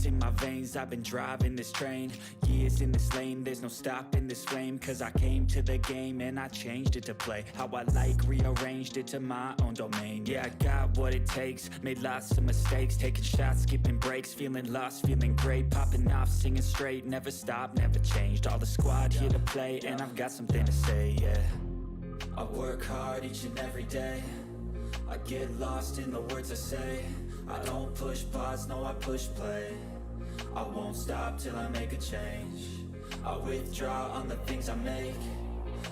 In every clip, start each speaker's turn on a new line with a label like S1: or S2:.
S1: Ice in my veins, I've been driving this train. Years in this lane, there's no stopping this flame. Cause I came to the game and I changed it to play how I like, rearranged it to my own domain. Yeah, I got what it takes, made lots of mistakes, taking shots, skipping breaks, feeling lost, feeling great, popping off, singing straight, never stopped, never changed. All the squad here to play, and I've got something to say, yeah. I work hard each and every day, I get lost in the words I say. I don't push pause, no I push play. I won't stop till I make a change. I withdraw on the things I make.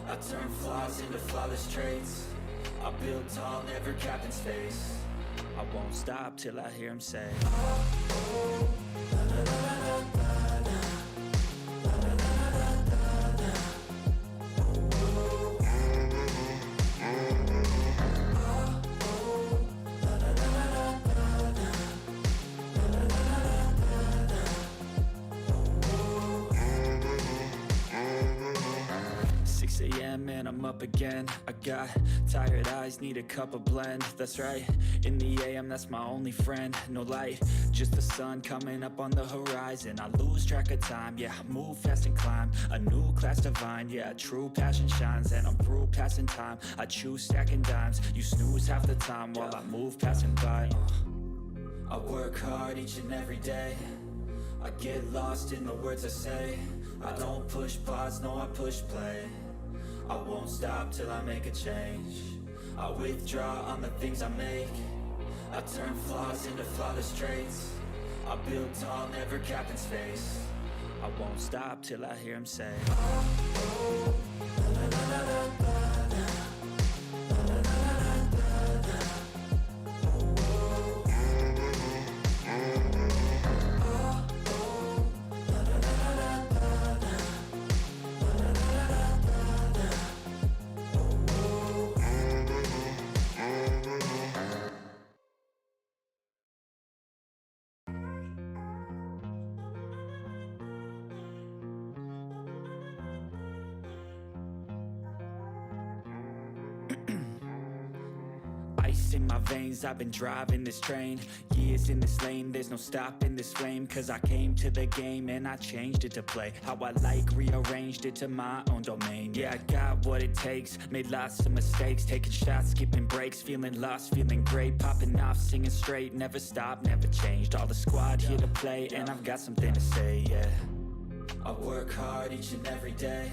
S1: I turn flaws into flawless traits. I build tall, never capped in space. I won't stop till I hear him say, oh, oh, la, la, la, la, la, la. And I'm up again. I got tired eyes, need a cup of blend. That's right, in the AM, that's my only friend. No light, just the sun coming up on the horizon. I lose track of time, yeah, I move fast and climb a new class divine, yeah, true passion shines. And I'm through passing time, I choose stacking dimes. You snooze half the time while I move passing by. I work hard each and every day, I get lost in the words I say. I don't push pause, no I push play. I won't stop till I make a change. I withdraw on the things I make. I turn flaws into flawless traits. I build tall, never capped in space. I won't stop till I hear him say, oh, oh, la, la, la, la, la, la. Ice in my veins, I've been driving this train. Years in this lane, there's no stopping this flame. Cause I came to the game and I changed it to play how I like, rearranged it to my own domain. Yeah, I got what it takes, made lots of mistakes, taking shots, skipping breaks, feeling lost, feeling great, popping off, singing straight, never stopped, never changed. All the squad here to play, and I've got something to say, yeah. I work hard each and every day,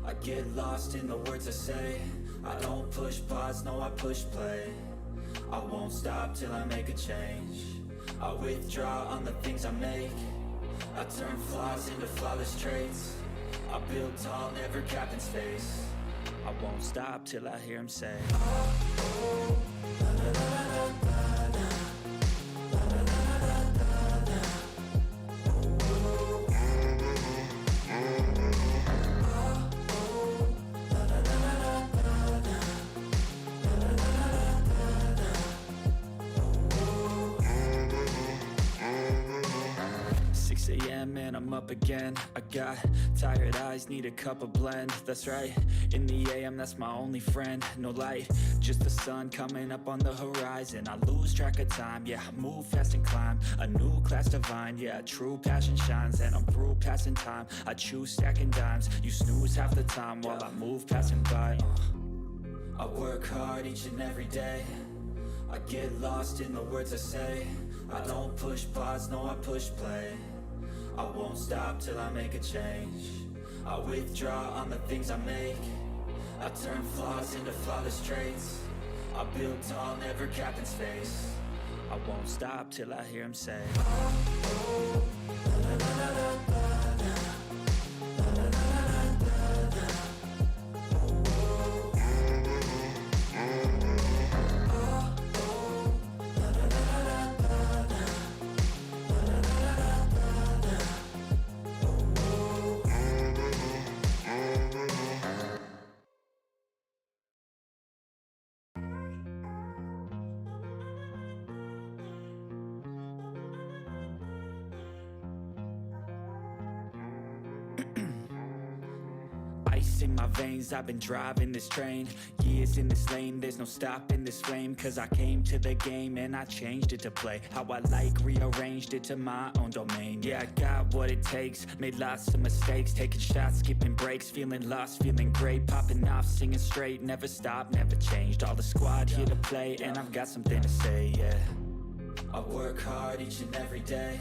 S1: I get lost in the words I say. I don't push pause, no I push play. I won't stop till I make a change. I withdraw on the things I make. I turn flaws into flawless traits. I build tall, never capped in space. I won't stop till I hear him say, oh, oh, la, la, la, la, la, la. And I'm up again. I got tired eyes, need a cup of blend. That's right, in the AM, that's my only friend. No light, just the sun coming up on the horizon. I lose track of time, yeah, I move fast and climb a new class divine, yeah, true passion shines. And I'm through passing time, I choose stacking dimes. You snooze half the time while I move passing by. I work hard each and every day, I get lost in the words I say. I don't push pause, no I push play. I won't stop till I make a change. I withdraw on the things I make. I turn flaws into flawless traits. I build tall, never capped in space. I won't stop till I hear him say, oh, oh, la, la, la, la, la, la. Ice in my veins, I've been driving this train. Years in this lane, there's no stopping this flame. Cause I came to the game and I changed it to play how I like, rearranged it to my own domain. Yeah, I got what it takes, made lots of mistakes, taking shots, skipping breaks, feeling lost, feeling great, popping off, singing straight, never stopped, never changed. All the squad here to play, and I've got something to say, yeah. I work hard each and every day,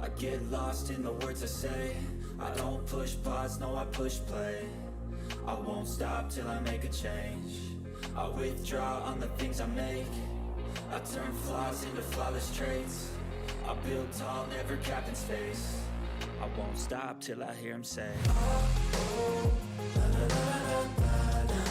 S1: I get lost in the words I say. I don't push pause, no I push play. I won't stop till I make a change. I withdraw on the things I make. I turn flaws into flawless traits. I build tall, never capped in space. I won't stop till I hear him say, oh, la, la, la, la, la, la.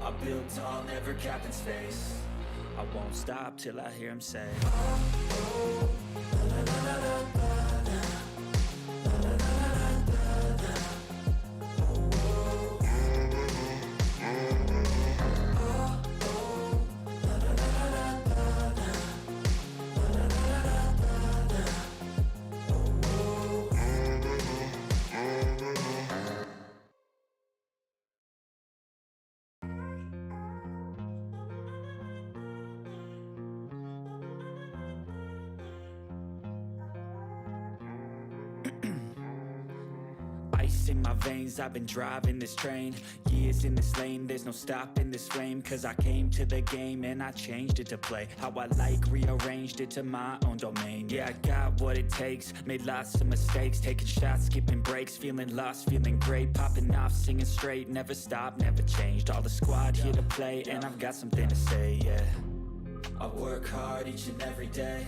S1: I build tall, never capped in space. I won't stop till I hear him say, oh, oh, la, la, la, la, la, la, la, la, la, la. Ice in my veins, I've been driving this train. Years in this lane, there's no stopping this flame. Cause I came to the game and I changed it to play how I like, rearranged it to my own domain. Yeah, I got what it takes, made lots of mistakes, taking shots, skipping breaks, feeling lost, feeling great, popping off, singing straight, never stopped, never changed. All the squad here to play, and I've got something to say, yeah. I work hard each and every day,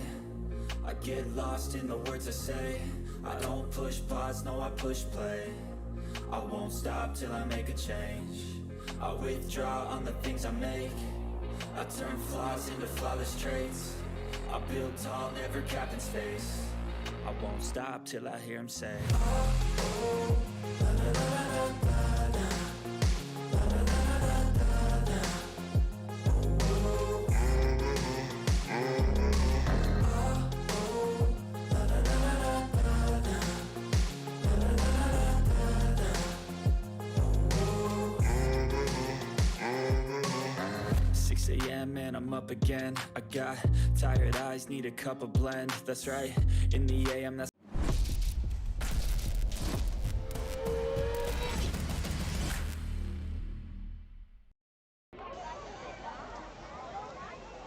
S1: I get lost in the words I say. I don't push pause, no I push play. I won't stop till I make a change. I withdraw on the things I make. I turn flaws into flawless traits. I build tall, never capped in space. I won't stop till I hear him say, oh, oh, la, la, la, la, la, la. And I'm up again. I got tired eyes, need a cup of blend. That's right, in the AM, that's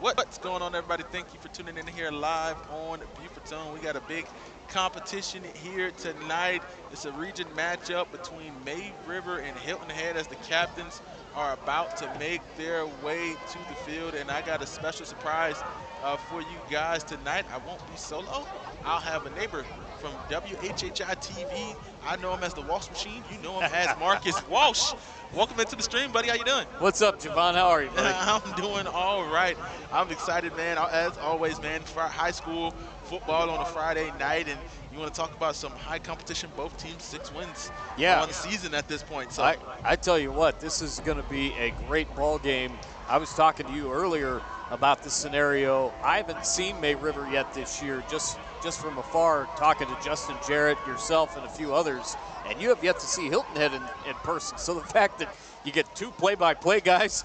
S2: What's going on, everybody? Thank you for tuning in here live on Beaufort Zone. We got a big competition here tonight. It's a region matchup between May River and Hilton Head as the captains are about to make their way to the field. And I got a special surprise for you guys tonight. I won't be solo. I'll have a neighbor from WHHI TV. I know him as the Walsh Machine. You know him as Marcus Walsh. Welcome into the stream, buddy. How you doing?
S3: What's up, Javon? How are you, buddy?
S2: I'm doing all right. I'm excited, man. As always, man, for high school football on a Friday night, and you want to talk about some high competition. Both teams 6 wins on the season at this point. So
S3: I tell you what, this is going to be a great ball game. I was talking to you earlier about this scenario. I haven't seen May River yet this year, just from afar, talking to Justin Jarrett, yourself, and a few others, and you have yet to see Hilton Head in person. So the fact that you get two play-by-play guys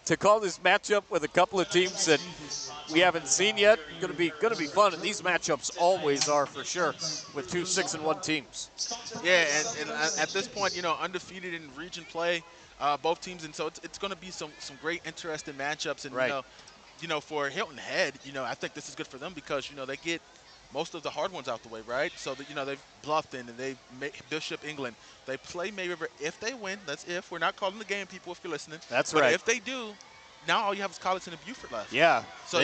S3: to call this matchup with a couple of teams that we haven't seen yet, going to be fun. And these matchups always are, for sure, with two 6-1 teams.
S2: Yeah, and at this point, you know, undefeated in region play, both teams, and so it's going to be some great, interesting matchups. And
S3: right.
S2: You know, for Hilton Head, you know, I think this is good for them because you know they get most of the hard ones out the way, right? So that, you know, they've Bluffton and they've Bishop England. They play May River. If they win, that's if. We're not calling the game, people, if you're listening.
S3: That's
S2: but
S3: right.
S2: If they do, now all you have is Colleton and Beaufort left.
S3: Yeah.
S2: So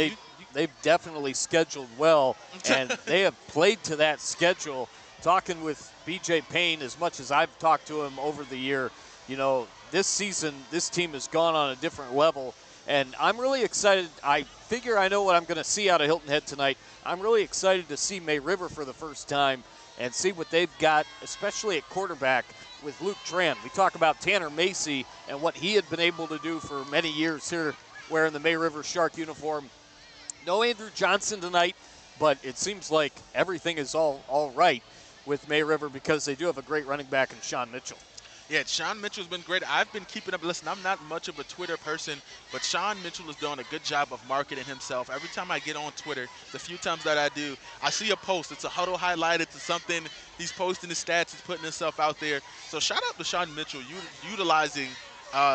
S3: they've definitely scheduled well, and they have played to that schedule. Talking with BJ Payne, as much as I've talked to him over the year, you know, this season, this team has gone on a different level. And I'm really excited. I figure I know what I'm going to see out of Hilton Head tonight. I'm really excited to see May River for the first time. and see what they've got, especially at quarterback with Luke Tran. We talk about Tanner Macy and what he had been able to do for many years here wearing the May River Shark uniform. No Andrew Johnson tonight, but it seems like everything is all right with May River because they do have a great running back in Sean Mitchell.
S2: Yeah, Sean Mitchell's been great. I've been keeping up. Listen, I'm not much of a Twitter person, but Sean Mitchell is doing a good job of marketing himself. Every time I get on Twitter, the few times that I do, I see a post. It's a huddle highlighted to something. He's posting his stats. He's putting himself out there. So shout out to Sean Mitchell utilizing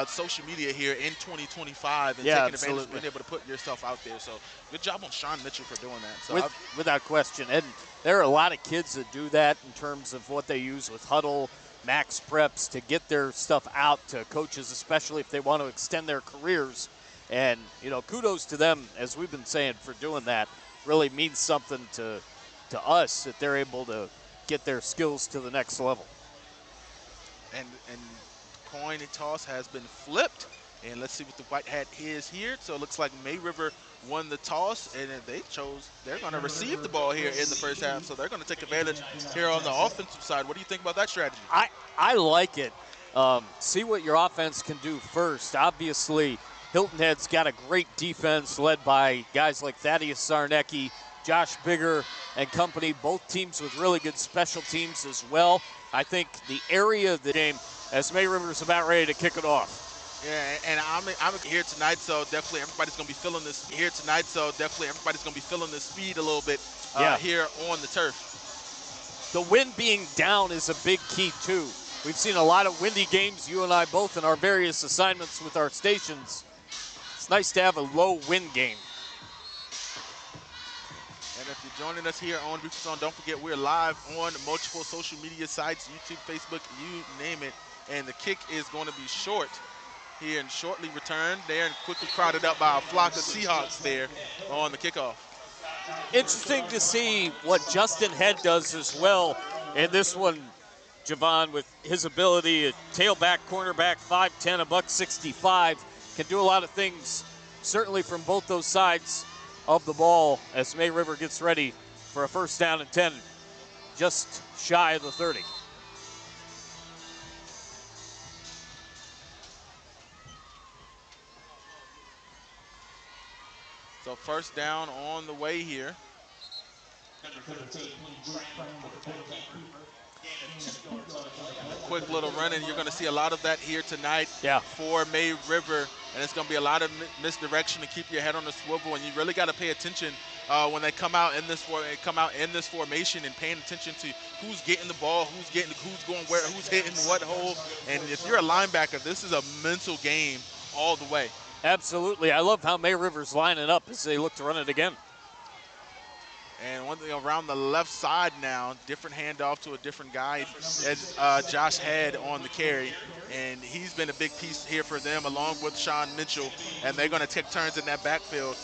S2: social media here in 2025 and taking advantage of being able to put yourself out there. So good job on Sean Mitchell for doing that. So
S3: without question. And there are a lot of kids that do that in terms of what they use with huddle, max preps to get their stuff out to coaches, especially if they want to extend their careers. And, kudos to them, as we've been saying, for doing that. Really means something to us that they're able to get their skills to the next level.
S2: And coin toss has been flipped. And let's see what the white hat is here. So it looks like May River won the toss, and they're going to receive the ball here in the first half. So they're going to take advantage here on the offensive side. What do you think about that strategy?
S3: I like it. See what your offense can do first. Obviously, Hilton Head's got a great defense led by guys like Thaddeus Sarnecki, Josh Bigger, and company. Both teams with really good special teams as well. I think the area of the game, as May River's about ready to kick it off.
S2: Yeah, and I'm here tonight, so definitely everybody's going to be feeling this here tonight. So definitely everybody's going to be feeling this speed a little bit here on the turf.
S3: The wind being down is a big key too. We've seen a lot of windy games, you and I both, in our various assignments with our stations. It's nice to have a low wind game.
S2: And if you're joining us here on Beaufort, don't forget we're live on multiple social media sites, YouTube, Facebook, you name it. And the kick is going to be short here and shortly returned there and quickly crowded up by a flock of Seahawks there on the kickoff.
S3: Interesting to see what Justin Head does as well in this one, Javon, with his ability at tailback, cornerback, 5'10", $165, can do a lot of things, certainly from both those sides of the ball as May River gets ready for a first down and 10, just shy of the 30.
S2: So first down on the way here. A quick little run, and you're going to see a lot of that here tonight for May River. And it's going to be a lot of misdirection to keep your head on the swivel. And you really got to pay attention when they come out in this formation and paying attention to who's getting the ball, who's going where, who's hitting what hole. And if you're a linebacker, this is a mental game all the way.
S3: Absolutely. I love how May River's lining up as they look to run it again.
S2: And one thing around the left side now, different handoff to a different guy as Josh Head on the carry. And he's been a big piece here for them along with Sean Mitchell. And they're going to take turns in that backfield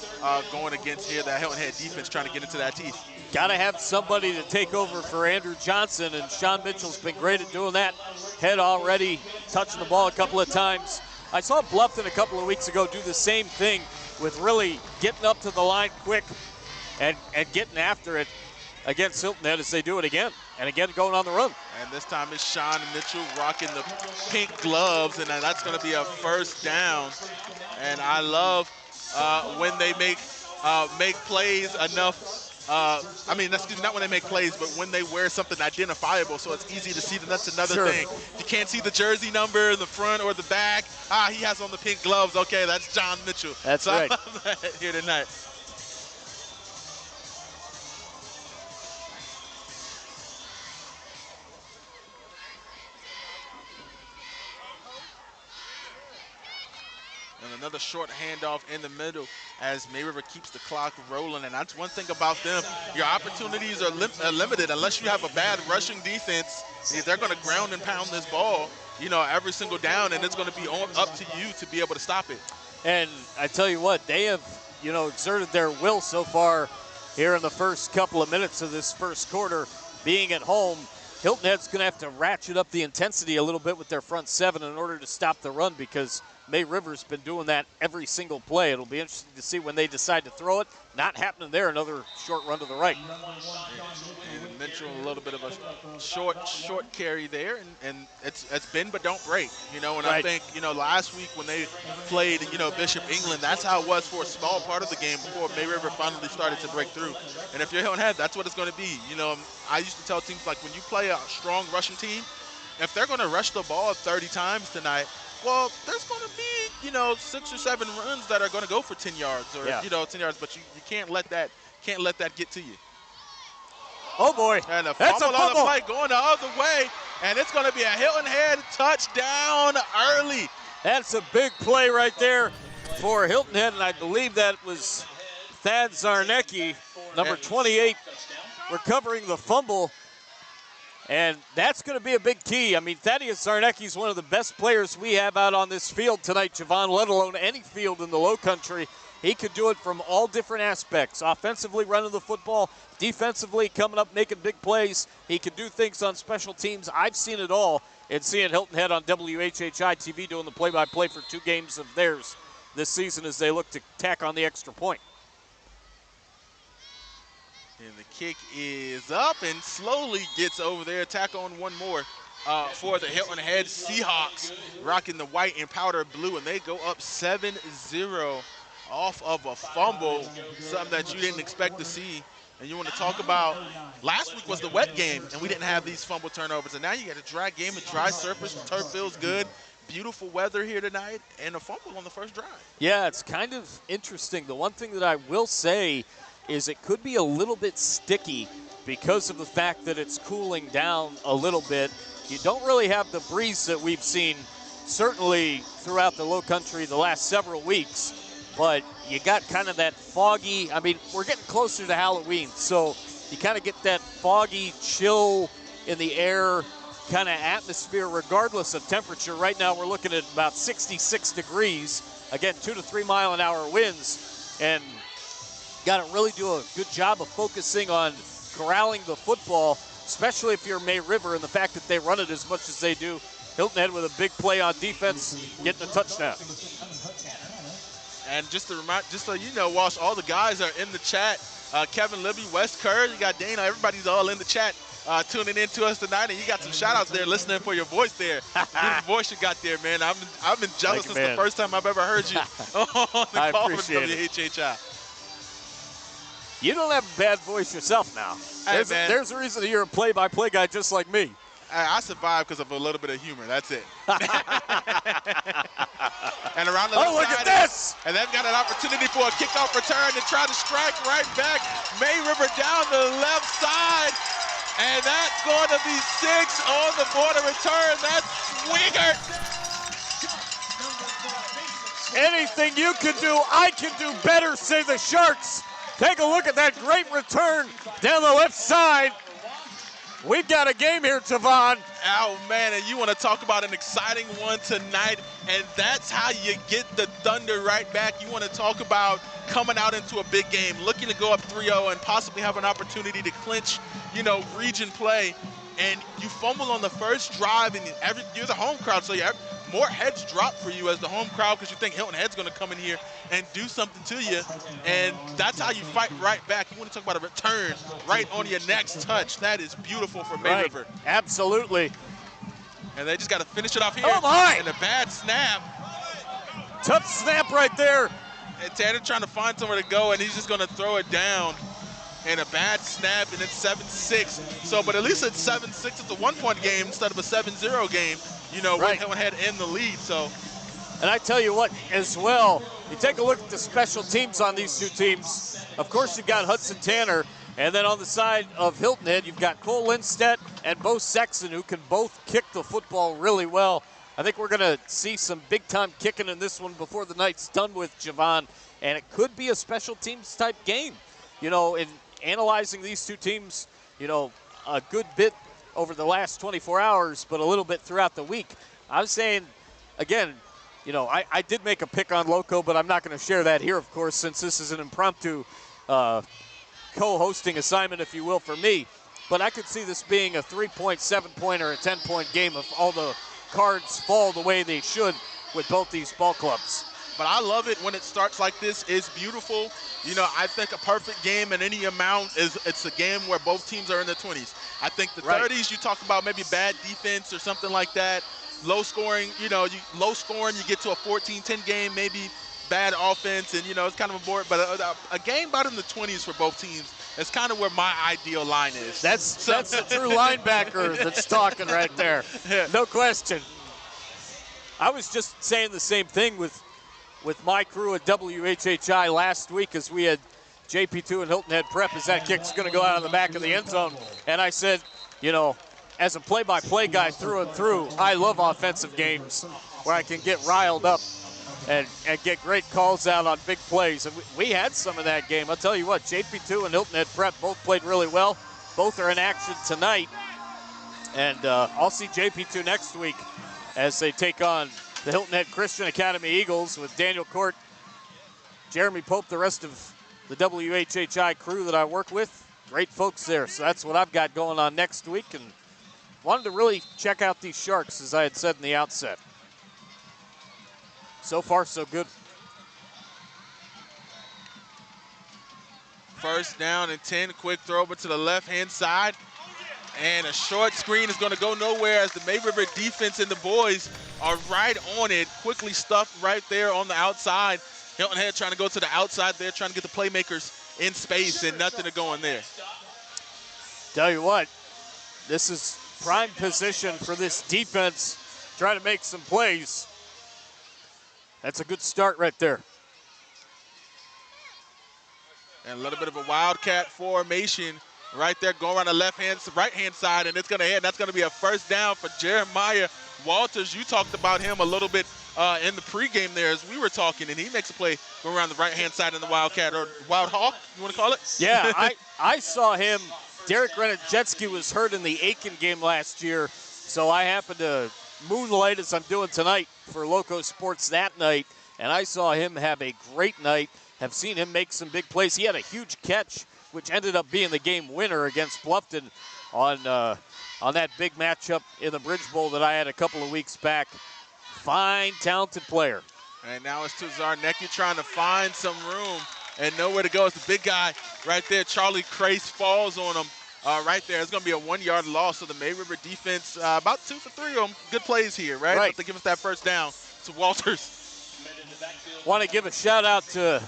S2: going against here that Hilton Head defense trying to get into that teeth.
S3: Got to have somebody to take over for Andrew Johnson, and Sean Mitchell's been great at doing that. Head already touching the ball a couple of times. I saw Bluffton a couple of weeks ago do the same thing with really getting up to the line quick and getting after it against Hilton Head as they do it again. And again, going on the run.
S2: And this time it's Sean Mitchell rocking the pink gloves, and that's going to be a first down. And I love when they make plays enough. Excuse me, not when they make plays, but when they wear something identifiable, so it's easy to see them. That's another thing. You can't see the jersey number in the front or the back. He has on the pink gloves. Okay, that's John Mitchell.
S3: That's right.
S2: I love that here tonight. And another short handoff in the middle as May River keeps the clock rolling. And that's one thing about them. Your opportunities are limited unless you have a bad rushing defense. They're going to ground and pound this ball, every single down, and it's going to be up to you to be able to stop it.
S3: And I tell you what, they have, exerted their will so far here in the first couple of minutes of this first quarter. Being at home, Hilton Head's going to have to ratchet up the intensity a little bit with their front seven in order to stop the run, because May River's been doing that every single play. It'll be interesting to see when they decide to throw it. Not happening there. Another short run to the right.
S2: And Mitchell, a little bit of a short carry there, and it's bend but don't break, and I think, last week when they played, Bishop England, that's how it was for a small part of the game before May River finally started to break through. And if you're Hilton Head, that's what it's going to be. I used to tell teams, like, when you play a strong rushing team, if they're going to rush the ball 30 times tonight, well, there's going to be, 6 or 7 runs that are going to go for 10 yards or, 10 yards, but you can't let that get to you.
S3: Oh, boy.
S2: And a
S3: That's
S2: fumble
S3: a
S2: on
S3: fumble.
S2: the play going the other way, and it's going to be a Hilton Head touchdown early.
S3: That's a big play right there for Hilton Head, and I believe that was Thad Zarnecki, number 28, recovering the fumble. And that's going to be a big key. I mean, Thaddeus Zarnecki is one of the best players we have out on this field tonight, Javon, let alone any field in the low country. He could do it from all different aspects. Offensively, running the football. Defensively, coming up, making big plays. He can do things on special teams. I've seen it all. And seeing Hilton Head on WHHI TV doing the play-by-play for 2 games of theirs this season as they look to tack on the extra point.
S2: And the kick is up and slowly gets over there. Tack on one more for the Hilton Head Seahawks, rocking the white and powder blue, and they go up 7-0 off of a fumble, something that you didn't expect to see. And you want to talk about, last week was the wet game, and we didn't have these fumble turnovers. And now you got a dry game, a dry surface, the turf feels good, beautiful weather here tonight, and a fumble on the first drive.
S3: Yeah, it's kind of interesting. The one thing that I will say is it could be a little bit sticky because of the fact that it's cooling down a little bit. You don't really have the breeze that we've seen certainly throughout the low country the last several weeks, but you got kind of that foggy, I mean, we're getting closer to Halloween, so you kind of get that foggy chill in the air kind of atmosphere regardless of temperature. Right now we're looking at about 66 degrees. Again, 2 to 3 mile an hour winds, and got to really do a good job of focusing on corralling the football, especially if you're May River, and the fact that they run it as much as they do. Hilton Head with a big play on defense, getting a touchdown.
S2: And just so you know, Walsh, all the guys are in the chat. Kevin Libby, Wes Kerr, you got Dana, everybody's all in the chat tuning in to us tonight, and you got some shout-outs there listening for your voice there. Beautiful voice you got there, man. I've been jealous since the first time I've ever heard you on the call from WHHI.
S3: You don't have a bad voice yourself now.
S2: Hey,
S3: there's a reason that you're a play-by-play guy just like me.
S2: I survived because of a little bit of humor. That's it. And around the left
S3: look
S2: side,
S3: at this!
S2: And they've got an opportunity for a kickoff return to try to strike right back. May River down the left side. And that's going to be 6 on the border return. That's Swigert.
S3: Anything you can do, I can do better, say the Sharks. Take a look at that great return down the left side. We've got a game here, Javon.
S2: Oh, man, and you want to talk about an exciting one tonight, and that's how you get the Thunder right back. You want to talk about coming out into a big game, looking to go up 3-0 and possibly have an opportunity to clinch, region play, and you fumble on the first drive, and you're the home crowd, so more heads drop for you as the home crowd because you think Hilton Head's going to come in here and do something to you, and that's how you fight right back. You want to talk about a return right on your next touch. That is beautiful for May River.
S3: Absolutely.
S2: And they just got to finish it off here.
S3: Oh, my!
S2: And a bad snap.
S3: Tough snap right there.
S2: And Tanner trying to find somewhere to go, and he's just going to throw it down. And a bad snap, and it's 7-6. So, but at least it's 7-6. It's a 1-point game instead of a 7-0 game, with Hilton Head in the lead. So,
S3: and I tell you what, as well, you take a look at the special teams on these two teams. Of course, you've got Hudson Tanner, and then on the side of Hilton Head, you've got Cole Lindstedt and Bo Sexton, who can both kick the football really well. I think we're going to see some big-time kicking in this one before the night's done with, Javon, and it could be a special teams type game. In analyzing these two teams, a good bit over the last 24 hours, but a little bit throughout the week. I'm saying, again, I did make a pick on Loco, but I'm not going to share that here, of course, since this is an impromptu co-hosting assignment, if you will, for me. But I could see this being a 3-point, 7-point, or a 10-point game if all the cards fall the way they should with both these ball clubs.
S2: But I love it when it starts like this. It's beautiful. You know, I think a perfect game in any amount it's a game where both teams are in the 20s. I think the 30s, you talk about maybe bad defense or something like that. Low scoring, low scoring, you get to a 14-10 game, maybe bad offense, and, it's kind of a board. But a game about in the 20s for both teams is kind of where my ideal line is.
S3: That's a true linebacker that's talking right there. No question. I was just saying the same thing with my crew at WHHI last week as we had JP2 and Hilton Head prep as that kick's going to go out of the back of the end zone. And I said, as a play-by-play guy through and through, I love offensive games where I can get riled up and get great calls out on big plays. And we had some of that game. I'll tell you what, JP2 and Hilton Head prep both played really well. Both are in action tonight. And I'll see JP2 next week as they take on the Hilton Head Christian Academy Eagles with Daniel Court, Jeremy Pope, the rest of the WHHI crew that I work with. Great folks there. So that's what I've got going on next week. And wanted to really check out these Sharks, as I had said in the outset. So far, so good.
S2: First down and 10. Quick throw over to the left-hand side. And a short screen is going to go nowhere as the May River defense and the boys are right on it. Quickly stuffed right there on the outside. Hilton Head trying to go to the outside there, trying to get the playmakers in space, and nothing to go in there.
S3: Tell you what, this is prime position for this defense trying to make some plays. That's a good start right there.
S2: And a little bit of a wildcat formation right there, going around the right-hand side, and it's going to hit. That's going to be a first down for Jeremiah Walters. You talked about him a little bit in the pregame there as we were talking, and he makes a play going around the right-hand side in the Wildcat, or Wild Hawk, you want to call it?
S3: Yeah, I saw him. Derek Renetjetsky was hurt in the Aiken game last year, so I happened to moonlight as I'm doing tonight for Loco Sports that night, and I saw him have a great night, have seen him make some big plays. He had a huge catch, which ended up being the game winner against Bluffton on that big matchup in the Bridge Bowl that I had a couple of weeks back. Fine, talented player.
S2: And now it's to Zarnecki trying to find some room and nowhere to go. It's the big guy right there. Charlie Crace falls on him right there. It's going to be a 1-yard loss. So the May River defense, about 2 for 3 of them. Good plays here, right? But they give us that first down to Walters.
S3: Want to give a shout out to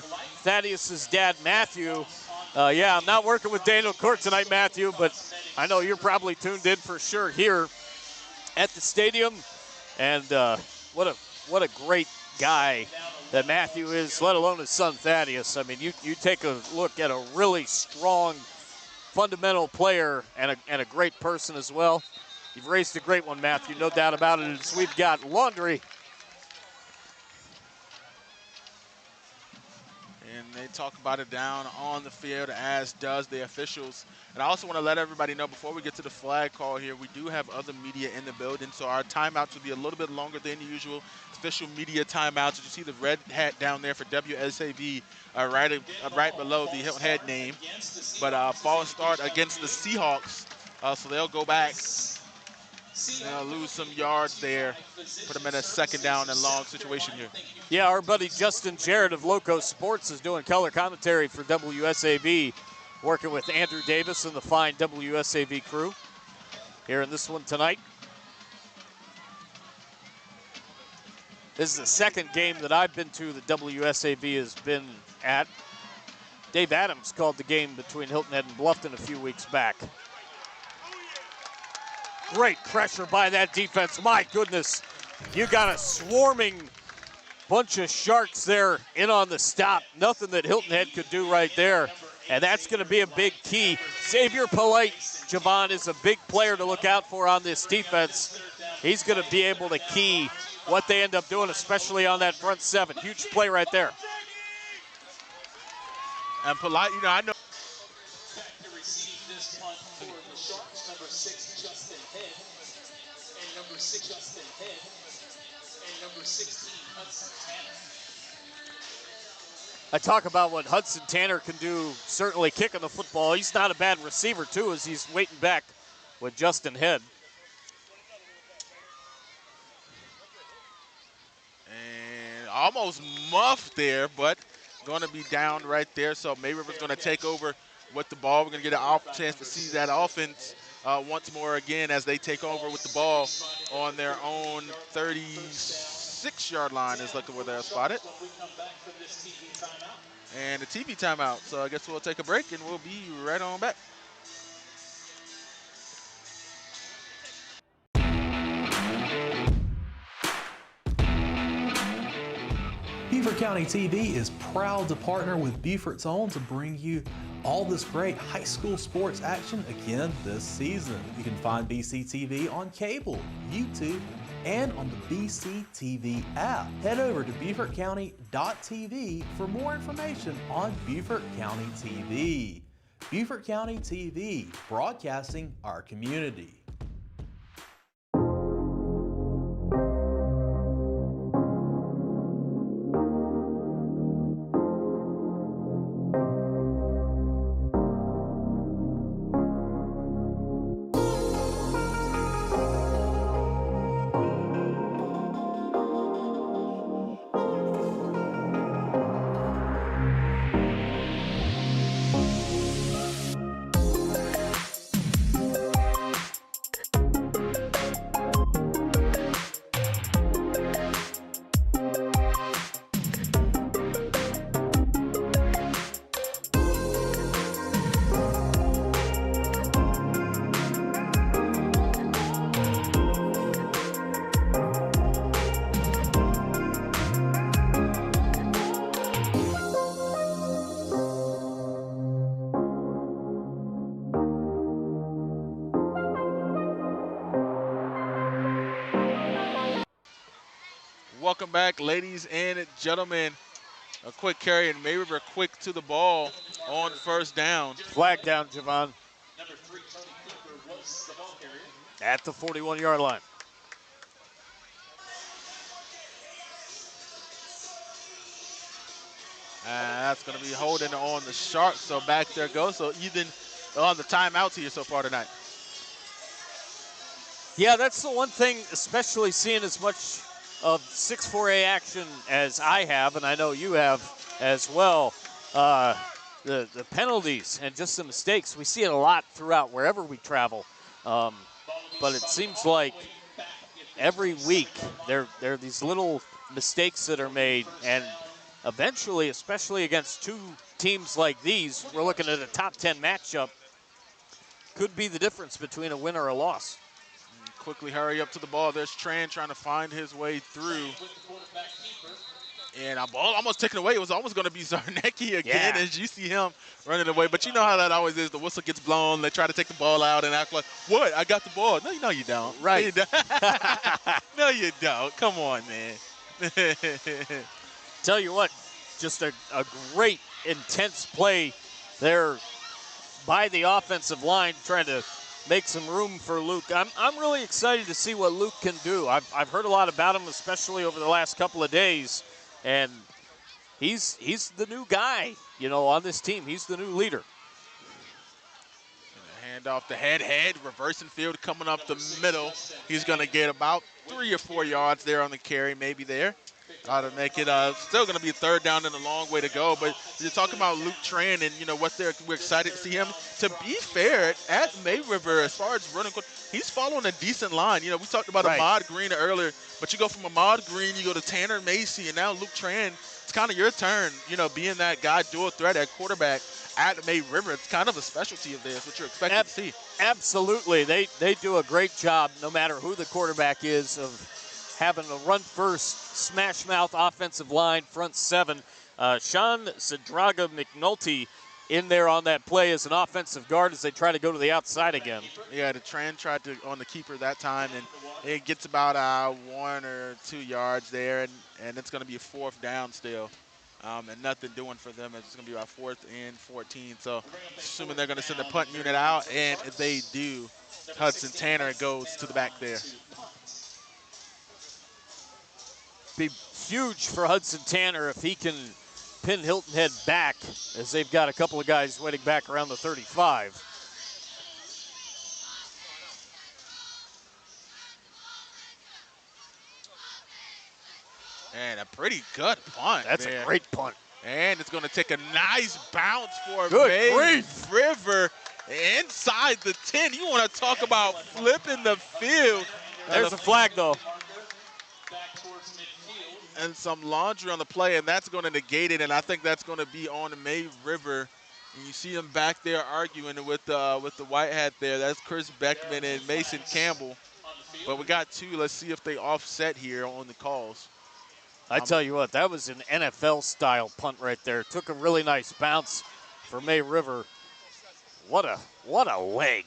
S3: Thaddeus's dad, Matthew. Yeah, I'm not working with Daniel Court tonight, Matthew, but I know you're probably tuned in for sure here at the stadium. And what a great guy that Matthew is, let alone his son Thaddeus. I mean, you take a look at a really strong, fundamental player and a great person as well. You've raised a great one, Matthew, no doubt about it. As we've got laundry.
S2: And they talk about it down on the field, as does the officials. And I also want to let everybody know before we get to the flag call here, we do have other media in the building, so our timeouts will be a little bit longer than usual. Official media timeouts. You see the red hat down there for WSAV right below the Hilton Head name. But false start against the Seahawks, so they'll go back. They'll lose some yards there, put them in a second down and long situation here.
S3: Yeah, our buddy Justin Jarrett of Loco Sports is doing color commentary for WSAV, working with Andrew Davis and the fine WSAV crew here in this one tonight. This is the second game that I've been to that WSAV has been at. Dave Adams called the game between Hilton Head and Bluffton a few weeks back. Great pressure by that defense. My goodness, you got a swarming bunch of Sharks there in on the stop. Nothing that Hilton Head could do right there, and that's going to be a big key. Xavier Polite, Javon, is a big player to look out for on this defense. He's going to be able to key what they end up doing, especially on that front seven. Huge play right there.
S2: And Polite, I know.
S3: I talk about what Hudson Tanner can do, certainly kicking the football. He's not a bad receiver, too, as he's waiting back with Justin Head.
S2: almost muffed there, but going to be down right there. So May River's going to take over with the ball. We're going to get a chance to see that offense once more again as they take over with the ball on their own 36-yard line is looking where they're spotted. And the TV timeout. So I guess we'll take a break and we'll be right on back.
S4: Beaufort County TV is proud to partner with Beaufort's Own to bring you all this great high school sports action again this season. You can find BCTV on cable, YouTube, and on the BCTV app. Head over to BeaufortCounty.tv for more information on Beaufort County TV. Beaufort County TV, broadcasting our community.
S2: Welcome back, ladies and gentlemen. A quick carry, and May River quick to the ball on first down.
S3: Flag down, Javon. At the 41-yard line.
S2: That's going to be holding on the Sharks, so back there goes. So Ethan on the timeouts here so far tonight.
S3: Yeah, that's the one thing, especially seeing as much of 6-4A action as I have, and I know you have as well. The penalties and just the mistakes, we see it a lot throughout wherever we travel. But it seems like every week there are these little mistakes that are made, and eventually, especially against two teams like these, we're looking at a top 10 matchup, could be the difference between a win or a loss.
S2: Quickly hurry up to the ball. There's Tran trying to find his way through. And a ball almost taken away. It was almost going to be Zarnecki again as you see him running away. But you know how that always is. The whistle gets blown. They try to take the ball out and act like, what? I got the ball. No, you don't.
S3: Right.
S2: No, you don't. Come on, man.
S3: Tell you what, just a great, intense play there by the offensive line trying to make some room for Luke. I'm really excited to see what Luke can do. I've heard a lot about him, especially over the last couple of days, and he's the new guy, on this team. He's the new leader.
S2: Hand off the head, reversing field coming up the middle. He's going to get about 3 or 4 yards there on the carry, maybe there. Got to make it still going to be a third down and a long way to go. But you're talking about Luke Tran and, we're excited to see him. To be fair, at May River, as far as running, he's following a decent line. We talked about Ahmad Green earlier, but you go from Ahmad Green, you go to Tanner Macy, and now Luke Tran. It's kind of your turn, being that guy dual threat at quarterback at May River. It's kind of a specialty of theirs, what you're expecting to see.
S3: Absolutely. They do a great job, no matter who the quarterback is, of having a run-first, smash-mouth offensive line, front seven. Sean Zadraga McNulty in there on that play as an offensive guard as they try to go to the outside again.
S2: Yeah, the Tran tried to on the keeper that time, and it gets about 1 or 2 yards there, and it's going to be a fourth down still. And nothing doing for them. It's going to be about 4th and 14. So assuming they're going to send the punt unit out, and if they do, Hudson Tanner goes to the back there.
S3: Be huge for Hudson Tanner if he can pin Hilton Head back, as they've got a couple of guys waiting back around the 35.
S2: And a pretty good punt.
S3: That's
S2: there.
S3: a great punt.
S2: And it's going to take a nice bounce for
S3: Good
S2: May
S3: grief.
S2: River inside the 10. You want to talk about flipping the field.
S3: There's a flag, though.
S2: And some laundry on the play, and that's going to negate it, and I think that's going to be on May River. And you see them back there arguing with the white hat there. That's Chris Beckman and Mason Campbell. But we got two. Let's see if they offset here on the calls.
S3: I tell you what, that was an NFL-style punt right there. Took a really nice bounce for May River. What a leg.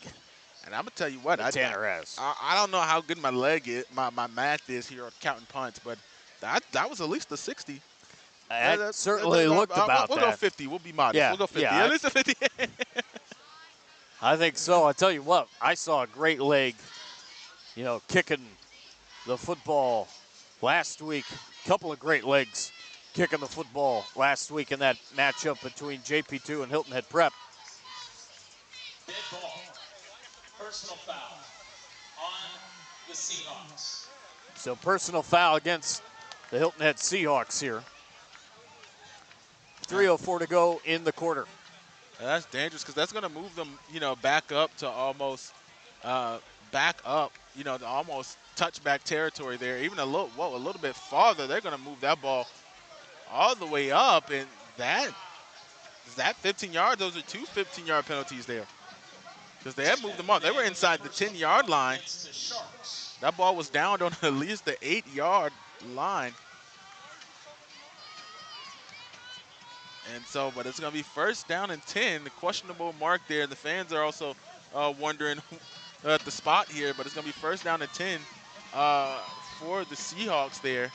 S2: And I'm gonna tell you what,
S3: Tanner has.
S2: I don't know how good my leg is, my math is here on counting punts, but that was at least a 60.
S3: That certainly looked about
S2: we'll
S3: that.
S2: Go 50. We'll be modest.
S3: Yeah,
S2: We'll go 50.
S3: yeah,
S2: At least a 50.
S3: I think so. I tell you what, I saw a great leg, kicking the football last week. Couple of great legs kicking the football last week in that matchup between JP2 and Hilton Head Prep.
S5: Dead ball. Personal foul on the Seahawks.
S3: So personal foul against the Hilton Head Seahawks here. 3:04 to go in the quarter.
S2: That's dangerous because that's going to move them, back up to almost to almost touchback territory there. Even a little bit farther, they're going to move that ball all the way up, and that 15 yards. Those are two 15-yard penalties there because they had moved them up. They were inside the 10-yard line. That ball was down on at least the 8-yard line. And so, but it's going to be first down and 10. The questionable mark there. The fans are also wondering at the spot here, but it's going to be first down and 10 for the Seahawks there.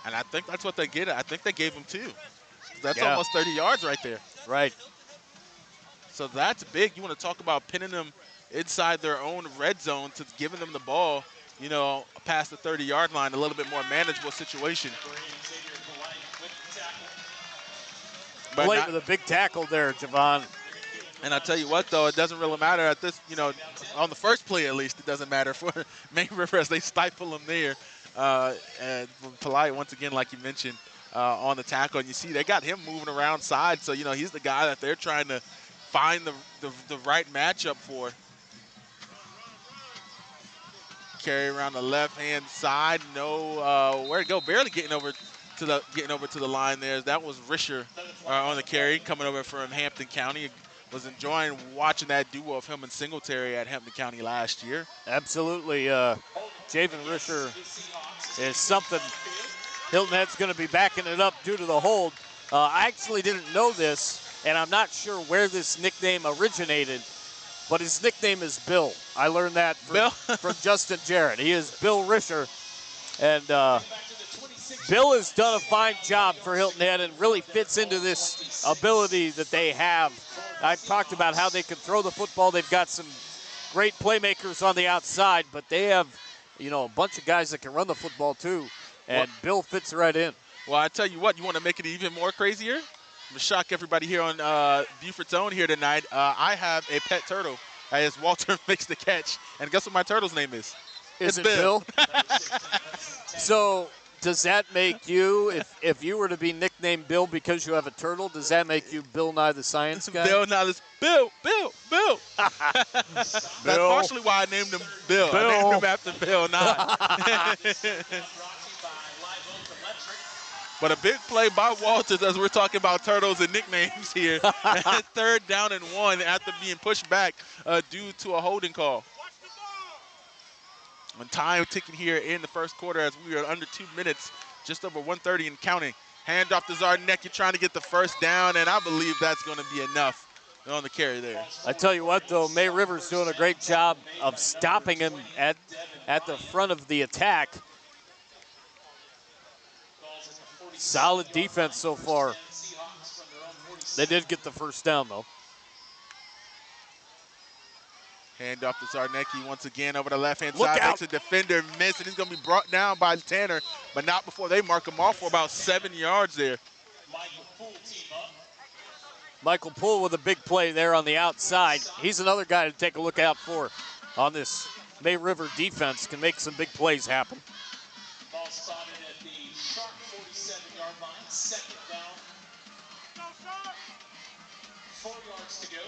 S2: And I think that's what they get. I think they gave him two. That's almost 30 yards right there.
S3: Right.
S2: So that's big. You want to talk about pinning them inside their own red zone to giving them the ball, past the 30-yard line, a little bit more manageable situation.
S3: Blake with a big tackle there, Javon.
S2: And I'll tell you what, though, it doesn't really matter at this, on the first play at least, it doesn't matter for May River as they stifle him there. And Polite, once again, like you mentioned, on the tackle. And you see they got him moving around side, so, he's the guy that they're trying to find the right matchup for. Carry around the left-hand side. No, where to go? Barely getting over to the line there. That was Risher on the carry, coming over from Hampton County. Was enjoying watching that duo of him and Singletary at Hampton County last year.
S3: Absolutely. Javen Risher is something. Hilton Head's going to be backing it up due to the hold. I actually didn't know this, and I'm not sure where this nickname originated, but his nickname is Bill. I learned that from Justin Jarrett. He is Bill Risher, and Bill has done a fine job for Hilton Head and really fits into this ability that they have. I've talked about how they can throw the football. They've got some great playmakers on the outside, but they have, a bunch of guys that can run the football too, and Bill fits right in.
S2: Well, I tell you what, you want to make it even more crazier? I'm going to shock everybody here on Beaufort's Own here tonight. I have a pet turtle as Walter makes the catch, and guess what my turtle's name is?
S3: Is it Bill? So does that make you, if you were to be nicknamed Bill because you have a turtle, does that make you Bill Nye the Science Guy?
S2: Bill Nye the Bill. That's partially why I named him Bill. I named him after Bill Nye. But a big play by Walters as we're talking about turtles and nicknames here. Third down and 1 after being pushed back due to a holding call. And time ticking here in the first quarter as we are under 2 minutes, just over 1:30 and counting. Hand off to Zardenek. You're trying to get the first down, and I believe that's going to be enough on the carry there.
S3: I tell you what, though, May River's doing a great job of stopping him at the front of the attack. Solid defense so far. They did get the first down, though.
S2: Hand off to Zarnecki once again over the left-hand side. Makes a defender miss, and he's going to be brought down by Tanner, but not before they mark him off for about 7 yards there.
S3: Michael Poole with a big play there on the outside. He's another guy to take a look out for on this May River defense. Can make some big plays happen.
S5: Ball spotted at the sharp 47-yard line. Second down. 4 yards to go.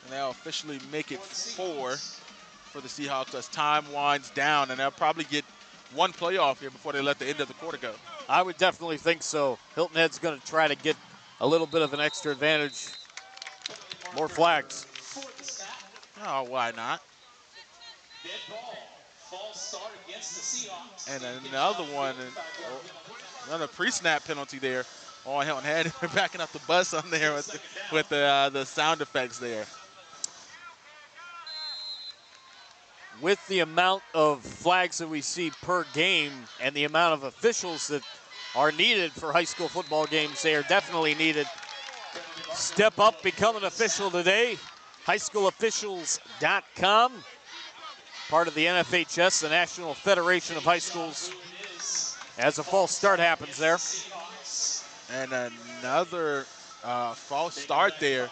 S2: And they'll officially make it 4 for the Seahawks as time winds down, and they'll probably get one play off here before they let the end of the quarter go.
S3: I would definitely think so. Hilton Head's going to try to get a little bit of an extra advantage. More flags.
S2: Oh, why not?
S5: Dead ball. False start against the Seahawks.
S2: And another one, another pre-snap penalty there on Hilton Head. They're backing up the bus on there with the sound effects there.
S3: With the amount of flags that we see per game and the amount of officials that are needed for high school football games, they are definitely needed. Step up, become an official today. Highschoolofficials.com. Part of the NFHS, the National Federation of High Schools. As a false start happens there.
S2: And another false start there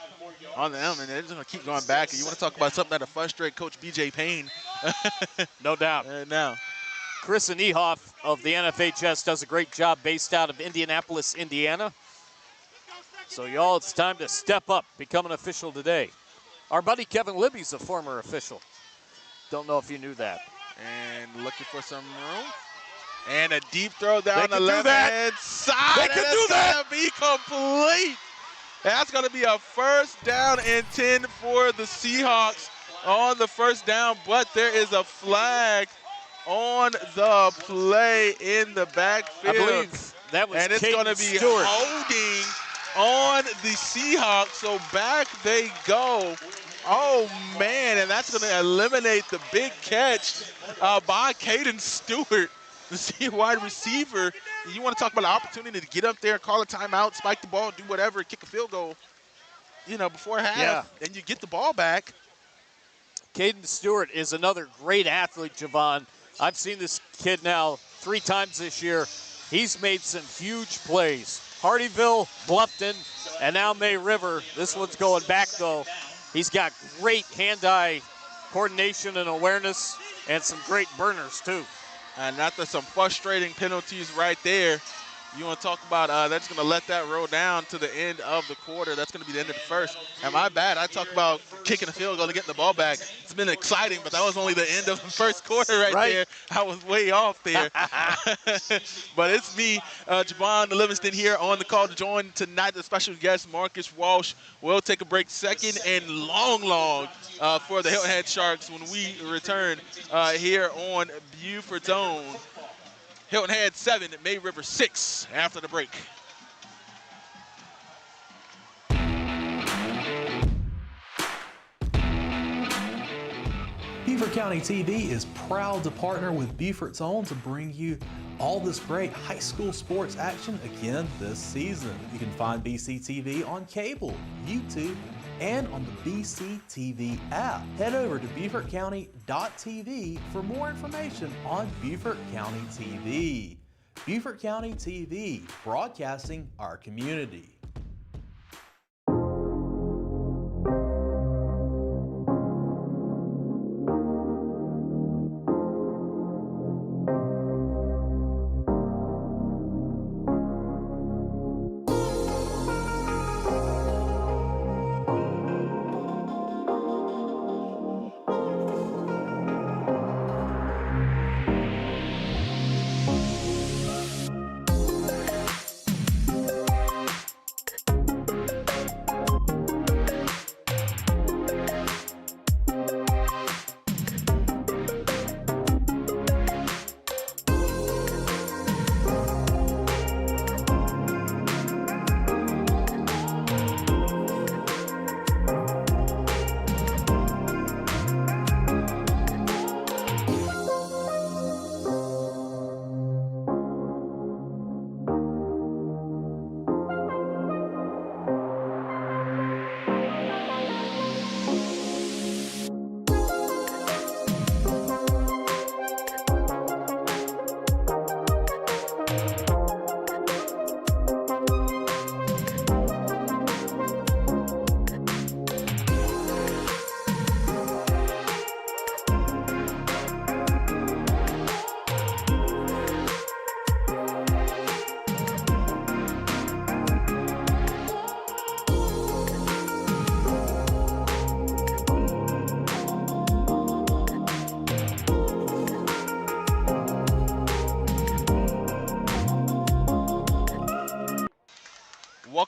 S2: on them, and they're just going to keep going back. And you want to talk about something that'll frustrate Coach B.J. Payne.
S3: No doubt.
S2: Now,
S3: Chris Niehoff of the NFHS does a great job based out of Indianapolis, Indiana. So y'all, it's time to step up, become an official today. Our buddy Kevin Libby's a former official. Don't know if you knew that.
S2: And looking for some room. And a deep throw down the
S3: left
S2: hand side.
S3: They can do that.
S2: That's going to be complete. That's going to be a first down and 10 for the Seahawks on the first down, but there is a flag on the play in the backfield.
S3: I believe that was
S2: and it's going to be
S3: Stewart.
S2: holding on the Seahawks, so back they go. Oh, man, and that's going to eliminate the big catch by Caden Stewart, the wide receiver. You want to talk about an opportunity to get up there, call a timeout, spike the ball, do whatever, kick a field goal, before half, and you get the ball back.
S3: Caden Stewart is another great athlete, Javon. I've seen this kid now 3 times this year. He's made some huge plays. Hardyville, Bluffton, and now May River. This one's going back, though. He's got great hand-eye coordination and awareness and some great burners, too.
S2: And after some frustrating penalties right there, you want to talk about that's going to let that roll down to the end of the quarter. That's going to be the end of the first. And my bad, I talked about kicking a field goal and getting the ball back. It's been exciting, but that was only the end of the first quarter right there. I was way off there. But it's me, Javon Livingston, here on the call to join tonight. The special guest, Marcus Walsh. We'll take a break, second and long for the Hilton Head Sharks when we return here on Beaufort's own. Hilton Head 7, May River 6 after the break.
S4: Beaufort County TV is proud to partner with Beaufort's Own to bring you all this great high school sports action again this season. You can find BCTV on cable, YouTube, and on the BCTV app. Head over to BeaufortCounty.tv for more information on Beaufort County TV. Beaufort County TV, broadcasting our community.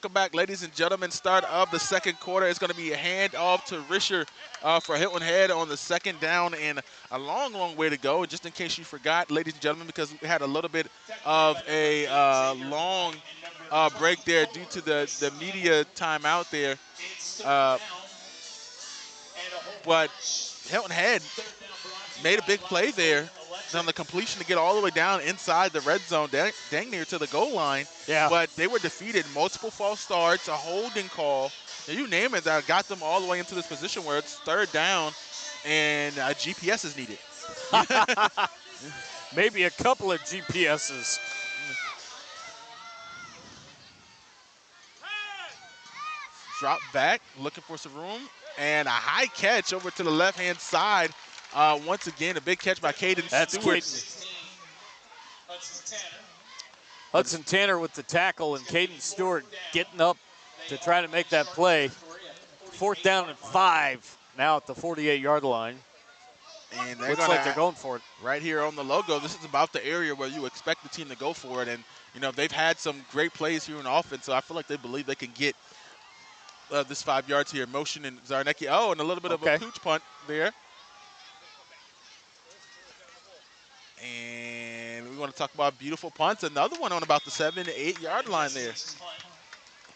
S2: welcome back, ladies and gentlemen. Start of the second quarter. It's going to be a handoff to Risher for Hilton Head on the second down, and a long, long way to go. Just in case you forgot, ladies and gentlemen, because we had a little bit of a long break there due to the media timeout there. But Hilton Head made a big play there on the completion to get all the way down inside the red zone, dang near to the goal line.
S3: Yeah.
S2: But they were defeated. Multiple false starts, a holding call, you name it, that got them all the way into this position where it's third down and GPS is needed.
S3: Maybe a couple of GPSs.
S2: Drop back, looking for some room, and a high catch over to the left-hand side. Once again, a big catch by Caden Stewart.
S3: Hudson Tanner with the tackle, and Caden Stewart getting up to try to make that play. Fourth down and 5 now at the 48-yard line.
S2: And
S3: looks like they're going for it.
S2: Right here on the logo, this is about the area where you expect the team to go for it. And, they've had some great plays here in offense, so I feel like they believe they can get this 5 yards here. Motion and Zarnecki. Oh, and a little bit of a pooch punt there. And we want to talk about beautiful punts. Another one on about the 7 to 8 yard line there.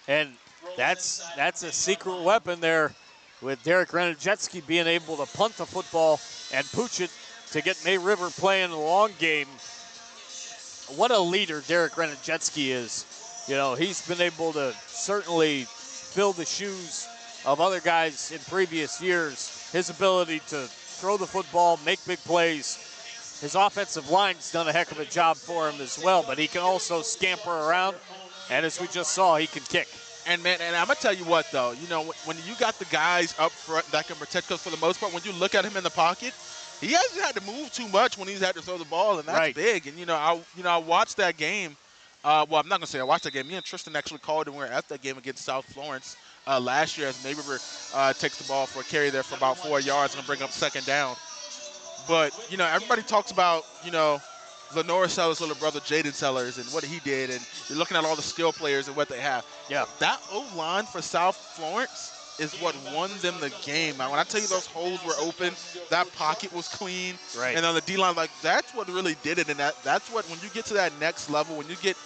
S3: And that's a secret weapon there with Derek Renajetsky being able to punt the football and pooch it to get May River playing the long game. What a leader Derek Renajetsky is. He's been able to certainly fill the shoes of other guys in previous years. His ability to throw the football, make big plays. His offensive line's done a heck of a job for him as well, but he can also scamper around, and as we just saw, he can kick.
S2: And, man, I'm going to tell you what, though. When you got the guys up front that can protect us for the most part, when you look at him in the pocket, he hasn't had to move too much when he's had to throw the ball, and that's big. And, I watched that game. I'm not going to say I watched that game. Me and Tristan actually called, and we were at that game against South Florence last year as May River takes the ball for a carry there for about 4 yards and bring up second down. But, everybody talks about, Lenora Sellers' little brother, Jaden Sellers, and what he did, and you're looking at all the skill players and what they have.
S3: Yeah.
S2: That O-line for South Florence is what won them the game. When I tell you those holes were open, that pocket was clean, and on the D-line, that's what really did it, and that's what, when you get to that next level, when you get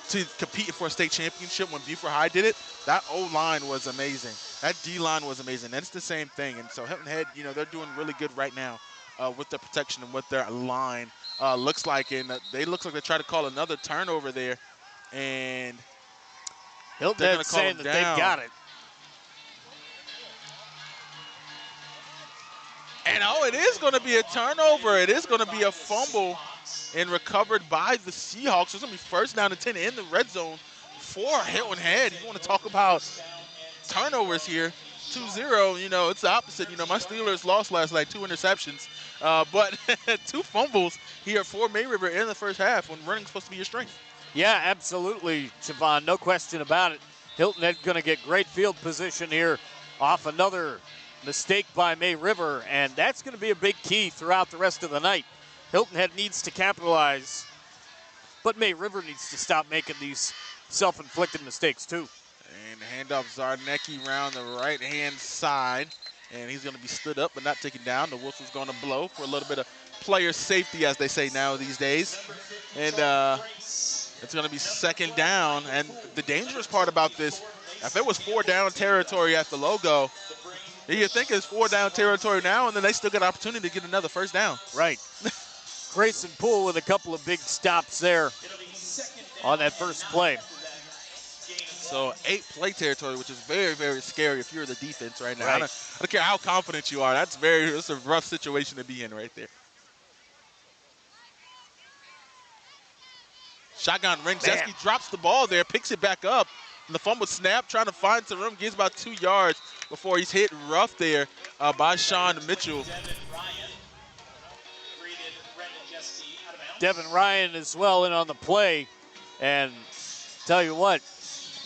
S2: to competing for a state championship, when Beaufort High did it, that O-line was amazing. That D-line was amazing. That's the same thing, and so Hilton Head, they're doing really good right now. With their protection and what their line looks like. And they look like they try to call another turnover there. And
S3: Hilton Head saying that they got it.
S2: And, it is going to be a turnover. It is going to be a fumble and recovered by the Seahawks. It's going to be first down and 10 in the red zone for Hilton Head. You want to talk about turnovers here. 2-0, it's the opposite. My Steelers lost last night, 2 interceptions. But 2 fumbles here for May River in the first half when running's supposed to be your strength.
S3: Yeah, absolutely, Siobhan. No question about it. Hilton Head going to get great field position here off another mistake by May River, and that's going to be a big key throughout the rest of the night. Hilton Head needs to capitalize, but May River needs to stop making these self-inflicted mistakes too.
S2: And handoff Zarnecki around the right-hand side. And he's going to be stood up but not taken down. The whistle's going to blow for a little bit of player safety, as they say now these days. And it's going to be second down. And the dangerous part about this, if it was 4 down territory at the logo, you think it's 4 down territory now, and then they still get an opportunity to get another first down.
S3: Right. Grayson Poole with a couple of big stops there on that first play.
S2: So 8 play territory, which is very, very scary if you're the defense right now.
S3: Right.
S2: I don't care how confident you are. It's a rough situation to be in right there. Shotgun ring. Jeske drops the ball there, picks it back up. And the fumble snap, trying to find some room, gives about 2 yards before he's hit rough there by Sean Mitchell.
S3: Devin Ryan as well in on the play. And tell you what,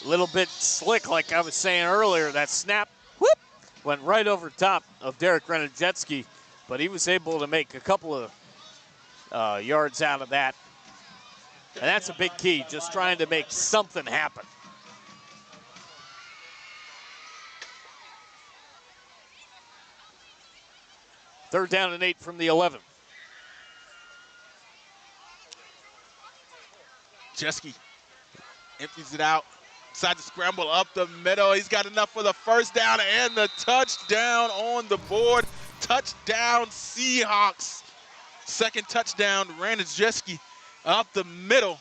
S3: a little bit slick, like I was saying earlier. That snap, whoop, went right over top of Derek Renajetsky, but he was able to make a couple of yards out of that. And that's a big key, just trying to make something happen. 3rd down and 8 from the 11.
S2: Jeske empties it out. Decides to scramble up the middle. He's got enough for the 1st down and the touchdown on the board. Touchdown Seahawks. 2nd touchdown, Brandon Jeske up the middle.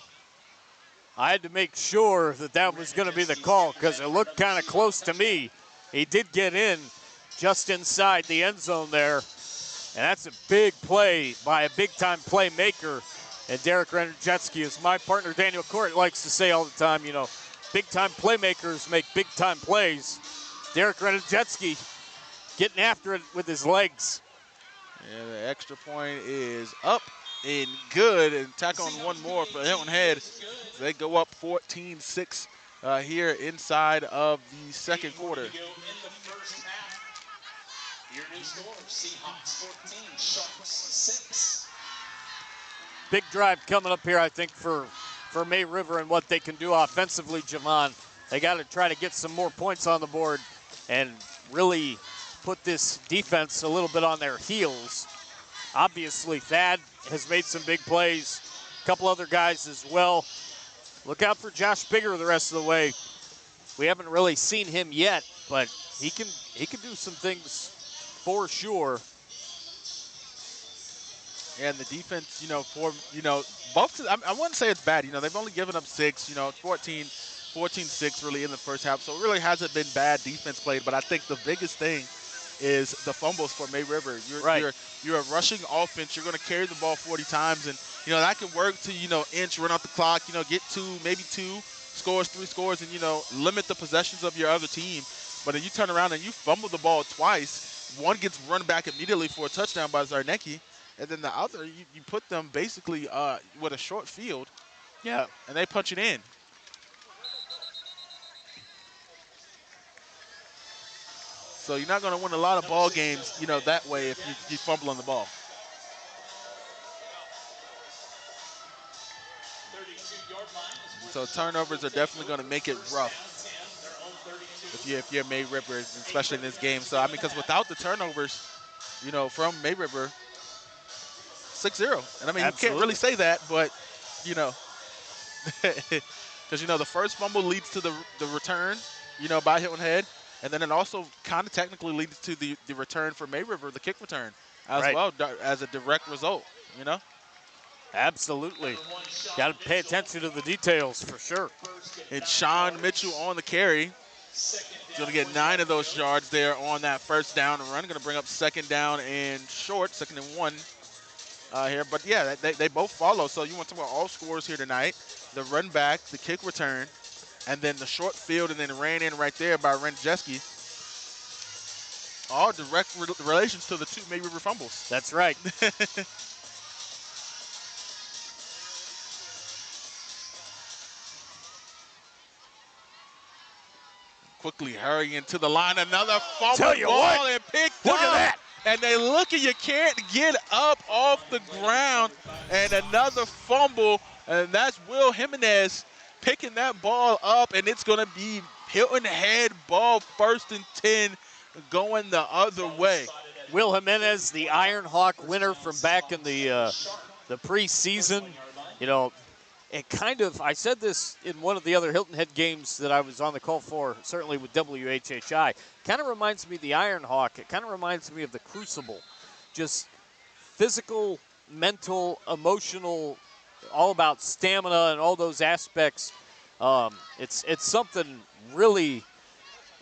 S3: I had to make sure that was going to be the call because it looked kind of close to me. He did get in just inside the end zone there. And that's a big play by a big-time playmaker. And Derek Rennerjeski, as my partner Daniel Court likes to say all the time, you know, big-time playmakers make big-time plays. Derek Rennerjeski getting after it with his legs.
S2: And the extra point is up and good, and tack on one more for Hilton Head. They go up 14-6 here inside of the 2nd quarter.
S5: Your new score, Seahawks 14, Sharks 6.
S3: Big drive coming up here, I think, for May River and what they can do offensively, Javon. They got to try to get some more points on the board and really put this defense a little bit on their heels. Obviously, Thad has made some big plays. A couple other guys as well. Look out for Josh Bigger the rest of the way. We haven't really seen him yet, but he can do some things for sure.
S2: And the defense, both, I wouldn't say it's bad. They've only given up 6, 14-6 really in the first half. So it really hasn't been bad defense played. But I think the biggest thing is the fumbles for May River. You're a rushing offense. You're going to carry the ball 40 times. And, that can work to, inch, run out the clock, get 2, maybe 2 scores, 3 scores, and, limit the possessions of your other team. But if you turn around and you fumble the ball twice, one gets run back immediately for a touchdown by Zarnecki. And then the other, you put them basically with a short field.
S3: Yeah.
S2: And they punch it in. So you're not going to win a lot of ball games, that way if you fumble on the ball.
S5: 32-yard line.
S2: So turnovers are definitely going to make it rough if you're May River, especially in this game. So, because without the turnovers, from May River, 6-0. And, you can't really say that, but, because, the first fumble leads to the return, by Hilton Head. And then it also kind of technically leads to the return for May River, the kick return, as well, as a direct result,
S3: Absolutely. Got to pay attention to the details for sure.
S2: And Sean Mitchell on the carry. He's going to get 9 of those yards there on that 1st down run. Going to bring up 2nd down and short, 2nd and 1 here. But, yeah, they both follow. So you want to talk about all scores here tonight. The run back, the kick return, and then the short field, and then ran in right there by Renjeski. All direct relations to the 2 May River fumbles.
S3: That's right.
S2: Quickly hurrying to the line. Another fumble
S3: Tell you
S2: ball
S3: what,
S2: and picked
S3: look
S2: up.
S3: at that.
S2: And they look at you can't get up off the ground. And another fumble. And that's Will Jimenez picking that ball up. And it's going to be Hilton Head ball 1st and 10 going the other way.
S3: Will Jimenez, the Iron Hawk winner from back in the preseason. It kind of, I said this in one of the other Hilton Head games that I was on the call for, certainly with WHHI. Kind of reminds me of the Iron Hawk. It kind of reminds me of the Crucible. Just physical, mental, emotional, all about stamina and all those aspects. It's something really,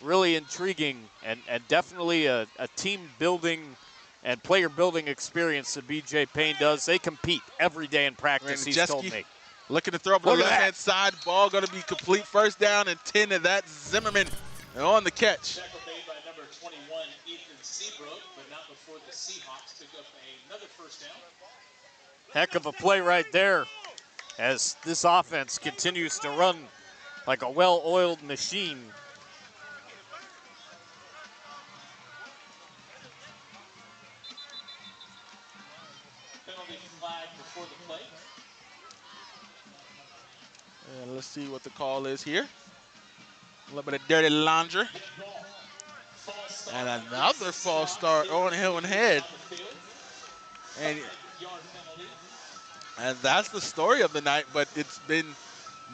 S3: really intriguing and definitely a team building and player building experience that BJ Payne does. They compete every day in practice, he's told me.
S2: Looking to throw up the left-hand side. Ball going to be complete. 1st down and 10 to that. Zimmerman on the catch.
S5: Tackle made by number 21, Ethan Seabrook, but not before the Seahawks took up another 1st down.
S3: Heck of a play right there as this offense continues to run like a well-oiled machine.
S5: Penalty flag before the play.
S2: And let's see what the call is here. A little bit of dirty laundry. And another false start on Hilton Head. And that's the story of the night, but it's been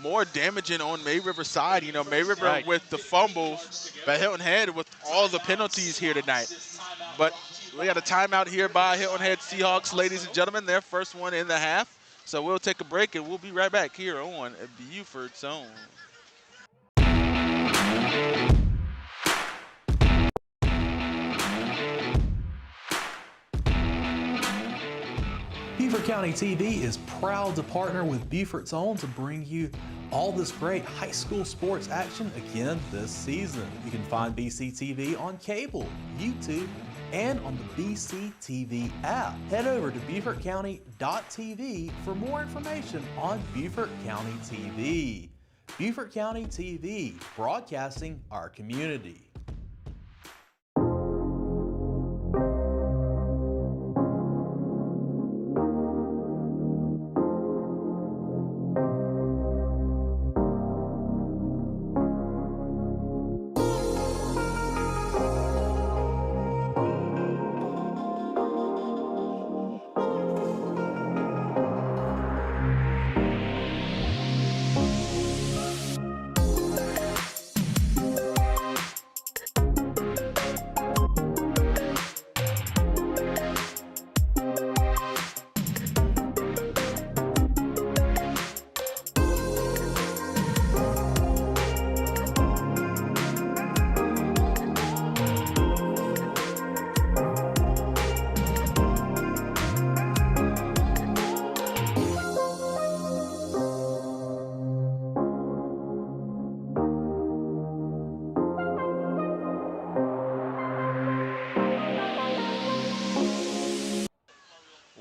S2: more damaging on May River's side. You know, May River with the fumbles, but Hilton Head with all the penalties here tonight. But we got a timeout here by Hilton Head Seahawks, ladies and gentlemen, their first one in the half. So we'll take a break, and we'll be right back here on Beaufort Zone.
S4: Beaufort County TV is proud to partner with Beaufort's Own to bring you all this great high school sports action again this season. You can find BCTV on cable, YouTube, and on the BCTV app. Head over to BeaufortCounty.tv for more information on Beaufort County TV. Beaufort County TV, broadcasting our community.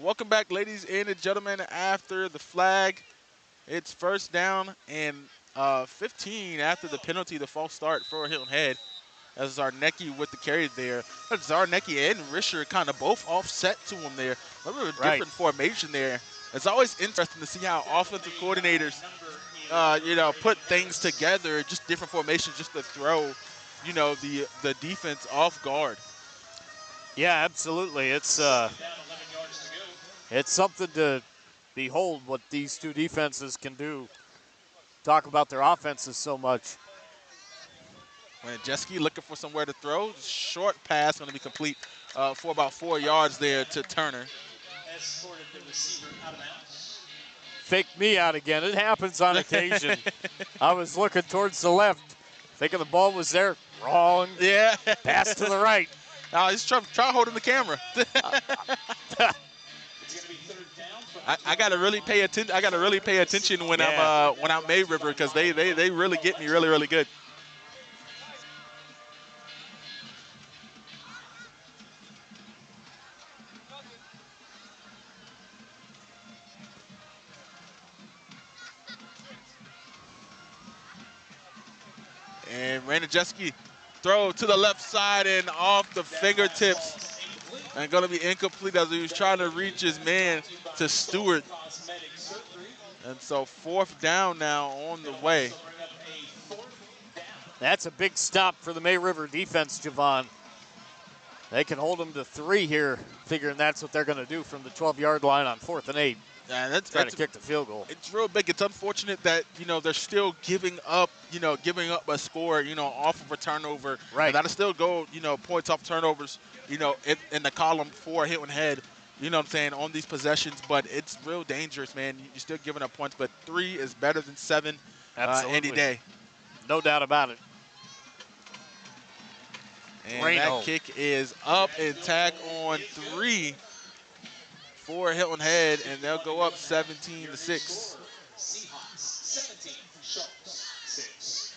S2: Welcome back, ladies and gentlemen. After the flag, it's first down and 15 after the penalty, the false start for Hilton Head. As Zarnecki with the carry there. Zarnecki and Risher kind of both offset to him there. A little different formation there. It's always interesting to see how offensive coordinators, put things together, just different formations just to throw, the defense off guard.
S3: Yeah, absolutely. It's something to behold what these two defenses can do. Talk about their offenses so much.
S2: Jeski looking for somewhere to throw. Short pass going to be complete for about 4 yards there to Turner.
S3: Fake me out again. It happens on occasion. I was looking towards the left, thinking the ball was there. Wrong.
S2: Yeah.
S3: Pass to the right.
S2: He's try holding the camera. I gotta really pay attention. I gotta really pay attention when I'm May River, because they really get me really good. And Jeski throw to the left side and off the fingertips. And going to be incomplete as he was trying to reach his man to Stewart. And so fourth down now on the way.
S3: That's a big stop for the May River defense, Javon. They can hold them to 3 here, figuring that's what they're going to do from the 12-yard line on 4th and 8.
S2: Yeah, that's
S3: trying to kick the field goal.
S2: It's real big. It's unfortunate that, they're still giving up a score, off of a turnover.
S3: Right.
S2: And that'll still go, points off turnovers, in the column for Hilton Head, you know what I'm saying, on these possessions. But it's real dangerous, man. You're still giving up points, but 3 is better than 7 any day.
S3: No doubt about it.
S2: And that kick is up and tack on 3 for Hilton Head, and they'll go up 17-6.
S5: Seahawks 17, Sharks 6.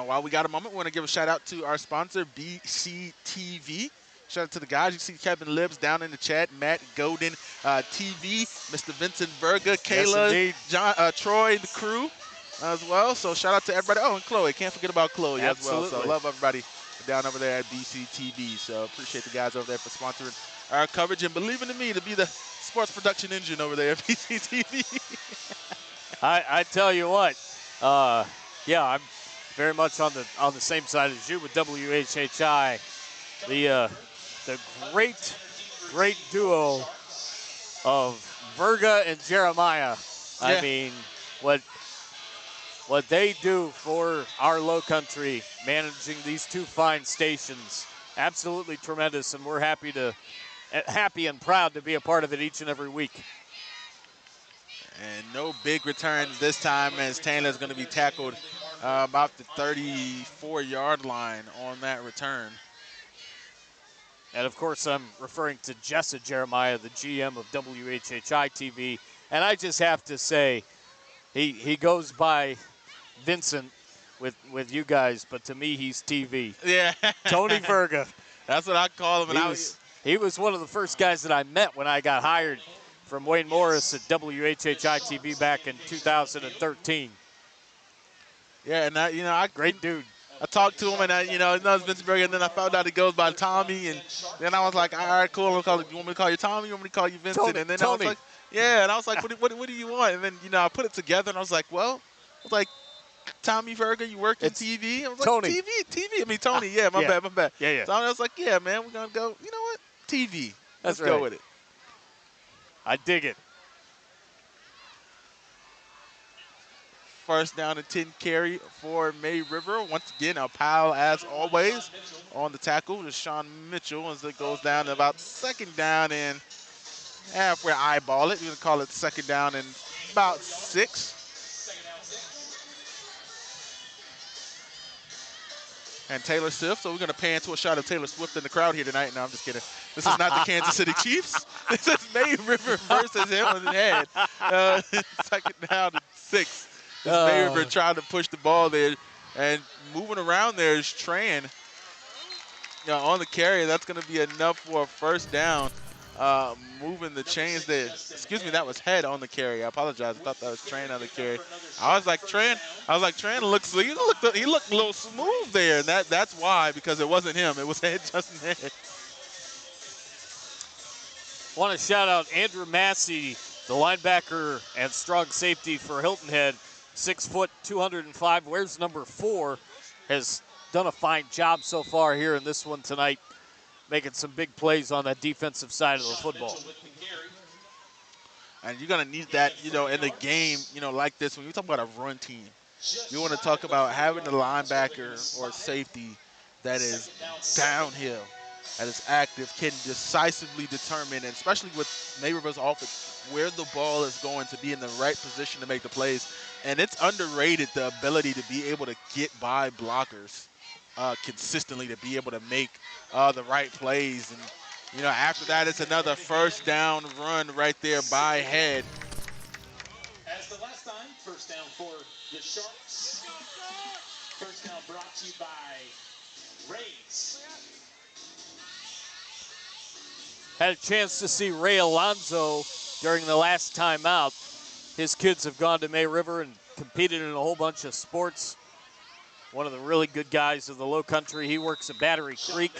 S2: While we got a moment, we want to give a shout out to our sponsor, BCTV. Shout out to the guys. You see Kevin Libbs down in the chat, Matt Godin, TV, Mr. Vincent Berga, Kayla, John, Troy, the crew as well. So shout out to everybody. Oh, and Chloe. Can't forget about Chloe as well. So love everybody down over there at BCTV. So appreciate the guys over there for sponsoring our coverage and believing in me to be the sports production engine over there at BCTV.
S3: I tell you what, yeah, very much on the same side as you with WHHI. The great duo of Verga and Jeremiah. I
S2: Yeah.
S3: mean, what they do for our low country, managing these two fine stations, absolutely tremendous, and we're happy and proud to be a part of it each and every week.
S2: And no big returns this time as Taylor's going to be tackled about the 34-yard line on that return.
S3: And of course, I'm referring to Jessa Jeremiah, the GM of WHHI TV. And I just have to say, he goes by Vincent with you guys, but to me, he's TV.
S2: Yeah.
S3: Tony Verga.
S2: That's what I call him. And
S3: He was one of the first guys that I met when I got hired from Wayne Morris at WHHI TV back in 2013.
S2: Yeah, and
S3: Great dude.
S2: I talked to him, and I know it's Vincent Berger, and then I found out he goes by Tommy, and then I was like, all right, cool. You want me to call you Tommy? You want me to call you Vincent?
S3: Tony,
S2: and then
S3: Tony.
S2: I was like, yeah, and I was like, what do you want? And then I put it together, and I was like, Tommy Verga, you work in TV? I was like,
S3: Tony.
S2: TV. I mean, Tony. Yeah, my bad.
S3: Yeah.
S2: So I was like, yeah, man, we're gonna go. You know what? TV. Let's
S3: right.
S2: go with it.
S3: I dig it.
S2: First down and 10 carry for May River. Once again, a pile as always on the tackle is Sean Mitchell as it goes down to about second down and halfway eyeball it. We're going to call it second down and about 6. And Taylor Swift, so we're going to pan to a shot of Taylor Swift in the crowd here tonight. No, I'm just kidding. This is not the Kansas City Chiefs. This is May River versus Hilton Head. Second down and 6. May River trying to push the ball there, and moving around there is Tran. On the carry, that's going to be enough for a first down. Moving the chains there. Excuse me, that was Head on the carry. I apologize. I thought that was Tran on the carry. I was like, Tran looks. He looked a little smooth there, and that's why, because it wasn't him. It was Head, Justin Head.
S3: Want to shout out Andrew Massey, the linebacker and strong safety for Hilton Head. 6 foot, 205, wears number 4, has done a fine job so far here in this one tonight, making some big plays on that defensive side of the football.
S2: And you're going to need that, in a game, like this. When you talk about a run team, you want to talk about having a linebacker or safety that is downhill, that is active, can decisively determine, and especially with May River's offense, where the ball is going to be in the right position to make the plays. And it's underrated, the ability to be able to get by blockers consistently, to be able to make the right plays. And, after that, it's another first down run right there by Head.
S5: As the last time, first down for the Sharks. First down brought to you by Rays.
S3: Had a chance to see Ray Alonzo during the last time out. His kids have gone to May River and competed in a whole bunch of sports. One of the really good guys of the low country. He works at Battery Creek,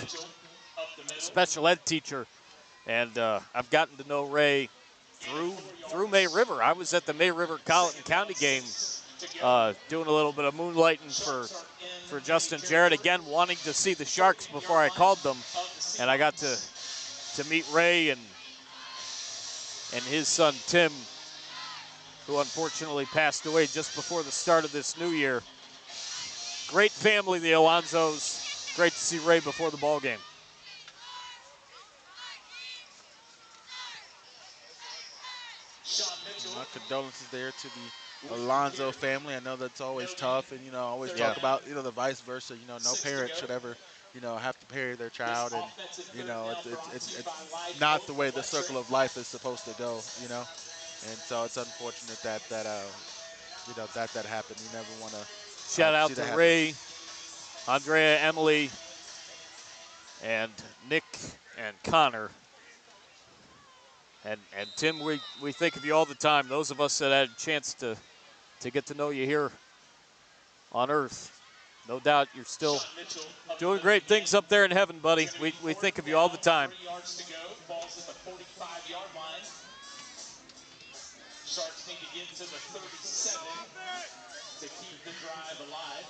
S3: special ed teacher. And I've gotten to know Ray through May River. I was at the May River Colleton County game doing a little bit of moonlighting for Justin Jarrett. Again, wanting to see the Sharks before I called them. And I got to meet Ray and his son Tim, who unfortunately passed away just before the start of this new year. Great family, the Alonzos. Great to see Ray before the ball game.
S2: My condolences there to the Alonzo family. I know that's always tough, and always talk about the vice versa. No parent should ever have to bury their child, and it's not the way the circle of life is supposed to go. And so it's unfortunate that happened. You never want to.
S3: Shout out to Ray, Andrea, Emily, and Nick and Connor. And Tim, we think of you all the time. Those of us that had a chance to get to know you here on Earth. No doubt you're still doing great things up there in heaven, buddy. We think of you all the time.
S5: 3 yards to go. Ball's at the 45-yard line. Sharks need to get to the 37 to keep the drive alive.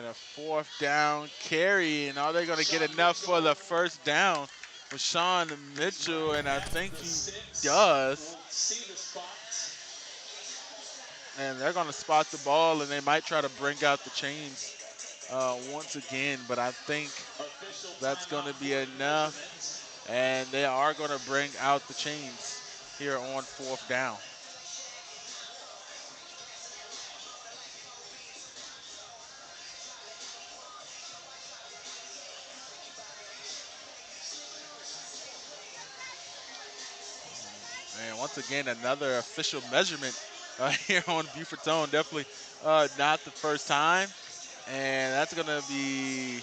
S2: a 4th down carry, and are they going to get enough for the 1st down with Sean Mitchell? And I think he does. And they're going to spot the ball, and they might try to bring out the chains once again, but I think that's going to be enough, and they are going to bring out the chains here on 4th down. And once again, another official measurement here on Beaufort's own. Definitely not the first time. And that's going to be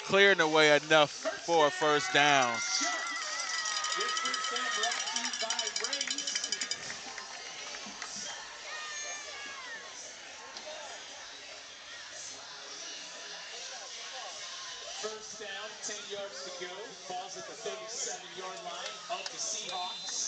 S2: clearing away enough for a 1st down.
S5: First down, 10 yards to go. Falls at the 37-yard line of the Seahawks.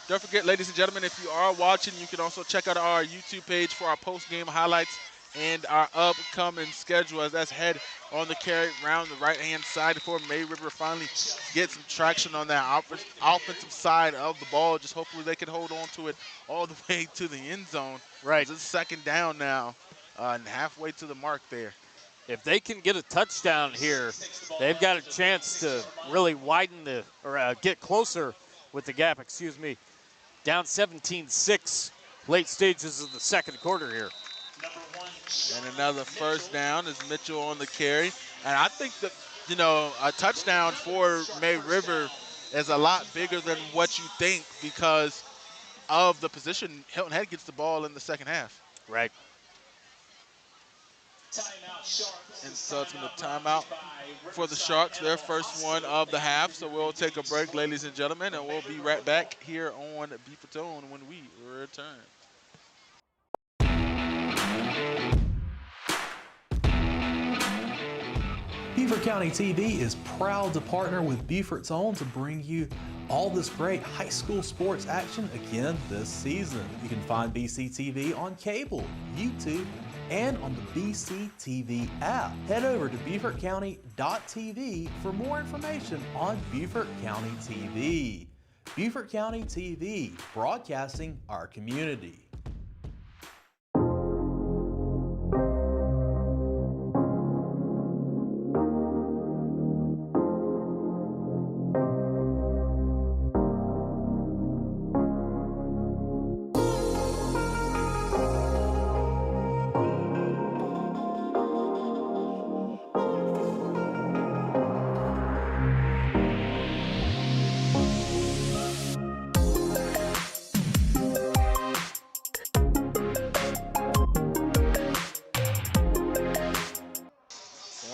S2: Don't forget, ladies and gentlemen, if you are watching, you can also check out our YouTube page for our post-game highlights and our upcoming schedule, as that's head on the carry around the right-hand side before May River finally gets some traction on that offensive side of the ball. Just hopefully they can hold on to it all the way to the end zone.
S3: Right.
S2: It's 2nd down now, and halfway to the mark there.
S3: If they can get a touchdown here, they've got a chance to really widen get closer with the gap, Down 17-6, late stages of the 2nd quarter here.
S2: And another 1st down is Mitchell on the carry. And I think that, a touchdown for May River is a lot bigger than what you think because of the position Hilton Head gets the ball in the 2nd half.
S3: Right.
S2: And so it's going to timeout for the Sharks, their first one of the half. So we'll take a break, ladies and gentlemen, and we'll be right back here on Beaufort's Own when we return.
S4: Beaufort County TV is proud to partner with Beaufort's Own to bring you all this great high school sports action again this season. You can find BCTV on cable, YouTube, and on the BCTV app. Head over to BeaufortCounty.tv for more information on Beaufort County TV. Beaufort County TV, broadcasting our community.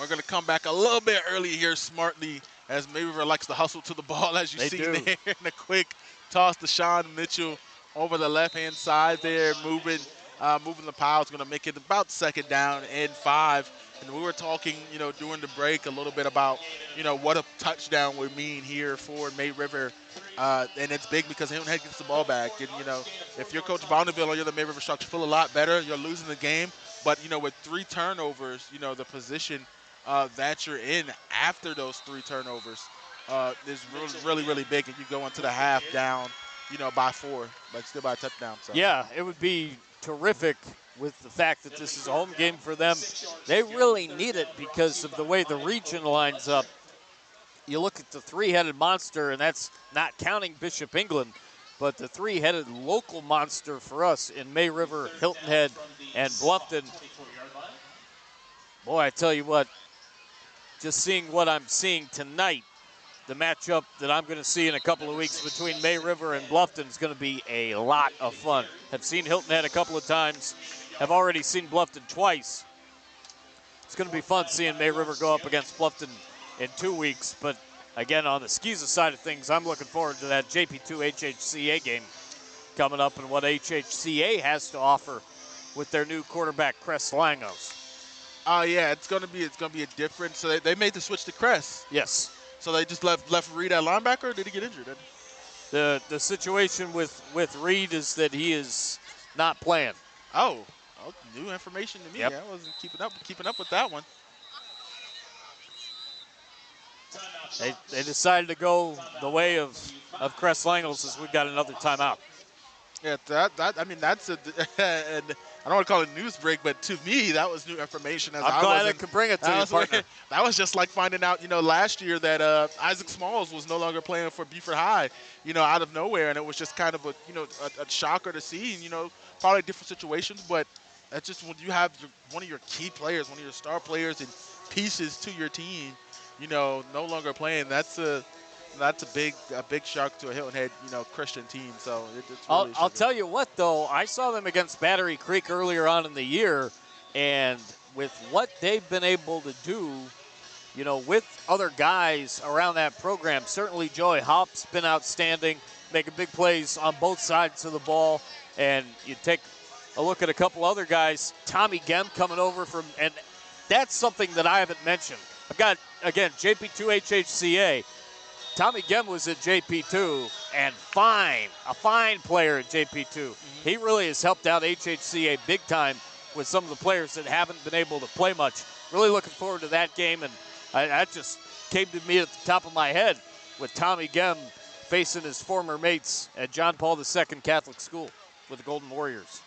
S2: We're going to come back a little bit early here smartly as May River likes to hustle to the ball, as you see there. And a quick toss to Sean Mitchell over the left-hand side there, moving the pile. It's going to make it about 2nd down and 5. And we were talking, during the break a little bit about, what a touchdown would mean here for May River. And it's big because Hilton Head gets the ball back. And, if you're Coach Bonneville or you're the May River Sharks, you feel a lot better. You're losing the game. But, with 3 turnovers, the position that you're in after those 3 turnovers is really, really big. And you go into the half down, by 4, but still by a touchdown. So.
S3: Yeah, it would be terrific with the fact that this is a home game for them. They really need it because of the way the region lines up. You look at the 3-headed monster, and that's not counting Bishop England, but the 3-headed local monster for us in May River, Hilton Head, and Bluffton. Boy, I tell you what, just seeing what I'm seeing tonight, the matchup that I'm going to see in a couple of weeks between May River and Bluffton is going to be a lot of fun. Have seen Hilton Head a couple of times, have already seen Bluffton twice. It's going to be fun seeing May River go up against Bluffton in 2 weeks, but again, on the Skeeza side of things, I'm looking forward to that JP2 HHCA game coming up and what HHCA has to offer with their new quarterback, Cress Langos.
S2: Oh yeah, it's gonna be a different. So they made the switch to Crest.
S3: Yes.
S2: So they just left Reed at linebacker. Or did he get injured?
S3: The situation with Reed is that he is not playing.
S2: Oh, new information to me.
S3: Yep.
S2: I wasn't keeping up with that one.
S3: They decided to go the way of Crest Langles as we've got another timeout.
S2: Yeah, I mean that's a and I don't want to call it a news break, but to me that was new information. As
S3: I'm glad I could bring it to you, partner.
S2: That was just like finding out, last year that Isaac Smalls was no longer playing for Beaufort High, out of nowhere, and it was just kind of a shocker to see. Probably different situations, but that's just when you have one of your key players, one of your star players, and pieces to your team, no longer playing. That's a big shock to a Hilton Head, Christian team. So it's really
S3: I'll tell you what, though, I saw them against Battery Creek earlier on in the year, and with what they've been able to do, with other guys around that program, certainly Joey Hop's been outstanding, making big plays on both sides of the ball, and you take a look at a couple other guys, Tommy Gem coming over from, and that's something that I haven't mentioned. I've got, again, JP2 HHCA. Tommy Gem was at JP2 and a fine player at JP2. Mm-hmm. He really has helped out HHCA big time with some of the players that haven't been able to play much. Really looking forward to that game, and that just came to me at the top of my head with Tommy Gem facing his former mates at John Paul II Catholic School with the Golden Warriors.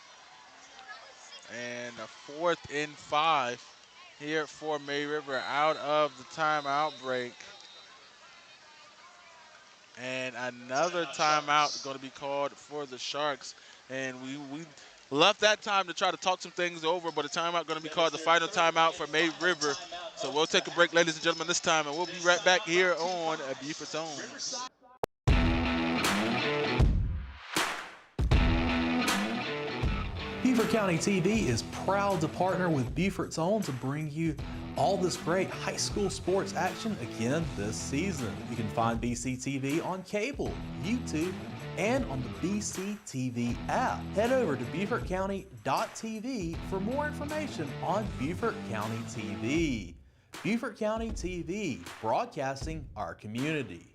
S2: And a 4th and 5 here for May River out of the timeout break. And another timeout going to be called for the Sharks. And we left that time to try to talk some things over, but a timeout going to be called the final timeout for May River. So we'll take a break, ladies and gentlemen, this time, and we'll be right back here on Beaufort's Own.
S4: Beaufort County TV is proud to partner with Beaufort's Own to bring you all this great high school sports action again this season. You can find BCTV on cable, YouTube, and on the BCTV app. Head over to BeaufortCounty.tv for more information on Beaufort County TV. Beaufort County TV, broadcasting our community.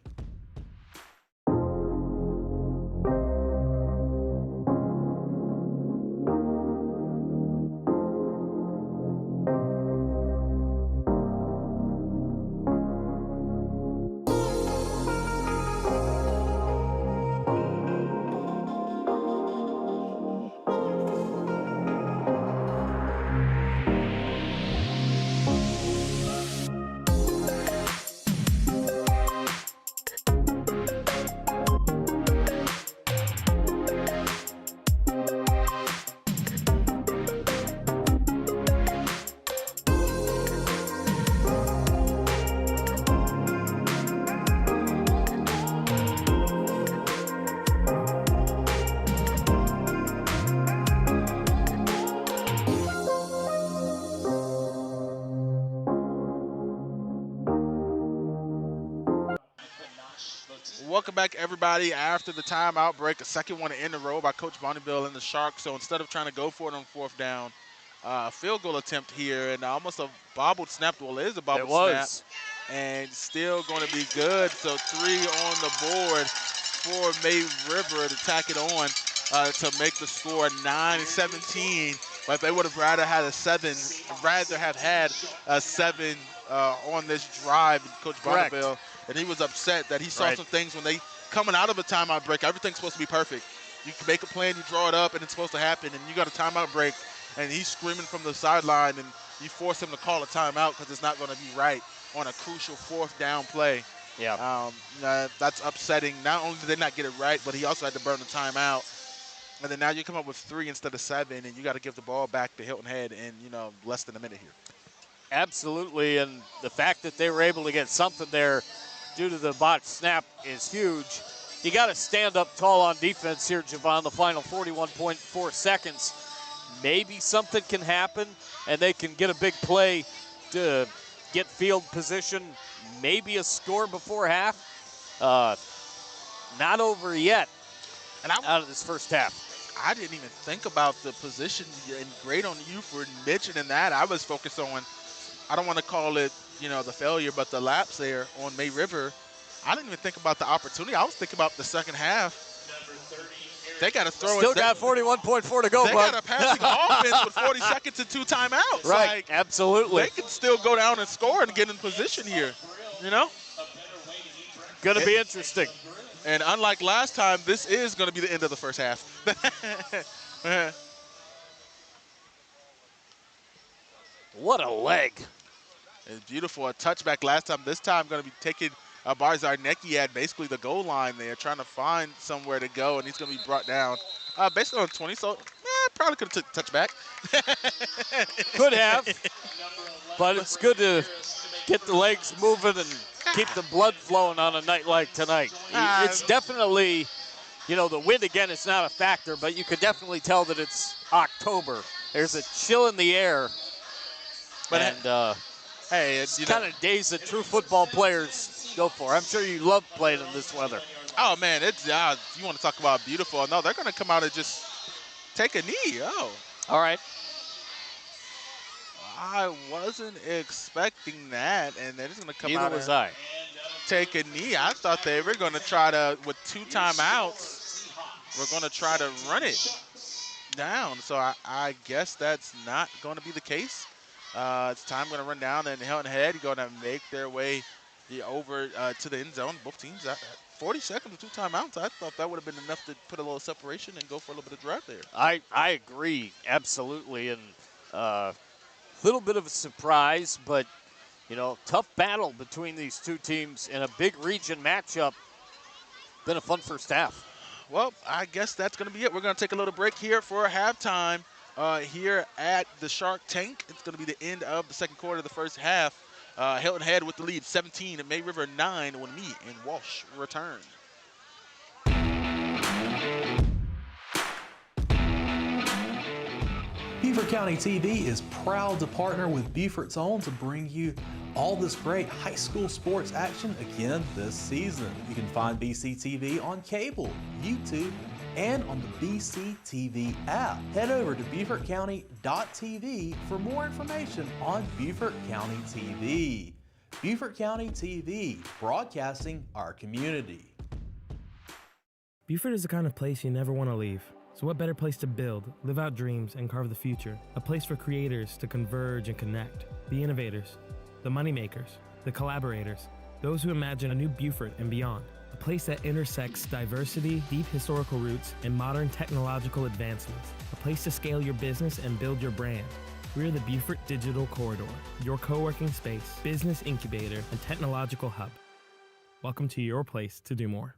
S2: Welcome back, everybody, after the timeout break. A second one in a row by Coach Bonneville and the Sharks. So instead of trying to go for it on 4th down, field goal attempt here, and almost a bobbled snap. Well, it is a bobbled snap. And still going to be good. So 3 on the board for May River to tack it on to make the score 9-17. But they would have rather had a 7 on this drive, Coach Bonneville. And he was upset that he saw some things when they coming out of a timeout break. Everything's supposed to be perfect. You can make a plan, you draw it up, and it's supposed to happen. And you got a timeout break, and he's screaming from the sideline, and you force him to call a timeout because it's not going to be right on a crucial 4th down play.
S3: Yeah.
S2: That's upsetting. Not only did they not get it right, but he also had to burn the timeout. And then now you come up with 3 instead of 7, and you got to give the ball back to Hilton Head in less than a minute here.
S3: Absolutely, and the fact that they were able to get something there due to the botched snap is huge. You got to stand up tall on defense here, Javon, the final 41.4 seconds. Maybe something can happen, and they can get a big play to get field position, maybe a score before half. Not over yet out of this first half.
S2: I didn't even think about the position, and great on you for mentioning that. I was focused on, I don't want to call it, the failure, but the lapse there on May River. I didn't even think about the opportunity. I was thinking about the second half. They got to throw
S3: Still
S2: it.
S3: got 41.4 to go,
S2: They
S3: bud.
S2: got a passing offense with 40 seconds and 2 timeouts.
S3: Right,
S2: Like,
S3: absolutely.
S2: they can still go down and score and get in position here,
S3: Going to be interesting.
S2: And unlike last time, this is going to be the end of the first half.
S3: What a leg.
S2: It's beautiful. A touchback last time. This time going to be taking Barzarnecki at basically the goal line there, trying to find somewhere to go, and he's going to be brought down basically on 20. So probably could have took touchback.
S3: Could have, but it's good to get the legs moving and keep the blood flowing on a night like tonight. It's definitely, the wind again is not a factor, but you could definitely tell that it's October. There's a chill in the air.
S2: But
S3: and
S2: hey,
S3: it's kind of days that true football players go for. I'm sure you love playing in this weather.
S2: Oh, man, it's you want to talk about beautiful. No, they're going to come out and just take a knee. Oh.
S3: All right.
S2: I wasn't expecting that, and they're just going to come out
S3: Neither was I.
S2: Take a knee. I thought they were going to try to, with 2 timeouts, we're going to try to run it down. So I guess that's not going to be the case. It's time going to run down, and Hilton Head going to make their way over to the end zone. Both teams, 40 seconds with 2 timeouts. I thought that would have been enough to put a little separation and go for a little bit of drive there.
S3: I agree, absolutely. And a little bit of a surprise, but, tough battle between these two teams in a big region matchup. Been a fun first half.
S2: Well, I guess that's going to be it. We're going to take a little break here for halftime here at the Shark Tank. It's going to be the end of the second quarter of the first half. Hilton Head with the lead, 17, and May River 9 when me and Walsh return.
S4: Beaufort County TV is proud to partner with Beaufort's Own to bring you all this great high school sports action again this season. You can find BCTV on cable, YouTube, and on the BCTV app. Head over to BeaufortCounty.tv for more information on Beaufort County TV. Beaufort County TV, broadcasting our community.
S6: Beaufort is the kind of place you never want to leave. So what better place to build, live out dreams, and carve the future? A place for creators to converge and connect. The innovators, the moneymakers, the collaborators, those who imagine a new Beaufort and beyond. A place that intersects diversity, deep historical roots, and modern technological advancements. A place to scale your business and build your brand. We're the Beaufort Digital Corridor, your co-working space, business incubator, and technological hub. Welcome to your place to do more.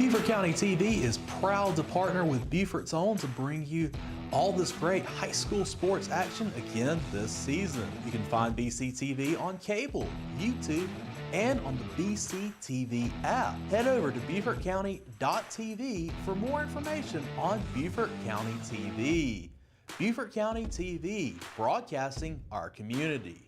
S4: Beaufort County TV is proud to partner with Beaufort's Own to bring you all this great high school sports action again this season. You can find BCTV on cable, YouTube, and on the BCTV app. Head over to BeaufortCounty.tv for more information on Beaufort County TV. Beaufort County TV, broadcasting our community.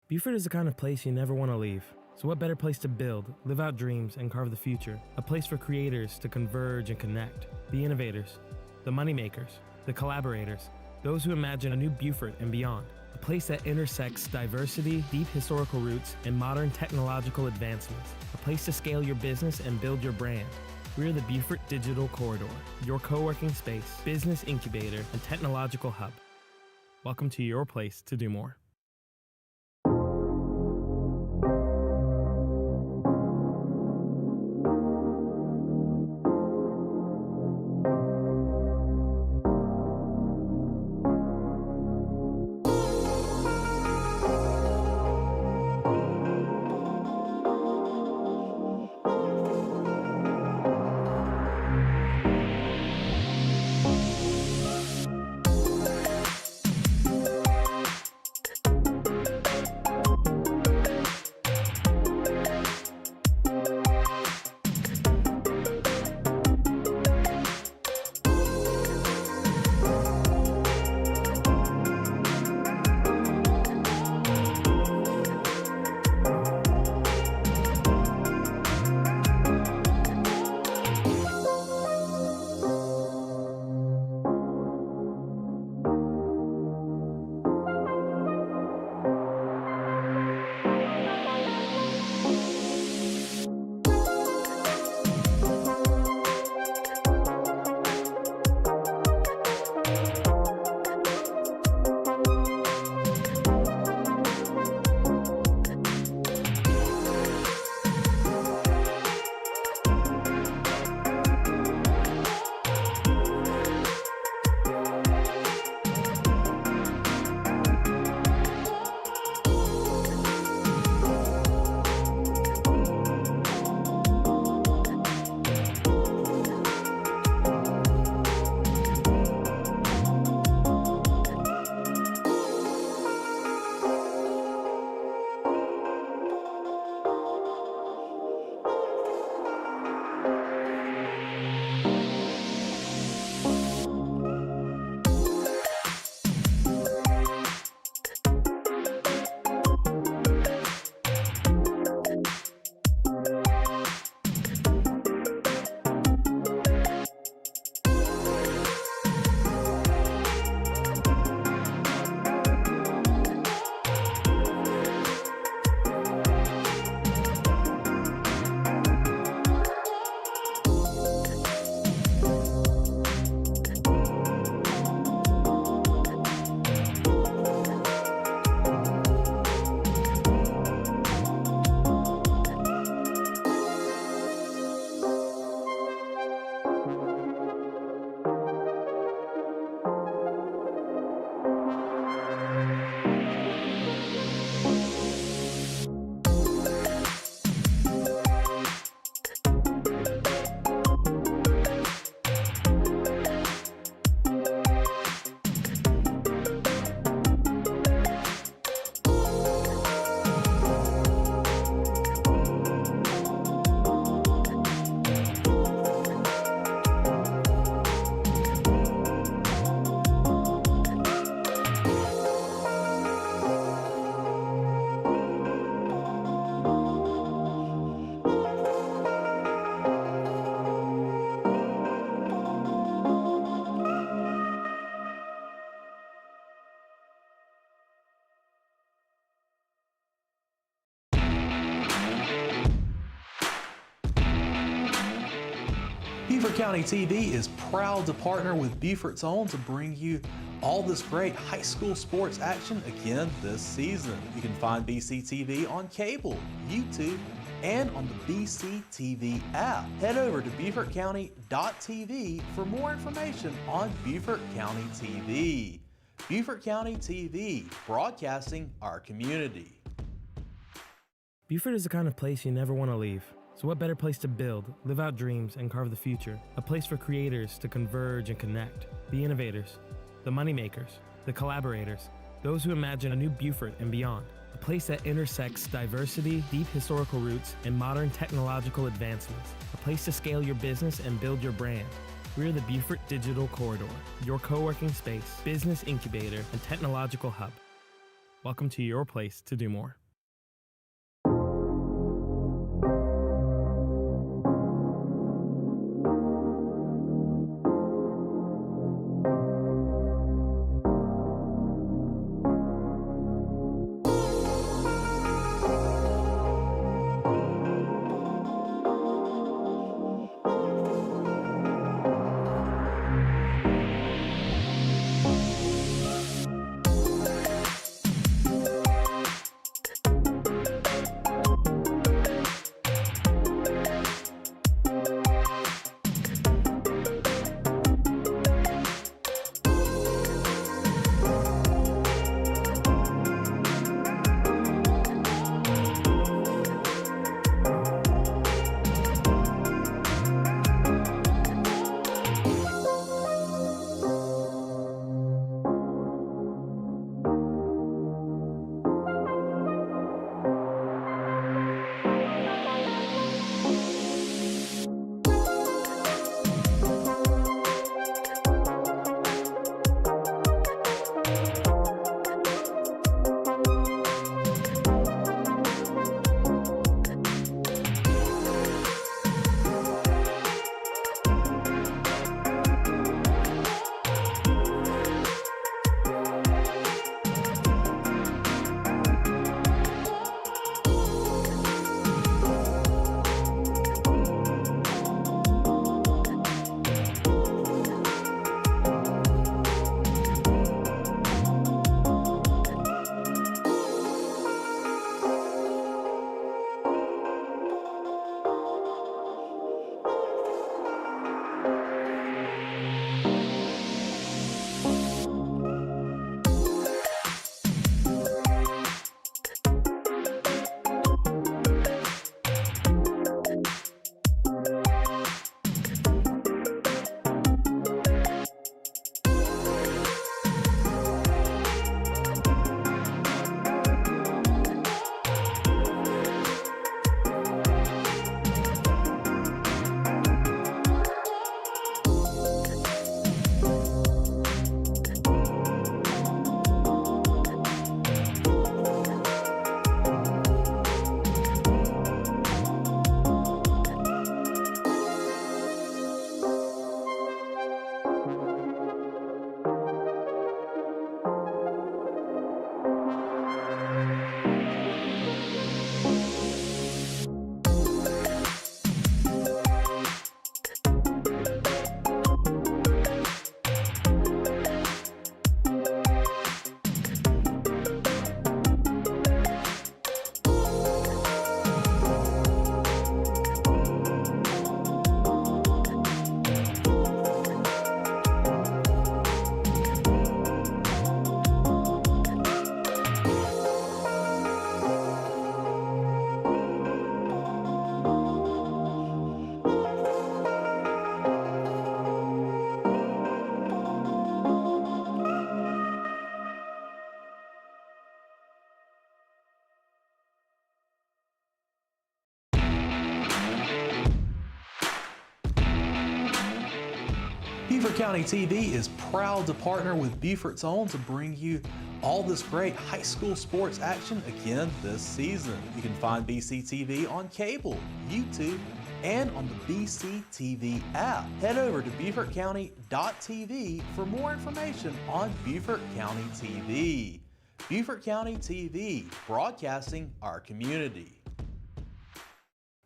S6: Beaufort is the kind of place you never want to leave. So what better place to build, live out dreams, and carve the future? A place for creators to converge and connect. The innovators, the moneymakers, the collaborators, those who imagine a new Beaufort and beyond. A place that intersects diversity, deep historical roots, and modern technological advancements. A place to scale your business and build your brand. We're the Beaufort Digital Corridor, your co-working space, business incubator, and technological hub. Welcome to your place to do more.
S4: Beaufort County TV is proud to partner with Beaufort's Own to bring you all this great high school sports action again this season. You can find BCTV on cable, YouTube, and on the BCTV app. Head over to BeaufortCounty.tv for more information on Beaufort County TV. Beaufort County TV, broadcasting our community.
S6: Beaufort is the kind of place you never want to leave. So what better place to build, live out dreams, and carve the future? A place for creators to converge and connect. The innovators, the moneymakers, the collaborators, those who imagine a new Beaufort and beyond. A place that intersects diversity, deep historical roots, and modern technological advancements. A place to scale your business and build your brand. We're the Beaufort Digital Corridor, your co-working space, business incubator, and technological hub. Welcome to your place to do more.
S4: Beaufort County TV is proud to partner with Beaufort's Own to bring you all this great high school sports action again this season. You can find BCTV on cable, YouTube, and on the BCTV app. Head over to BeaufortCounty.tv for more information on Beaufort County TV. Beaufort County TV, broadcasting our community.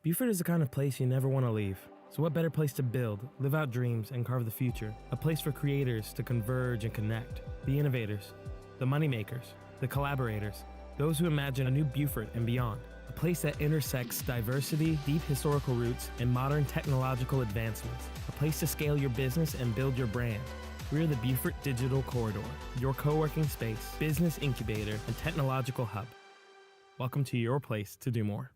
S6: Beaufort is the kind of place you never want to leave. So what better place to build, live out dreams, and carve the future? A place for creators to converge and connect. The innovators, the moneymakers, the collaborators, those who imagine a new Beaufort and beyond. A place that intersects diversity, deep historical roots, and modern technological advancements. A place to scale your business and build your brand. We're the Beaufort Digital Corridor, your co-working space, business incubator, and technological hub. Welcome to your place to do more.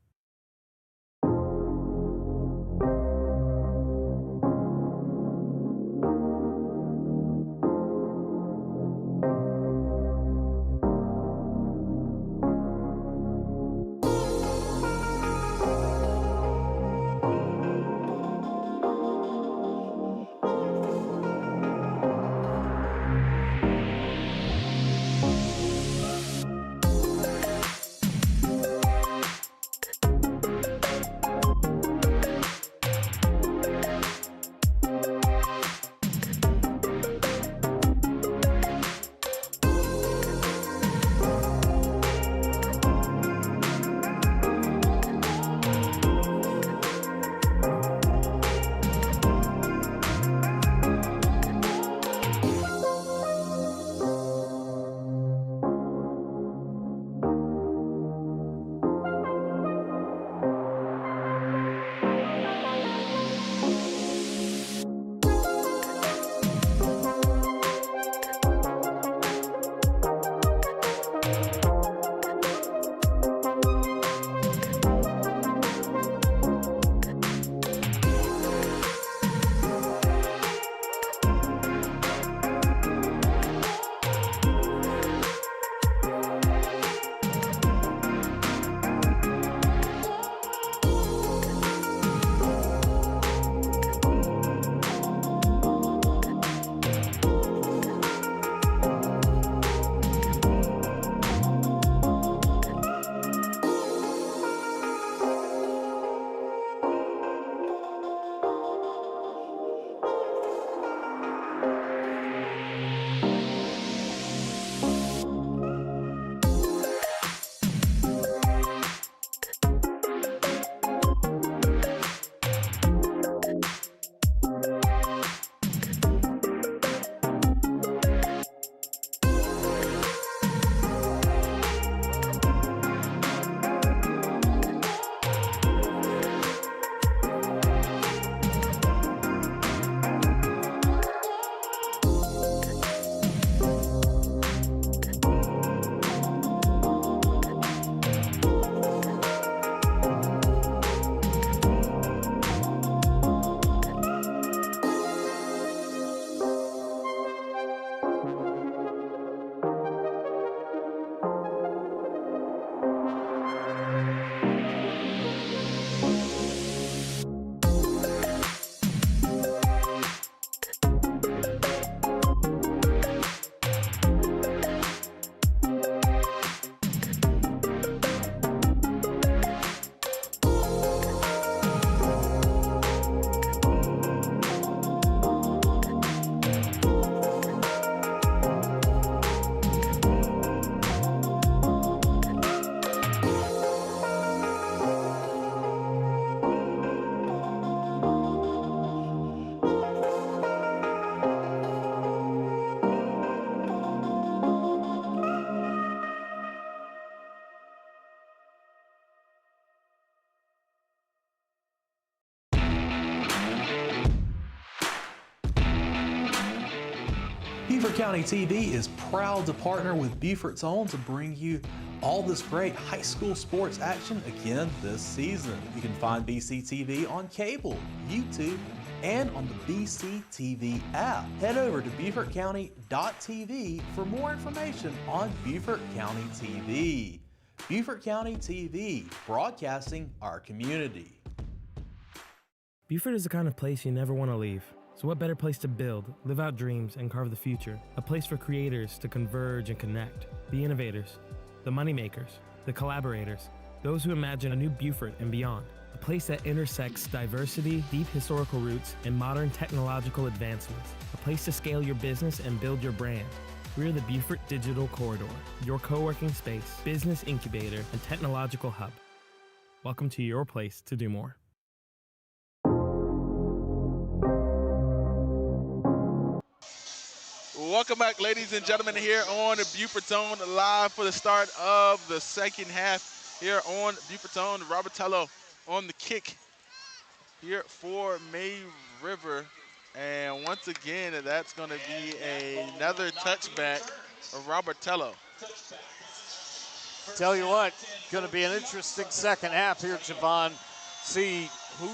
S4: Beaufort County TV is proud to partner with Beaufort's Own to bring you all this great high school sports action again this season. You can find BCTV on cable, YouTube, and on the BCTV app. Head over to BeaufortCounty.tv for more information on Beaufort County TV. Beaufort County TV, broadcasting our community.
S6: Beaufort is the kind of place you never want to leave. So what better place to build, live out dreams, and carve the future? A place for creators to converge and connect. The innovators, the moneymakers, the collaborators, those who imagine a new Beaufort and beyond. A place that intersects diversity, deep historical roots, and modern technological advancements. A place to scale your business and build your brand. We're the Beaufort Digital Corridor, your co-working space, business incubator, and technological hub. Welcome to your place to do more.
S2: Welcome back, ladies and gentlemen, here on Beaufort's Own, live for the start of the second half here on Beaufort's Own. Robertello on the kick here for May River. And once again, that's going to be another touchback of Robertello.
S3: Tell you what, going to be an interesting second half here, Javon. See who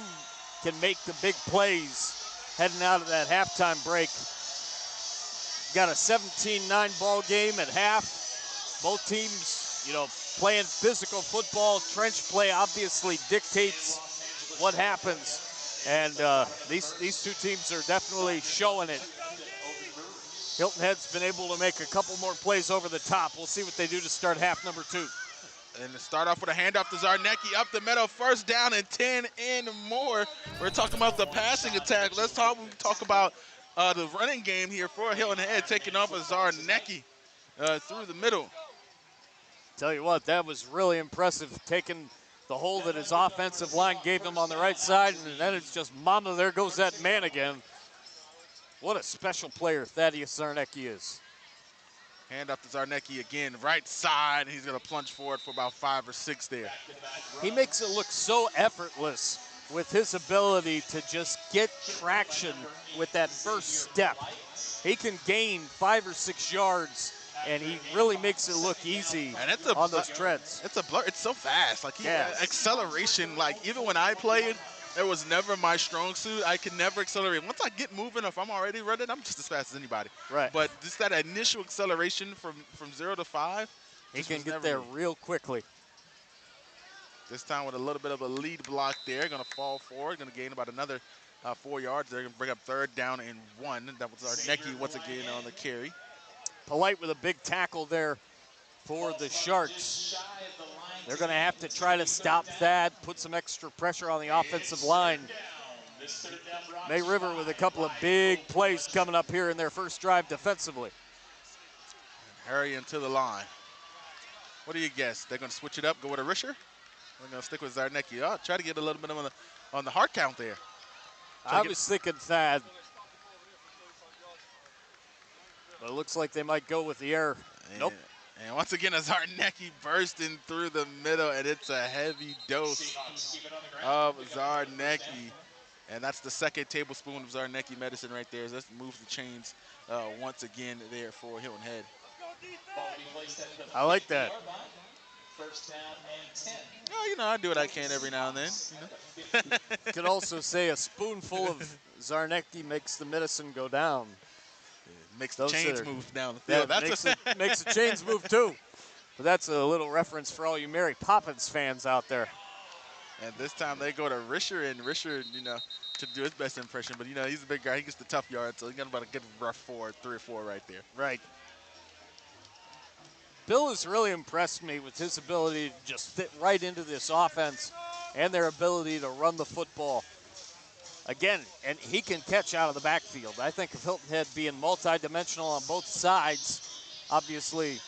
S3: can make the big plays heading out of that halftime break. Got a 17-9 ball game at half. Both teams, playing physical football. Trench play obviously dictates what happens. And these two teams are definitely showing it. Hilton Head's been able to make a couple more plays over the top. We'll see what they do to start half number 2.
S2: And to start off with a handoff to Zarnecki up the middle, first down and 10 and more. We're talking about the passing attack. Let's talk about the running game here for Hilton Head, taking off of Zarnecki through the middle.
S3: Tell you what, that was really impressive, taking the hole that his offensive line gave him on the right side, and then it's just, mama, there goes that man again. What a special player Thaddeus Zarnecki is.
S2: Hand up to Zarnecki again, right side. He's going to plunge forward for about 5 or 6 there.
S3: He makes it look so effortless with his ability to just get traction with that first step. He can gain 5 or 6 yards, and he really makes it look easy on those treads.
S2: It's a blur. It's so fast. Like acceleration. Like even when I played, it was never my strong suit. I could never accelerate. Once I get moving, if I'm already running, I'm just as fast as anybody.
S3: Right.
S2: But just that initial acceleration from 0 to 5.
S3: He can get there real quickly.
S2: This time with a little bit of a lead block there. Going to fall forward. Going to gain about another 4 yards. They're going to bring up 3rd down and 1. That was Zarnecki once again on the carry.
S3: Polite with a big tackle there for the Sharks. They're going to have to try to stop Thad, put some extra pressure on the offensive line. May River with a couple of big plays coming up here in their first drive defensively.
S2: Hurry into the line. What do you guess? They're going to switch it up, go with a Risher? We're going to stick with Zarnecki. Oh, try to get a little bit on the hard count there.
S3: I was thinking Thad. But it looks like they might go with the air. Nope.
S2: And once again, as Zarnecki bursting through the middle, and it's a heavy dose of Zarnecki. And that's the 2nd tablespoon of Zarnecki medicine right there. So let's move the chains once again there for Hilton Head.
S3: I like that.
S5: First down and 10.
S2: Oh, I do what I can every now and then.
S3: You could also say a spoonful of Zarnecki makes the medicine go down.
S2: Makes the chains move down the field.
S3: Makes the chains move too. But that's a little reference for all you Mary Poppins fans out there.
S2: And this time they go to Risher, and Risher, to do his best impression. But, he's a big guy. He gets the tough yard, so he got about a good rough 3 or 4 right there.
S3: Right. Bill has really impressed me with his ability to just fit right into this offense and their ability to run the football. Again, and he can catch out of the backfield. I think of Hilton Head being multi-dimensional on both sides. Obviously,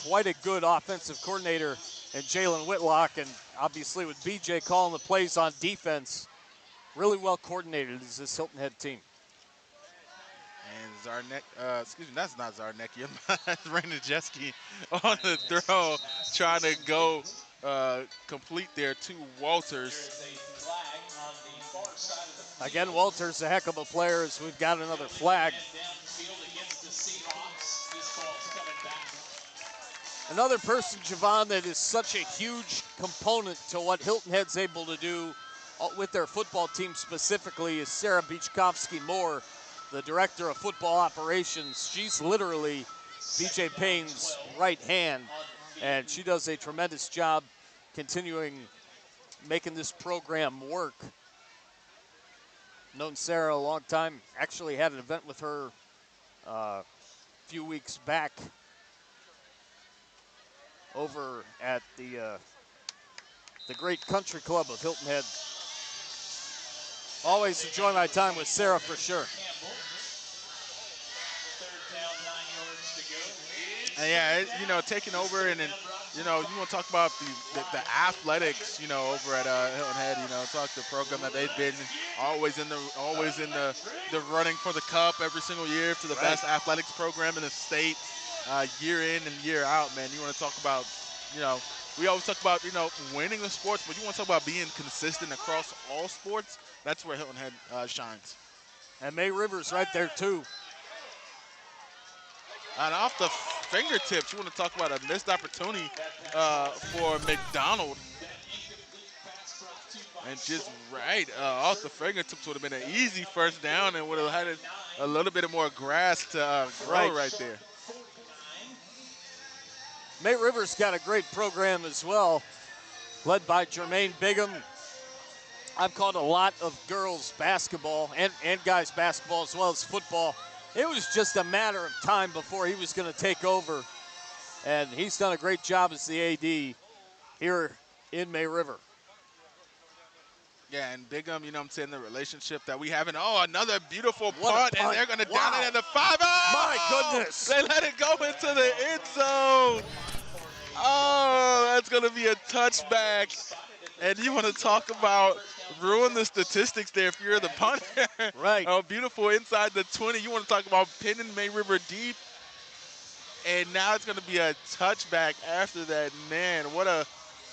S3: quite a good offensive coordinator in Jalen Whitlock, and obviously with BJ calling the plays on defense, really well coordinated is this Hilton Head team.
S2: And that's not Zarnecki. Ranijeski on the throw, trying to go complete there to Walters.
S3: Again, Walters a heck of a player as we've got another flag. Another person, Javon, that is such a huge component to what Hilton Head's able to do with their football team specifically is Sarah Beachkovsky-Moore, the director of football operations. She's literally BJ Payne's right hand, and she does a tremendous job continuing making this program work. Known Sarah a long time. Actually had an event with her a few weeks back over at the Great Country Club of Hilton Head. Always enjoy my time with Sarah for sure.
S2: And yeah, you know, taking over and then, you know, you want to talk about the athletics, you know, over at Hilton Head. You know, talk the program that they've been always in the running for the cup every single year to the best athletics program in the state, year in and year out. Man, you want to talk about, you know, we always talk about, you know, winning the sports, but you want to talk about being consistent across all sports. That's where Hilton Head shines.
S3: And May Rivers right there too.
S2: And off the fingertips, you want to talk about a missed opportunity for McDonald. And just off the fingertips would have been an easy first down and would have had a little bit more grass to grow right there.
S3: May Rivers got a great program as well, led by Jermaine Bigham. I've called a lot of girls basketball and guys basketball as well as football. It was just a matter of time before he was going to take over, and he's done a great job as the AD here in May River.
S2: Yeah, and Bigham, you know what I'm saying, the relationship that we have. And, another beautiful punt, and they're going to down it at the 5. Oh,
S3: my goodness.
S2: They let it go into the end zone. Oh, that's going to be a touchback. And you want to talk about ruin the statistics there if you're the punter.
S3: Right.
S2: Oh, beautiful inside the 20. You want to talk about pinning May River deep. And now it's going to be a touchback after that. Man, what a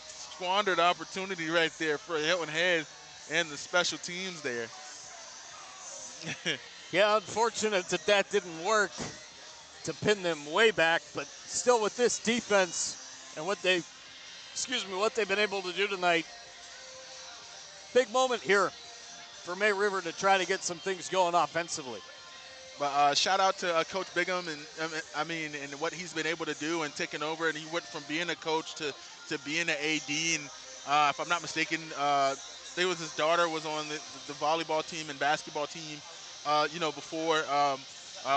S2: squandered opportunity right there for Hilton Head and the special teams there.
S3: Yeah, unfortunate that didn't work to pin them way back, but still with this defense and what they've been able to do tonight, big moment here for May River to try to get some things going offensively.
S2: But shout out to Coach Bigham and what he's been able to do and taking over. And he went from being a coach to being an AD. And if I'm not mistaken, his daughter was on the volleyball team and basketball team, before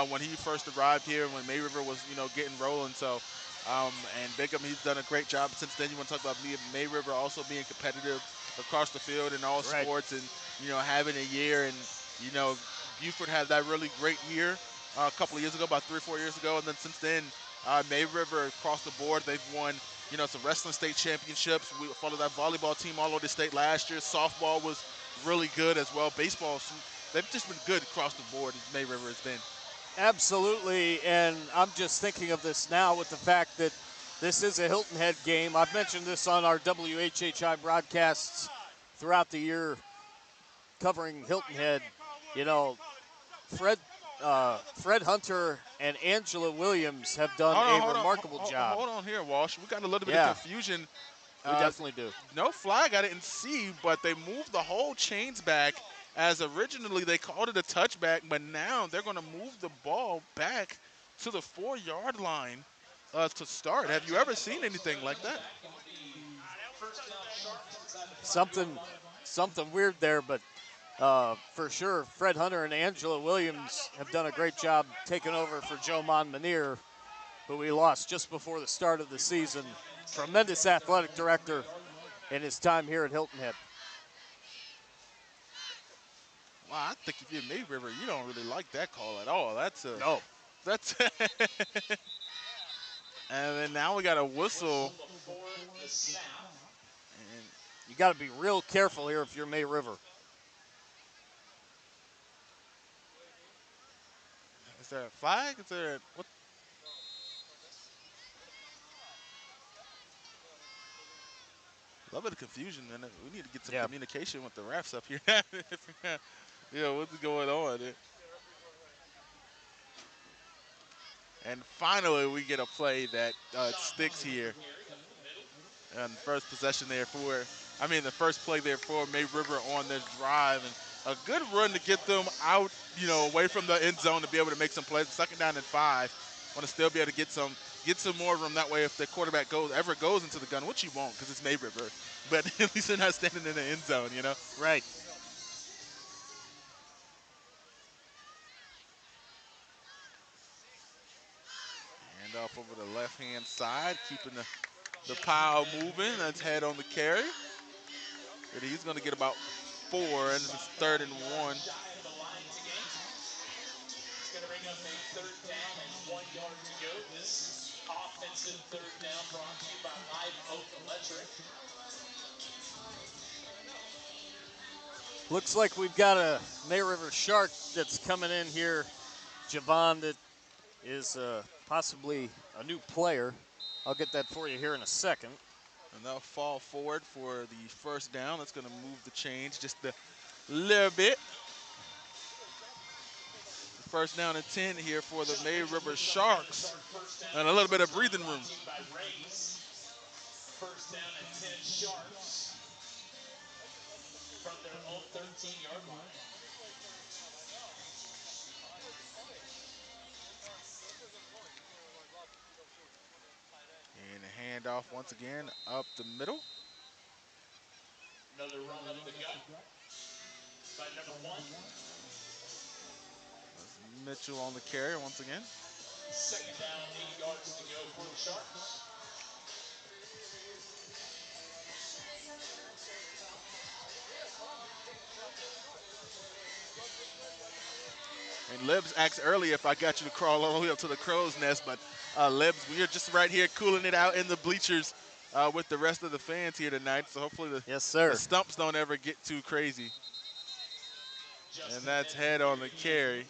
S2: when he first arrived here, when May River was, getting rolling. So, and Bigham, he's done a great job since then. You want to talk about May River also being competitive across the field in all sports and, having a year. And, Beaufort had that really great year a couple of years ago, about 3 or 4 years ago. And then since then, May River across the board, they've won, some wrestling state championships. We followed that volleyball team all over the state last year. Softball was really good as well. Baseball, they've just been good across the board, May River has been.
S3: Absolutely, and I'm just thinking of this now with the fact that this is a Hilton Head game. I've mentioned this on our WHHI broadcasts throughout the year covering Hilton Head. Fred Hunter and Angela Williams have done a remarkable job.
S2: Hold on here, Walsh. We got a little bit of confusion.
S3: We definitely do.
S2: No flag, I didn't see, but they moved the whole chains back, as originally they called it a touchback, but now they're going to move the ball back to the 4-yard line to start. Have you ever seen anything like that?
S3: Something weird there, but for sure, Fred Hunter and Angela Williams have done a great job taking over for Joe Monmonier, who we lost just before the start of the season. Tremendous athletic director in his time here at Hilton Head.
S2: Wow, I think if you're May River, you don't really like that call at all.
S3: No.
S2: That's and then now we got a whistle.
S3: And you got to be real careful here if you're May River.
S2: Is there a flag? Is there what? A little bit of confusion, and we need to get some communication with the refs up here. What's going on? And finally, we get a play that sticks here. And first possession there the first play there for May River on this drive. And a good run to get them out, away from the end zone to be able to make some plays. Second down and 5. Want to still be able to get some more room. That way if the quarterback ever goes into the gun, which he won't because it's May River. But at least they're not standing in the end zone,
S3: Right.
S2: Hand off over the left-hand side, keeping the pile moving. That's head on the carry. But he's going to get about 4, and it's 3rd and 1.
S5: It's going to bring up a 3rd down and 1 yard to go. This offensive 3rd down brought to you by Live Oak Electric.
S3: Looks like we've got a May River Shark that's coming in here, Javon, that is possibly a new player. I'll get that for you here in a second.
S2: And they'll fall forward for the first down. That's going to move the chains just a little bit. First down and 10 here for the May River Sharks. And a little bit of breathing room.
S5: First down and 10 Sharks from their own 13-yard line.
S2: And a handoff once again up the middle.
S5: Another run up the gut by number 1.
S2: That's Mitchell on the carry once again.
S5: Second down, 8 yards to go for the Sharks.
S2: And Libs asked earlier if I got you to crawl all the way up to the crow's nest, but Libs, we are just right here cooling it out in the bleachers with the rest of the fans here tonight. So hopefully the stumps don't ever get too crazy. And that's head on the carry.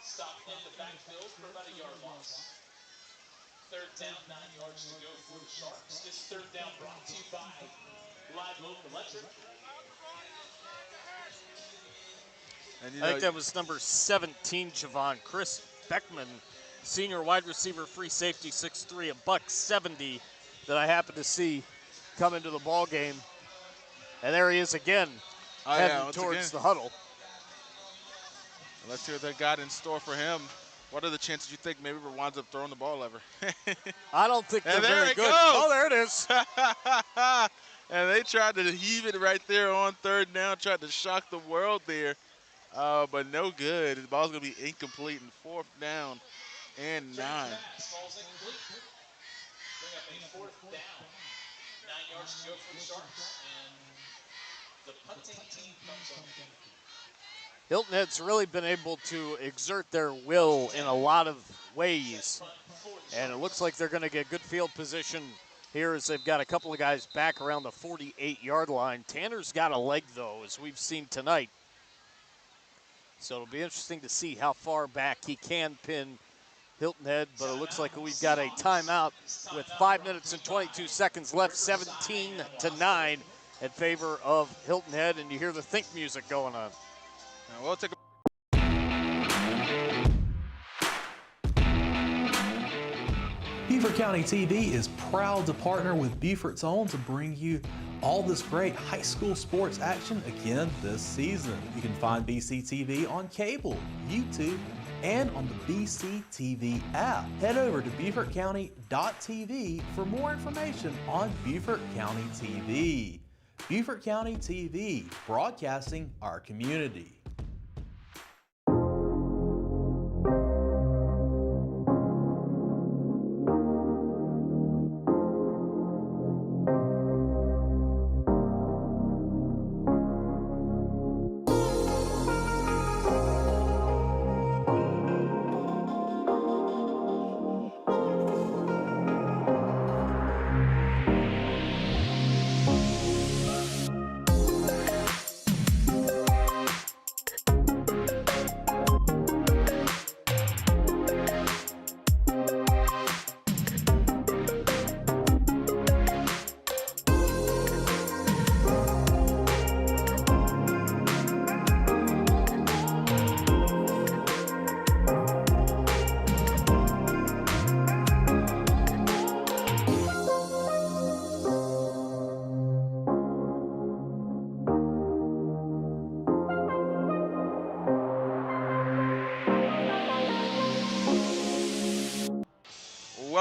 S5: Stopped in the backfield for about a yard loss. 3rd down, 9 yards to go for the Sharks. This 3rd down brought to you by Live Oak Electric.
S2: And,
S3: I think that was number 17, Javon. Chris Beckman, senior wide receiver, free safety, 6'3", $170, that I happened to see come into the ball game. And there he is again, heading towards the huddle.
S2: Let's hear what they got in store for him. What are the chances you think maybe River winds up throwing the ball ever?
S3: I don't think they're very good.
S2: Goes.
S3: Oh, there it is.
S2: And they tried to heave it right there on 3rd down, tried to shock the world there. But no good. The ball's going to be incomplete in 4th down and 9.
S5: Falls incomplete. Bring up a 4th down. 9 yards to go for the Sharks. And the punting team comes on.
S3: Hilton Head's really been able to exert their will in a lot of ways. And it looks like they're going to get good field position here as they've got a couple of guys back around the 48-yard line. Tanner's got a leg, though, as we've seen tonight. So it'll be interesting to see how far back he can pin Hilton Head, but it looks like we've got a timeout with 5 minutes and 22 seconds left, 17-9 in favor of Hilton Head, and you hear the think music going on.
S2: Now we'll take a
S4: Beaufort County TV is proud to partner with Beaufort's Own to bring you all this great high school sports action again this season. You can find BCTV on cable, YouTube, and on the BCTV app. Head over to BeaufortCounty.tv for more information on Beaufort County TV. Beaufort County TV, broadcasting our community.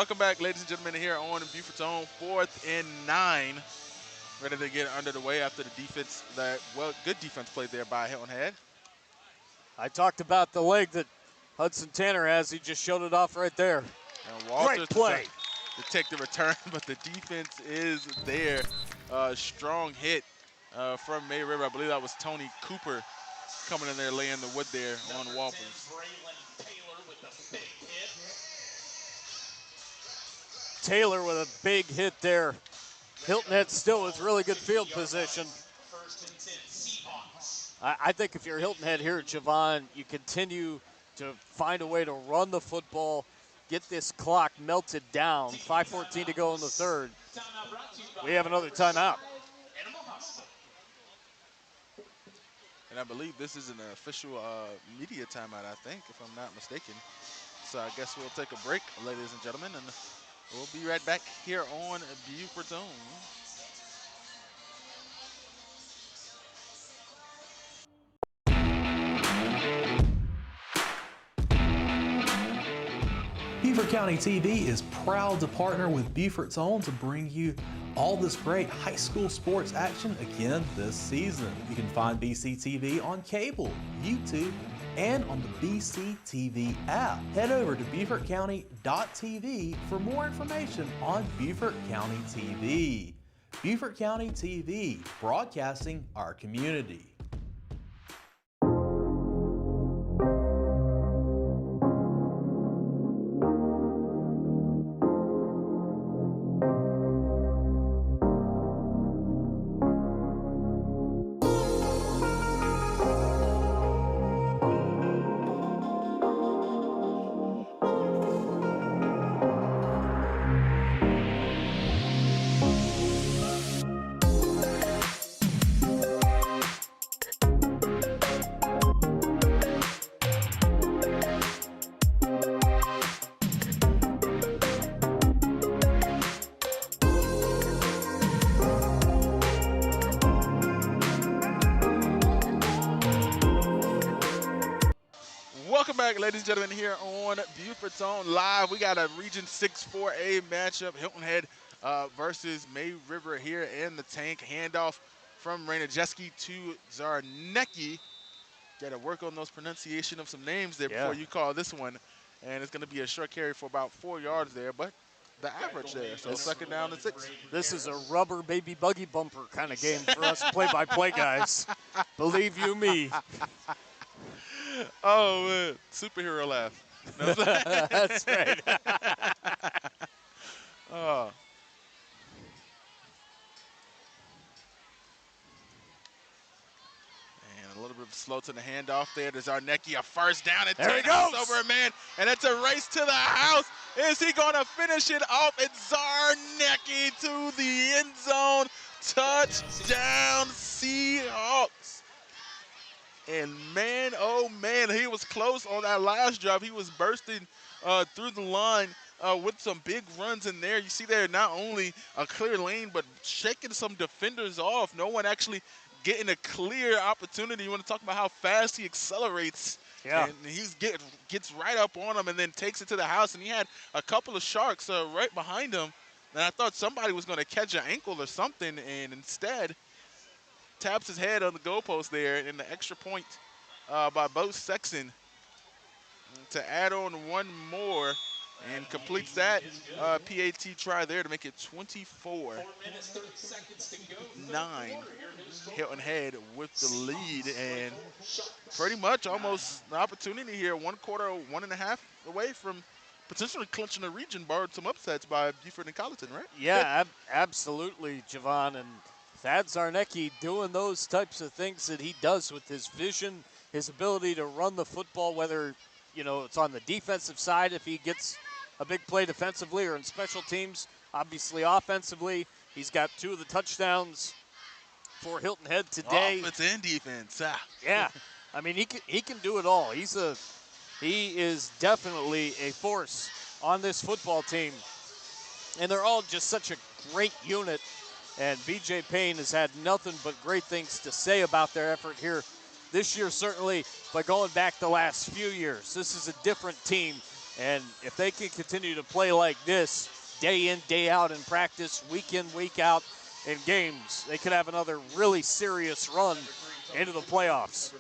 S2: Welcome back, ladies and gentlemen, here on Beaufort's own 4th and 9. Ready to get under the way after the defense, good defense played there by Hilton Head.
S3: I talked about the leg that Hudson Tanner has. He just showed it off right there.
S2: And Walters
S3: Great play.
S2: to take the return, but the defense is there. Strong hit from May River. I believe that was Tony Cooper coming in there laying the wood there on Walters.
S3: Taylor with a big hit there. Hilton Head still with really good field position. I think if you're Hilton Head here, Javon, you continue to find a way to run the football, get this clock melted down. 5:14 to go in the third. We have another timeout.
S2: And I believe this is an official media timeout, I think, if I'm not mistaken. So I guess we'll take a break, ladies and gentlemen, and we'll be right back here on Beaufort's own.
S4: Beaufort County TV is proud to partner with Beaufort's Own to bring you all this great high school sports action again this season. You can find BCTV on cable, YouTube, and on the BCTV app. Head over to BeaufortCounty.tv for more information on Beaufort County TV. Beaufort County TV, broadcasting our community.
S2: Welcome back, ladies and gentlemen, here on Beaufort's Own Live. We got a Region 6 4A matchup, Hilton Head versus May River here in the tank. Handoff from Rainajeski to Zarnecki. Got to work on those pronunciation of some names there before you call this one. And it's going to be a short carry for about 4 yards there, but the average there. So second down and 6.
S3: This is a rubber baby buggy bumper kind of game for us play-by-play guys. Believe you me.
S2: Oh, man. Superhero laugh. No,
S3: that's right.
S2: Oh. And a little bit of slow to the handoff there to Zarnecki. A first down and
S3: there he
S2: goes
S3: goes
S2: over a man. And it's a race to the house. Is he going to finish it off? It's Zarnecki to the end zone. Touchdown, Seahawks. And man, oh man, he was close on that last drive. He was bursting through the line with some big runs in there. You see there not only a clear lane, but shaking some defenders off. No one actually getting a clear opportunity. You want to talk about how fast he accelerates.
S3: Yeah.
S2: And he gets right up on him and then takes it to the house. And he had a couple of sharks right behind him. And I thought somebody was going to catch an ankle or something, and instead taps his head on the goalpost there, and the extra point by Bo Sexton to add on one more and completes that PAT try there to make it 24-9. Hilton Head with the lead, and pretty much almost the opportunity here, 1.5 away from potentially clinching the region, barred some upsets by Beaufort and Colleton, right?
S3: Yeah, absolutely, Javon. And Thad Zarnecki doing those types of things that he does with his vision, his ability to run the football, whether, it's on the defensive side if he gets a big play defensively or in special teams, obviously offensively. He's got 2 of the touchdowns for Hilton Head today.
S2: Offense and defense.
S3: Yeah, I mean, he can do it all. He is definitely a force on this football team. And they're all just such a great unit. And BJ Payne has had nothing but great things to say about their effort here this year, certainly, but going back the last few years. This is a different team And if they can continue to play like this day in, day out in practice, week in, week out in games, they could have another really serious run into the playoffs.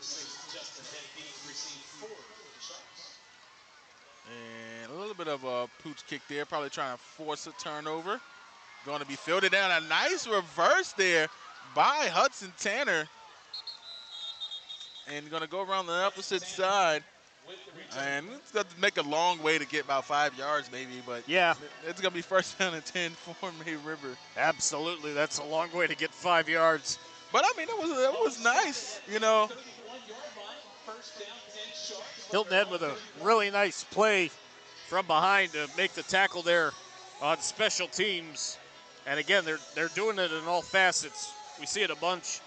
S2: And a little bit of a pooch kick there, probably trying to force a turnover. Going to be fielded down. A nice reverse there by Hudson Tanner. And going to go around the opposite side. And it's got to make a long way to get about 5 yards maybe, but
S3: Yeah,
S2: it's going to be first down and 10 for May River.
S3: absolutely. That's a long way to get 5 yards.
S2: But, I mean, it was nice, you know.
S3: Hilton Head with a really nice play from behind to make the tackle there on special teams. And again, they're doing it in all facets. We see it a bunch.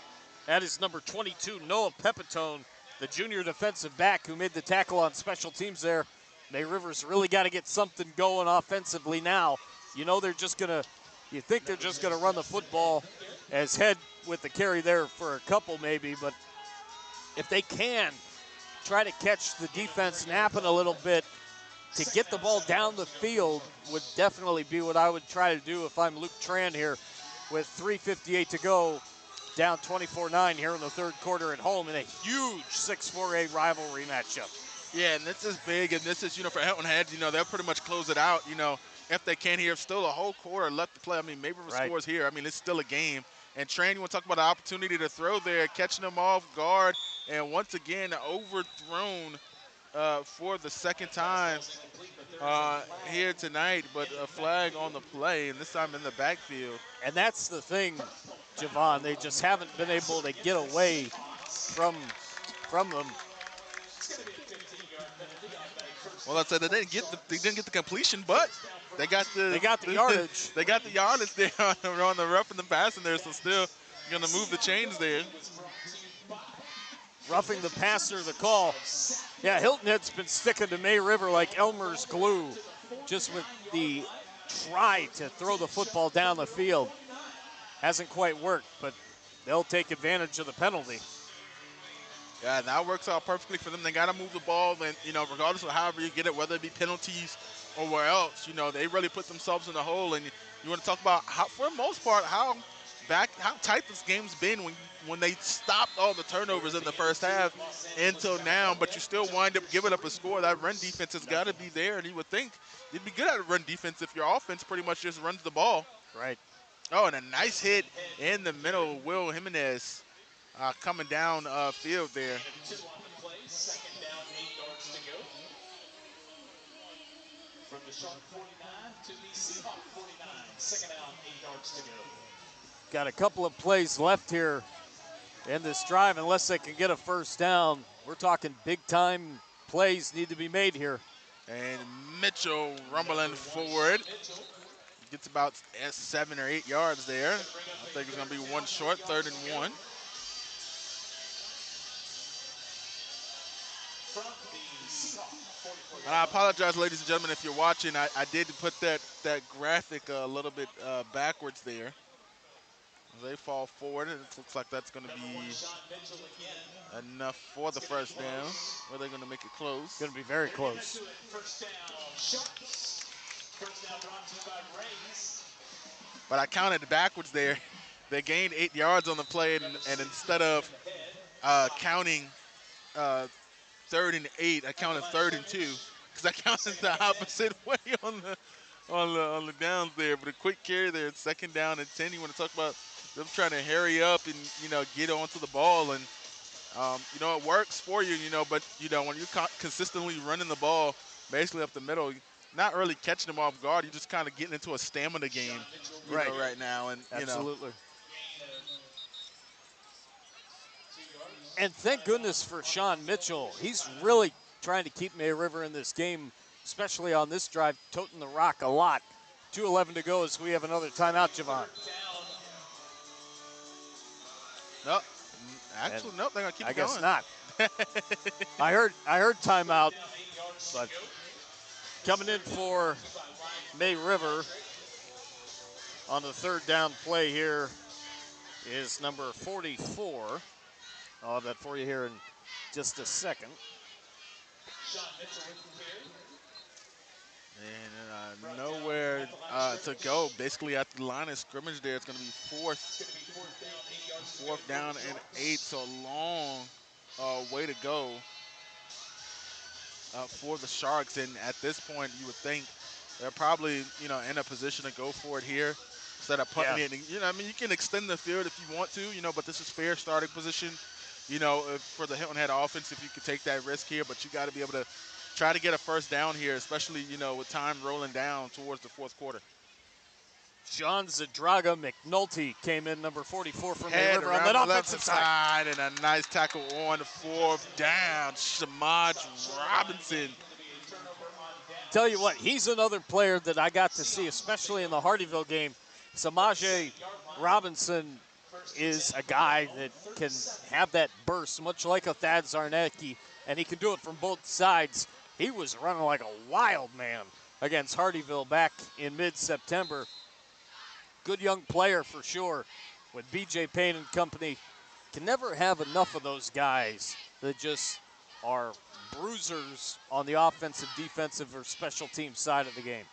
S3: That is number 22, Noah Pepitone, the junior defensive back who made the tackle on special teams there. May River's really got to get something going offensively now. You know you think they're just gonna run the football as Head with the carry there for a couple maybe, but if they can try to catch the defense napping a little bit, to get the ball down the field would definitely be what I would try to do if I'm Luke Tran here with 3:58 to go, down 24-9 here in the third quarter at home in a huge 6-4A rivalry matchup.
S2: Yeah, and this is big, and this is, for Hilton Head, they'll pretty much close it out, if they can here. Still a whole quarter left to play. I mean, maybe scores here. I mean, it's still a game. And Tran, you want to talk about the opportunity to throw there, catching them off guard, and once again, overthrown for the second time here tonight, but a flag on the play, and this time in the backfield.
S3: And that's the thing, Javon. They just haven't been able to get away from them.
S2: Well, I said they didn't get the completion, but they got the
S3: yardage.
S2: They got the yardage there on the rough and the passing there, so still going to move the chains there.
S3: Roughing the passer, the call. Yeah, Hilton Head's been sticking to May River like Elmer's glue, just with the try to throw the football down the field. Hasn't quite worked, but they'll take advantage of the penalty.
S2: Yeah, that works out perfectly for them. They got to move the ball, and regardless of however you get it, whether it be penalties or where else, they really put themselves in the hole. And you want to talk about how, for the most part, how tight this game's been when they stopped all the turnovers in the first half until now, but you still wind up giving up a score. That run defense has got to be there, and you would think you'd be good at a run defense if your offense pretty much just runs the ball.
S3: Right.
S2: Oh, and a nice hit in the middle. Will Jimenez coming down field there.
S5: Second down, 8 yards to go. From the Shark 49 to the Seahawk 49. Second down, 8 yards to go.
S3: Got a couple of plays left here in this drive. Unless they can get a first down, we're talking big-time plays need to be made here.
S2: And Mitchell rumbling forward. Gets about 7 or 8 yards there. I think it's going to be one short, 3rd and 1. And I apologize, ladies and gentlemen, if you're watching. I did put that graphic a little bit backwards there. They fall forward, and it looks like that's going to be enough for the first down. Or they're going to make it close.
S3: Going to be very close.
S2: But I counted backwards there. They gained 8 yards on the play, and instead of counting 3rd and 8, I counted 3rd and 2 because I counted the opposite way on the downs there. But a quick carry there, 2nd down and 10. You want to talk about them trying to hurry up and get onto the ball, and it works for you, but when you're consistently running the ball basically up the middle, not really catching them off guard, you're just kind of getting into a stamina game right now, and
S3: absolutely. And thank goodness for Sean Mitchell. He's really trying to keep May River in this game, especially on this drive, toting the rock a lot. 2:11 to go as we have another timeout, Javon.
S2: No, actually, nope. They're gonna keep it going.
S3: I guess not. I heard timeout, but coming in for May River on the 3rd down play here is number 44. I'll have that for you here in just a second.
S2: And nowhere to go. Basically at the line of scrimmage there, it's going to be fourth down and 8. So a long way to go for the Sharks. And at this point, you would think they're probably, in a position to go for it here instead of punting it. And, you can extend the field if you want to, but this is fair starting position, for the Hilton Head offense if you could take that risk here. But you got to be able to try to get a first down here, especially, with time rolling down towards the fourth quarter.
S3: John Zadraga McNulty came in, number 44 from May
S2: Head
S3: River on
S2: around
S3: that
S2: the left
S3: offensive side.
S2: and a nice tackle on the fourth down. Shamaj Robinson.
S3: Tell you what, he's another player that I got to see, especially in the Hardyville game. Samaje Robinson is a guy that can have that burst, much like a Thad Zarnecki, and he can do it from both sides. He was running like a wild man against Hardyville back in mid-September. Good young player for sure with BJ Payne and company. Can never have enough of those guys that just are bruisers on the offensive, defensive, or special team side of the game.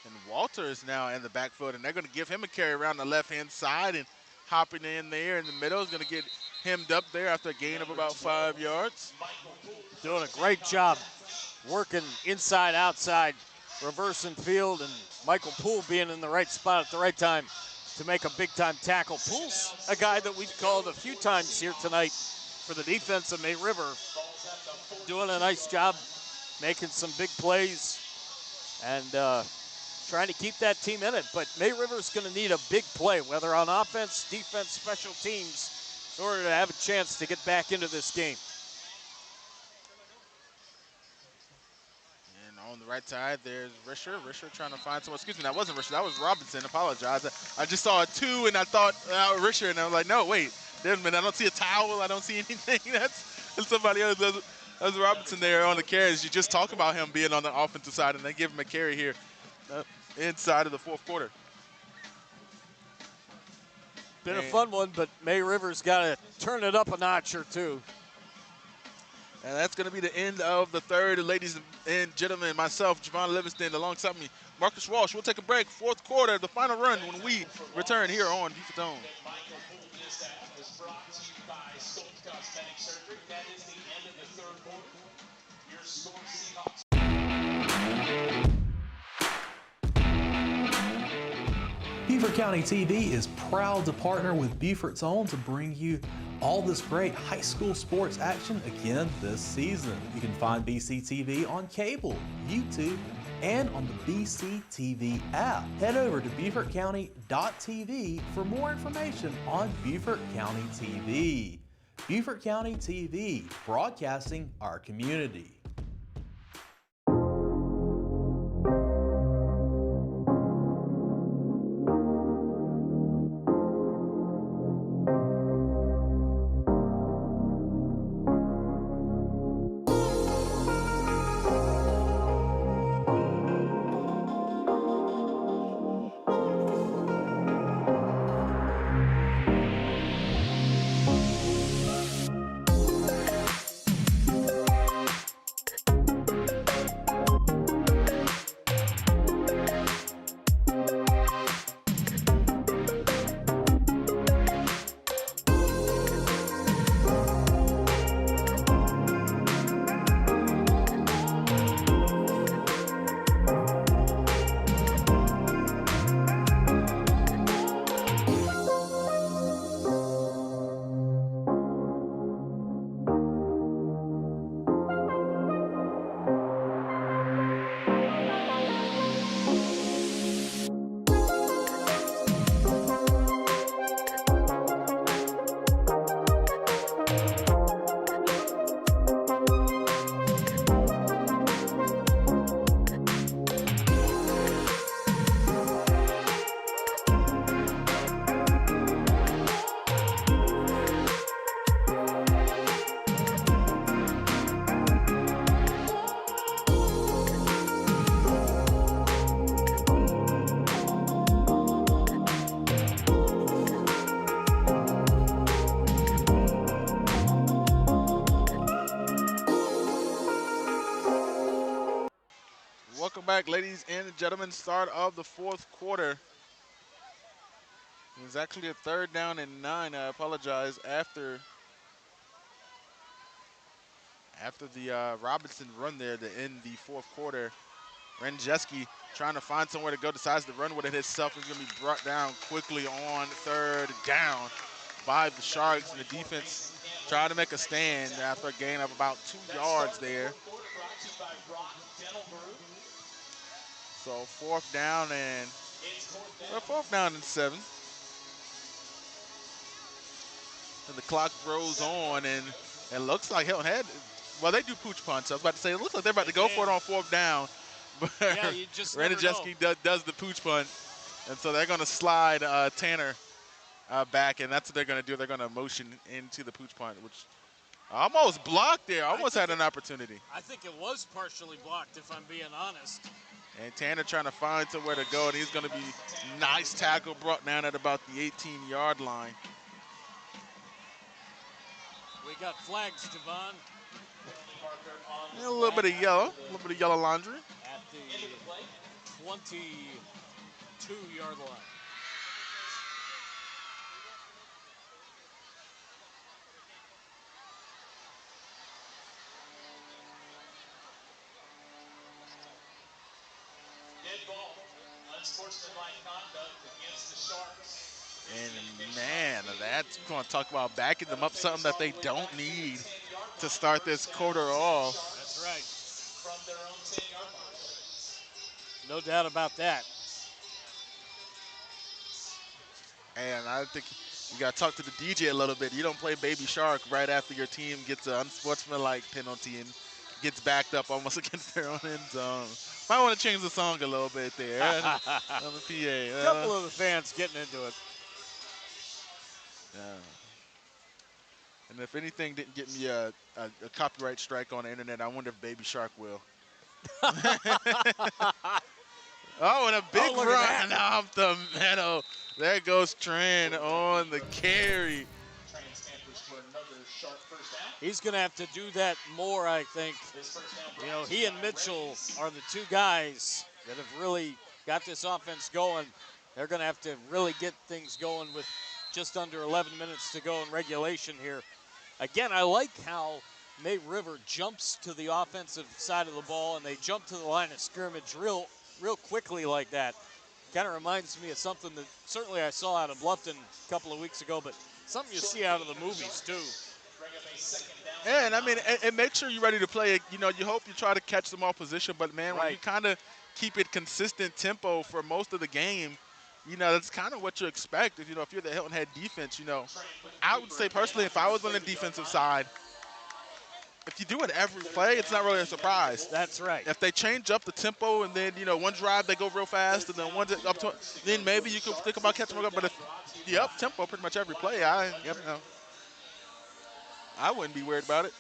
S2: And Walter is now in the backfield, and they're going to give him a carry around the left-hand side, and hopping in there in the middle is going to get hemmed up there after a gain of about 5 yards.
S3: Doing a great job working inside, outside, reversing field, and Michael Poole being in the right spot at the right time to make a big-time tackle. Poole's a guy that we've called a few times here tonight for the defense of May River, doing a nice job making some big plays and trying to keep that team in it. But May River's going to need a big play, whether on offense, defense, special teams, in order to have a chance to get back into this game.
S2: On the right side, there's Risher. Risher trying to find someone. Excuse me, that wasn't Risher. That was Robinson. Apologize. I just saw a 2, and I thought Risher, and I was like, no, wait. I don't see a towel. I don't see anything. That's somebody else. That's Robinson there on the carries. You just talk about him being on the offensive side, and they give him a carry here inside of the fourth quarter.
S3: Been a fun one, but May River's got to turn it up a notch or two.
S2: And that's going to be the end of the third. Ladies and gentlemen, myself, Javon Livingston, alongside me, Marcus Walsh. We'll take a break. Fourth quarter, the final run when we return here on Beaufort Zone.
S5: This half was brought to you by Sculpt Cosmetic Surgery. That is the end of the third quarter. Your score, Seahawks.
S4: Beaufort County TV is proud to partner with Beaufort's Own to bring you all this great high school sports action again this season. You can find BCTV on cable, YouTube, and on the BCTV app. Head over to BeaufortCounty.tv for more information on Beaufort County TV. Beaufort County TV, broadcasting our community.
S2: back, ladies and gentlemen. Start of the fourth quarter. It was actually a 3rd down and 9. I apologize. After the Robinson run there to end the fourth quarter, Ranjeski trying to find somewhere to go, decides to run with it himself. Is going to be brought down quickly on 3rd down by the Sharks, and the defense trying to make a stand after a gain of about 2 yards there. So 4th down and 7. And the clock rolls on, and it looks like Hilton Head, well, they do pooch punts. I was about to say, it looks like they're about to go for it on 4th down. But
S3: Yeah, you just never know.
S2: Ranjeski does the pooch punt, and so they're going to slide Tanner back, and that's what they're going to do. They're going to motion into the pooch punt, which almost blocked there. Almost had an opportunity.
S3: I think it was partially blocked, if I'm being honest.
S2: And Tanner trying to find somewhere to go, and he's going to be nice tackle brought down at about the 18-yard line.
S3: We got flags, Javon.
S2: And a little bit of yellow laundry.
S3: At the 22-yard line.
S5: Dead ball. Unsportsmanlike conduct against the Sharks.
S2: And man, that's going to talk about backing them up, something that they don't need to start this quarter off.
S3: That's right.
S5: From their own 10-yard line.
S3: No doubt about that.
S2: And I think you got to talk to the DJ a little bit. You don't play Baby Shark right after your team gets an unsportsmanlike penalty and gets backed up almost against their own end zone. Might want to change the song a little bit there on the PA.
S3: A couple of the fans getting into it.
S2: Yeah. And if anything didn't get me a copyright strike on the internet, I wonder if Baby Shark will. Oh, and a big run off the middle. There goes Tran on the carry.
S3: He's going to have to do that more, I think. You know, he and Mitchell are the two guys that have really got this offense going. They're going to have to really get things going with just under 11 minutes to go in regulation here. Again, I like how May River jumps to the offensive side of the ball, and they jump to the line of scrimmage real quickly like that. Kind of reminds me of something that certainly I saw out of Bluffton a couple of weeks ago, but something you see out of the movies too.
S2: Yeah, and I mean, and make sure you're ready to play. You know, you hope you try to catch them off position, but man, when you kind of keep it consistent tempo for most of the game, you know, that's kind of what you expect. If you're the Hilton Head defense, you know, I would say personally, if I was on the defensive side, if you do it every play, it's not really a surprise.
S3: That's right.
S2: If they change up the tempo and then, one drive they go real fast and then one up to, then maybe you could think about catching them up. But if you up tempo pretty much every play, I wouldn't be worried about it.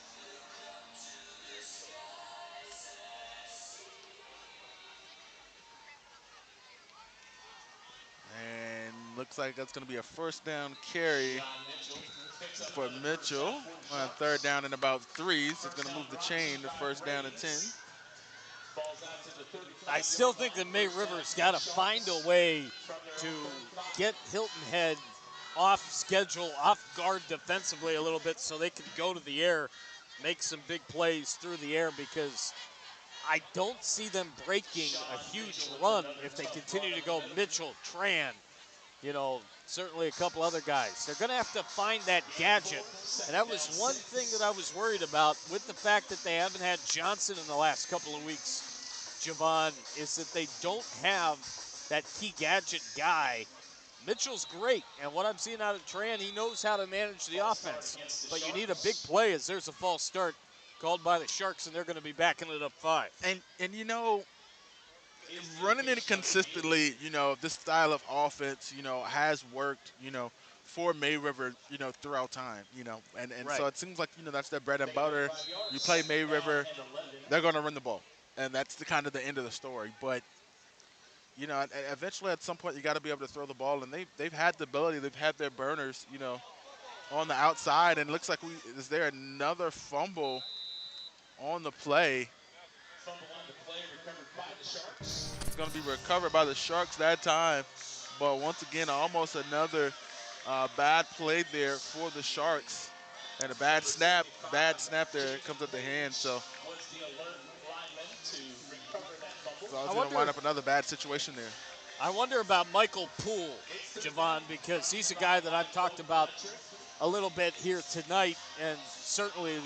S2: And looks like that's going to be a 1st down carry for Mitchell on 3rd down and about 3. So it's going to move the chain to 1st down and 10.
S3: I still think that May River's got to find a way to get Hilton Head off schedule, off guard defensively a little bit so they can go to the air, make some big plays through the air, because I don't see them breaking a huge run if they continue to go Mitchell, Tran, certainly a couple other guys. They're going to have to find that gadget. And that was one thing that I was worried about with the fact that they haven't had Johnson in the last couple of weeks, Javon, is that they don't have that key gadget guy. Mitchell's great, and what I'm seeing out of Tran, he knows how to manage the offense. But you need a big play as there's a false start called by the Sharks, and they're going to be backing it up 5.
S2: And running it consistently, this style of offense, has worked, for May River, throughout time, and
S3: right.
S2: So it seems like, that's their bread and butter. You play May River, they're going to run the ball, and that's the kind of the end of the story. But, eventually at some point you got to be able to throw the ball, and they've had the ability, they've had their burners, on the outside, and it looks like is there another fumble on the play?
S5: Fumble on the play, recovered by the Sharks.
S2: It's going to be recovered by the Sharks that time. But once again, almost another bad play there for the Sharks. And a bad snap there comes at the hand. So
S5: Was the alert lineman to recover that fumble.
S2: it's going to wind up another bad situation there.
S3: I wonder about Michael Poole, Javon, because he's a guy that I've talked about a little bit here tonight, and certainly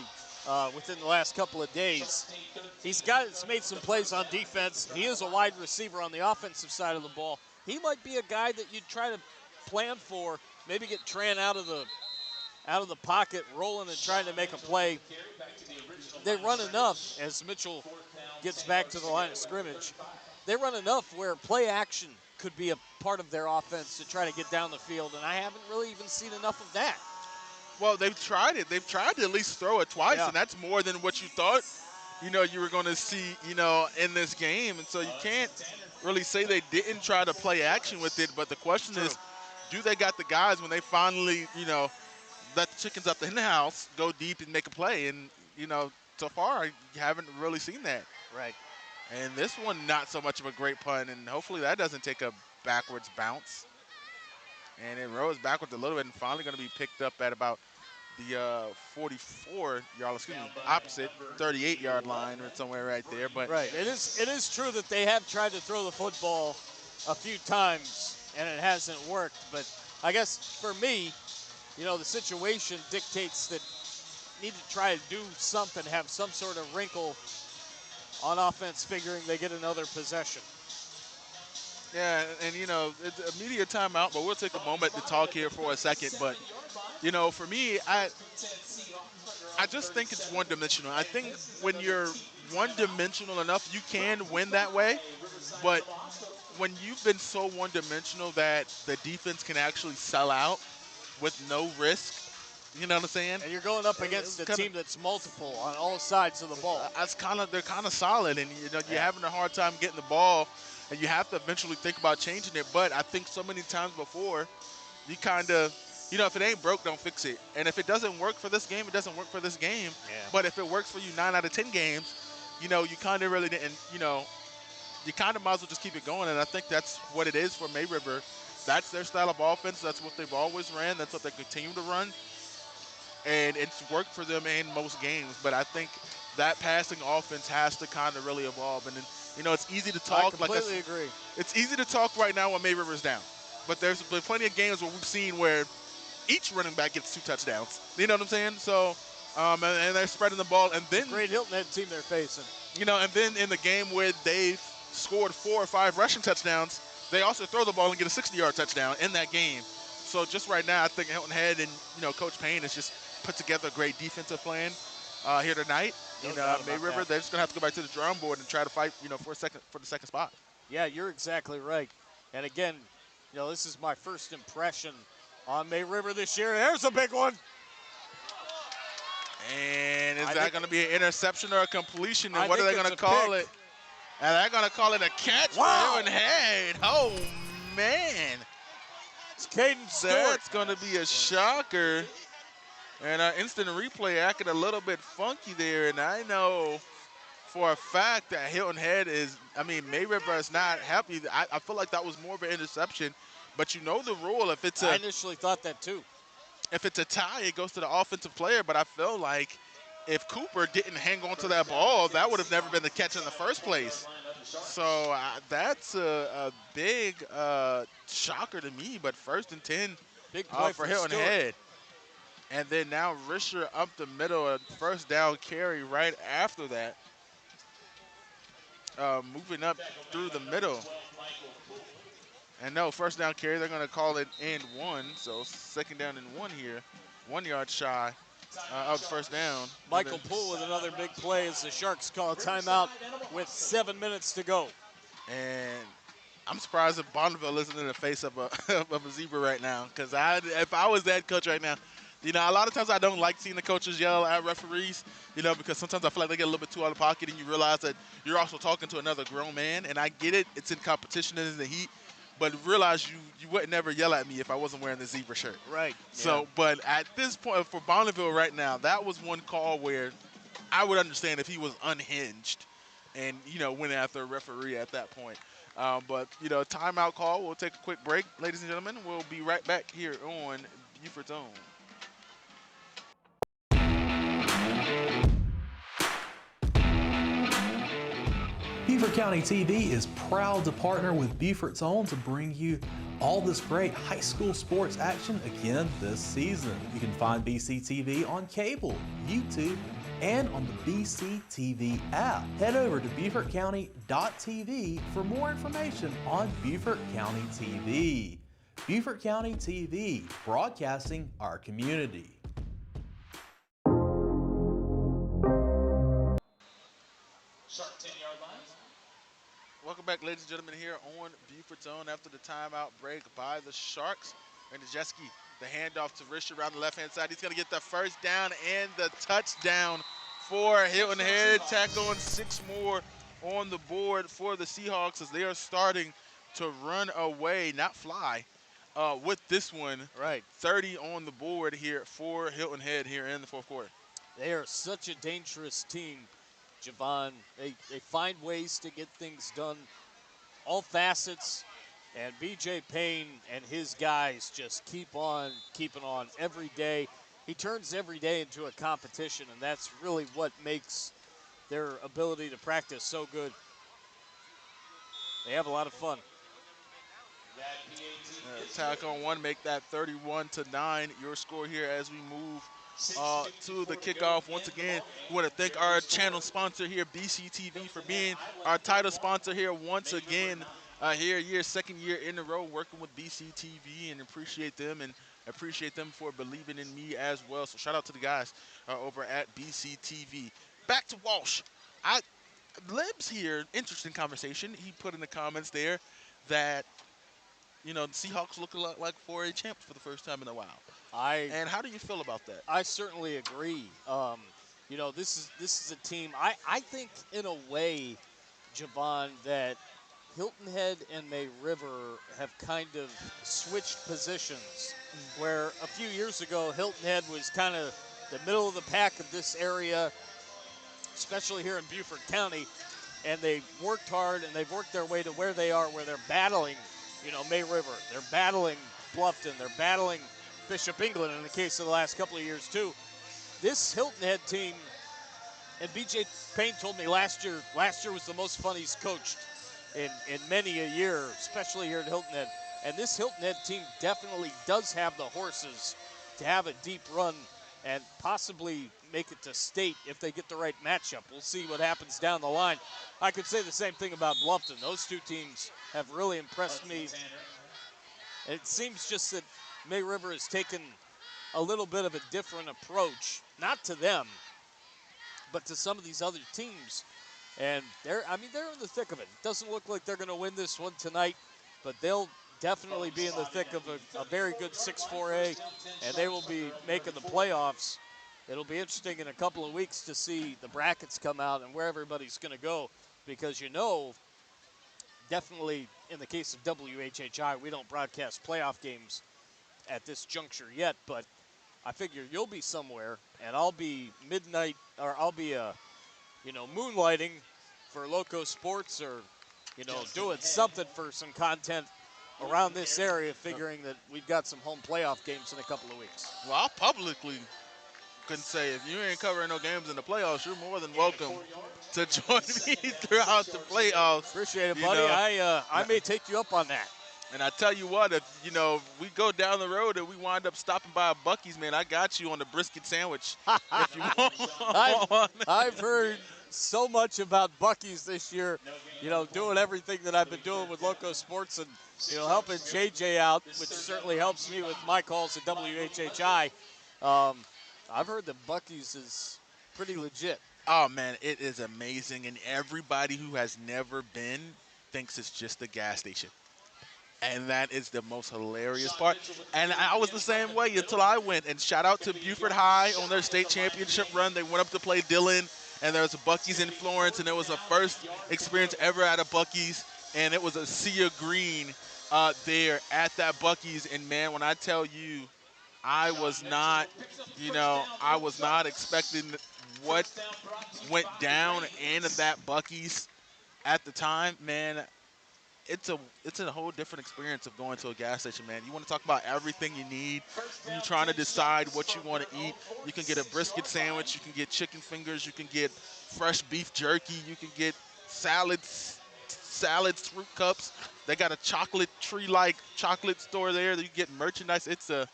S3: within the last couple of days. He's made some plays on defense. He is a wide receiver on the offensive side of the ball. He might be a guy that you'd try to plan for, maybe get Tran out of the pocket, rolling and trying to make a play. They run enough as Mitchell gets back to the line of scrimmage. They run enough where play action could be a part of their offense to try to get down the field, and I haven't really even seen enough of that.
S2: Well, they've tried it. They've tried to at least throw it twice,
S3: Yeah.
S2: and that's more than what you thought, you were going to see, in this game. And so you can't really say they didn't try to play action with it. But the question is, do they got the guys when they finally, let the chickens up in the house, go deep and make a play? And, so far, you haven't really seen that.
S3: Right.
S2: And this one, not so much of a great punt, and hopefully that doesn't take a backwards bounce. And it rolls backwards a little bit and finally going to be picked up at about the 44-yard, opposite 38-yard line or somewhere right there. But
S3: Right. It is true that they have tried to throw the football a few times, and it hasn't worked. But I guess for me, the situation dictates that need to try to do something, have some sort of wrinkle on offense, figuring they get another possession.
S2: yeah, and it's a media timeout, but we'll take a moment to talk here for a second. But for me, I just think it's one-dimensional. I think when you're one-dimensional enough, you can win that way. But when you've been so one-dimensional that the defense can actually sell out with no risk, you know what I'm saying?
S3: And you're going up against a team that's multiple on all sides of the ball.
S2: They're kind of solid, and you're having a hard time getting the ball, and you have to eventually think about changing it. But I think so many times before, you kind of, if it ain't broke, don't fix it. And if it doesn't work for this game, it doesn't work for this game.
S3: Yeah.
S2: But if it works for you 9 out of 10 games, you kind of really didn't, you kind of might as well just keep it going. And I think that's what it is for May River. That's their style of offense. That's what they've always ran. That's what they continue to run. And it's worked for them in most games. But I think that passing offense has to kind of really evolve. And then, it's easy to talk.
S3: I completely agree.
S2: It's easy to talk right now when May River's down. But there's been plenty of games where we've seen where each running back gets 2 touchdowns. You know what I'm saying? So, and they're spreading the ball. And then,
S3: Great Hilton Head team they're facing.
S2: and then in the game where they've scored 4 or 5 rushing touchdowns, they also throw the ball and get a 60-yard touchdown in that game. So just right now, I think Hilton Head and, Coach Payne has just put together a great defensive plan here tonight. May River, they're just going to have to go back to the drawing board and try to fight, for the second spot.
S3: Yeah, you're exactly right. And again, this is my first impression on May River this year. There's a big one.
S2: And is that going to be an interception or a completion? And what are they going to call it? And they're going to call it a catch for Hilton Head. Oh, man.
S3: It's Caden Stewart.
S2: That's going to be a shocker. And our instant replay acted a little bit funky there. And I know for a fact that Hilton Head May River is not happy. I feel like that was more of an interception. But you know the rule.
S3: I initially thought that too.
S2: If it's a tie, it goes to the offensive player. But I feel like if Cooper didn't hang on to that ball, that would have never been the catch in the first place. So that's a big shocker to me. But 1st and 10
S3: big play
S2: for Hilton Head. And then now Risher up the middle, a first down carry right after that. Moving up through the middle. And no, first down carry, they're going to call it and 1. So 2nd down and 1 here. 1 yard shy of first down.
S3: Michael Poole with another big play as the Sharks call a timeout with 7 minutes to go.
S2: And I'm surprised that Bonneville isn't in the face of a zebra right now. Because if I was that coach right now, a lot of times I don't like seeing the coaches yell at referees, because sometimes I feel like they get a little bit too out of pocket and you realize that you're also talking to another grown man. And I get it. It's in competition and in the heat. But realize you would never yell at me if I wasn't wearing the zebra shirt.
S3: Right.
S2: So, but at this point, for Bonneville right now, that was one call where I would understand if he was unhinged and, went after a referee at that point. But, timeout call. We'll take a quick break, ladies and gentlemen. We'll be right back here on Beaufort's Own.
S4: Beaufort County TV is proud to partner with Beaufort's Own to bring you all this great high school sports action again this season. You can find BCTV on cable, YouTube, and on the BCTV app. Head over to BeaufortCounty.tv for more information on Beaufort County TV. Beaufort County TV, broadcasting our community.
S5: Sharp 10-yard line.
S2: Welcome back, ladies and gentlemen, here on Beaufort's Own after the timeout break by the Sharks. And Najeski, the handoff to Risher around the left-hand side. He's going to get the first down and the touchdown for Hilton Head. Tack on 6 more on the board for the Seahawks as they are starting to run away, not fly, with this one.
S3: Right.
S2: 30 on the board here for Hilton Head here in the fourth quarter.
S3: They are such a dangerous team, Javon. They find ways to get things done, all facets, and BJ Payne and his guys just keep on keeping on every day. He turns every day into a competition, and that's really what makes their ability to practice so good. They have a lot of fun.
S2: Tack on 1, make that 31-9 your score here as we move to the kickoff. Once again, we want to thank our channel sponsor here, BCTV, for being our title sponsor here once again. Second year in a row working with BCTV, and appreciate them for believing in me as well. So shout out to the guys over at BCTV. Back to Walsh. Libs here, interesting conversation. He put in the comments there that the Seahawks look a lot like 4A champs for the first time in a while. And how do you feel about that?
S3: I certainly agree. This is a team. I think in a way, Javon, that Hilton Head and May River have kind of switched positions, where a few years ago Hilton Head was kind of the middle of the pack of this area, especially here in Beaufort County, and they worked hard and they've worked their way to where they are, where they're battling, May River. They're battling Bluffton. They're battling Bishop England in the case of the last couple of years too. This Hilton Head team, and BJ Payne told me last year was the most fun he's coached in many a year, especially here at Hilton Head. And this Hilton Head team definitely does have the horses to have a deep run and possibly make it to state if they get the right matchup. We'll see what happens down the line. I could say the same thing about Bluffton. Those two teams have really impressed me. It seems just that May River has taken a little bit of a different approach, not to them, but to some of these other teams. And they're in the thick of it. It doesn't look like they're going to win this one tonight, but they'll definitely be in the thick of a very good 6-4A, and they will be making the playoffs. It'll be interesting in a couple of weeks to see the brackets come out and where everybody's going to go, because definitely in the case of WHHI, we don't broadcast playoff games at this juncture yet, but I figure you'll be somewhere, and I'll be moonlighting for Loco Sports, or doing something for some content around this area, figuring that we've got some home playoff games in a couple of weeks.
S2: Well, I'll publicly can say, if you ain't covering no games in the playoffs, you're more than welcome to join me throughout the playoffs.
S3: Appreciate it, buddy. I may take you up on that.
S2: And I tell you what, if we go down the road and we wind up stopping by a Buc-ee's, man, I got you on the brisket sandwich if you want.
S3: I've heard so much about Buc-ee's this year, doing everything that I've been doing with Loco Sports and, helping JJ out, which certainly helps me with my calls at WHHI. I've heard that Buc-ee's is pretty legit.
S2: Oh, man, it is amazing. And everybody who has never been thinks it's just a gas station. And that is the most hilarious part. And I was the same way until I went. And shout out to Beaufort High on their state championship run. They went up to play Dillon, and there was a Buc-ee's in Florence, and it was the first experience ever at a Buc-ee's. And it was a sea of green there at that Buc-ee's. And, man, when I tell you, I was not expecting what went down in that Buc-ee's at the time, man, it's a whole different experience of going to a gas station, man. You want to talk about everything you need. You're trying to decide what you want to eat. You can get a brisket sandwich. You can get chicken fingers. You can get fresh beef jerky. You can get salads, fruit cups. They got a chocolate tree-like chocolate store there that you get merchandise. It's a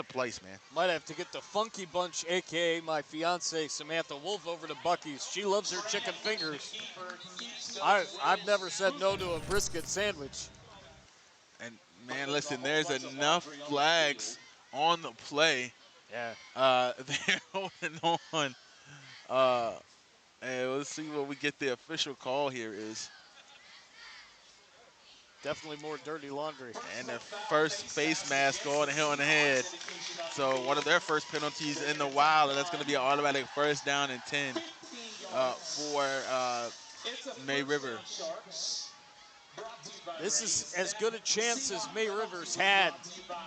S2: place, man.
S3: Might have to get the Funky Bunch, a.k.a. my fiance Samantha Wolf, over to Buc-ee's. She loves her chicken fingers. I've never said no to a brisket sandwich.
S2: And, man, listen, there's enough flags on the play.
S3: Yeah.
S2: They're holding on. And let's see what we get the official call here is.
S3: Definitely more dirty laundry.
S2: And their first face mask on the Hilton head. So one of their first penalties in the while, and that's going to be an automatic first down and 10 for May River.
S3: This is as good a chance as May River's had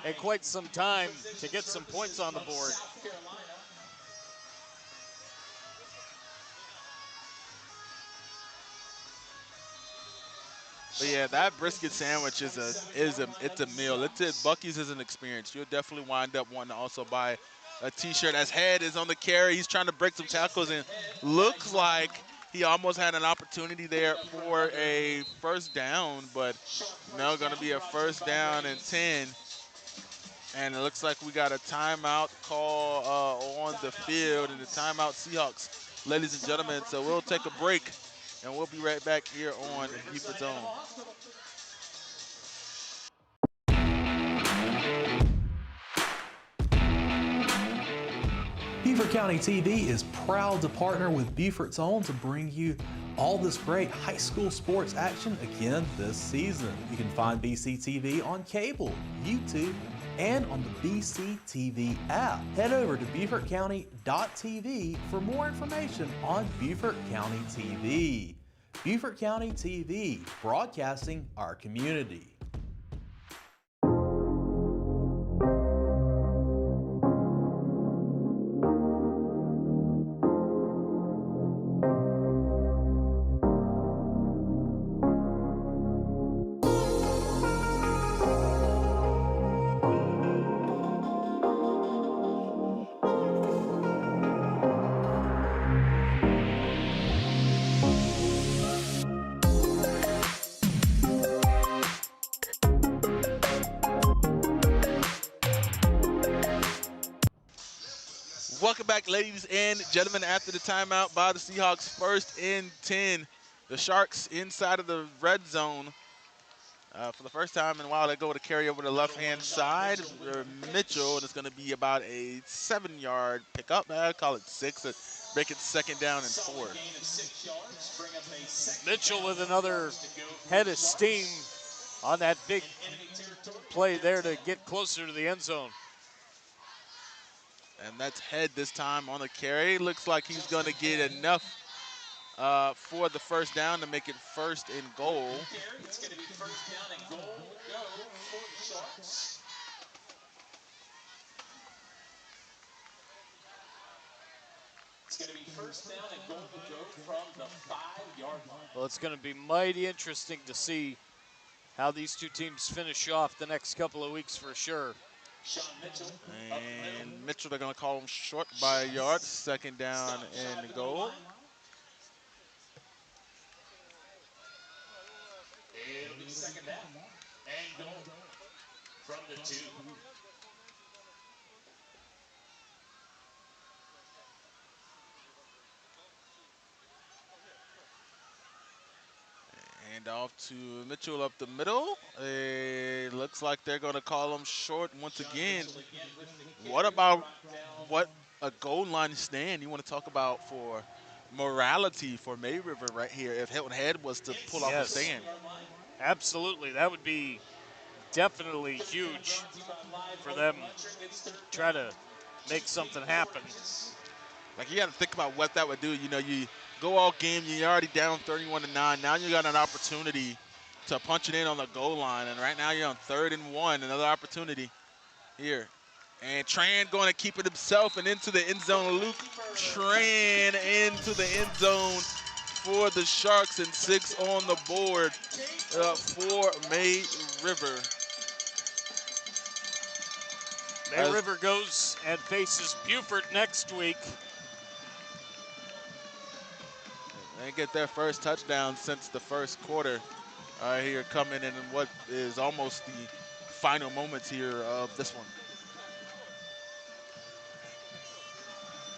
S3: in quite some time to get some points on the board.
S2: But yeah, that brisket sandwich it's a meal. Buc-ee's is an experience. You'll definitely wind up wanting to also buy a T-shirt. As Head is on the carry, he's trying to break some tackles and looks like he almost had an opportunity there for a first down, but no, going to be a first down and 10. And it looks like we got a timeout call on the field, and the timeout Seahawks, ladies and gentlemen. So we'll take a break, and we'll be right back here on Beaufort Zone.
S4: Beaufort County TV is proud to partner with Beaufort's Own to bring you all this great high school sports action again this season. You can find BCTV on cable, YouTube, and on the BCTV app. Head over to BeaufortCounty.tv for more information on Beaufort County TV. Beaufort County TV, broadcasting our community.
S2: Welcome back, ladies and gentlemen, after the timeout by the Seahawks, 1st and 10. The Sharks inside of the red zone for the first time in a while. They go to carry over the left-hand side. Mitchell, and it's going to be about a 7-yard pickup. I call it 6. Make it 2nd down and 4.
S3: Mitchell with another head of steam on that big play there to get closer to the end zone.
S2: And that's Head this time on the carry. Looks like he's going to get enough for the first down to make it 1st and goal.
S5: It's going to be 1st down and goal. Go for the Sharks. It's going to be 1st down and goal to go from the 5-yard line.
S3: Well, it's going to be mighty interesting to see how these two teams finish off the next couple of weeks for sure.
S5: Mitchell,
S2: and Mitchell, they're going to call him short by a yard. 2nd down and goal.
S5: It'll be 2nd down and goal from the 2.
S2: And off to Mitchell up the middle. Looks like they're going to call him short once again. What about what a goal line stand you want to talk about for morality for May River right here if Hilton Head was to pull off a stand?
S3: Absolutely. That would be definitely huge for them to try to make something happen.
S2: Like, you got to think about what that would do. You know, you go all game, you're already down 31-9. Now you got an opportunity to punch it in on the goal line. And right now you're on 3rd and 1, another opportunity here. And Tran going to keep it himself and into the end zone. Luke Tran into the end zone for the Sharks, and 6 on the board for May River.
S3: May River goes and faces Beaufort next week.
S2: They get their first touchdown since the first quarter here, coming in what is almost the final moments here of this one.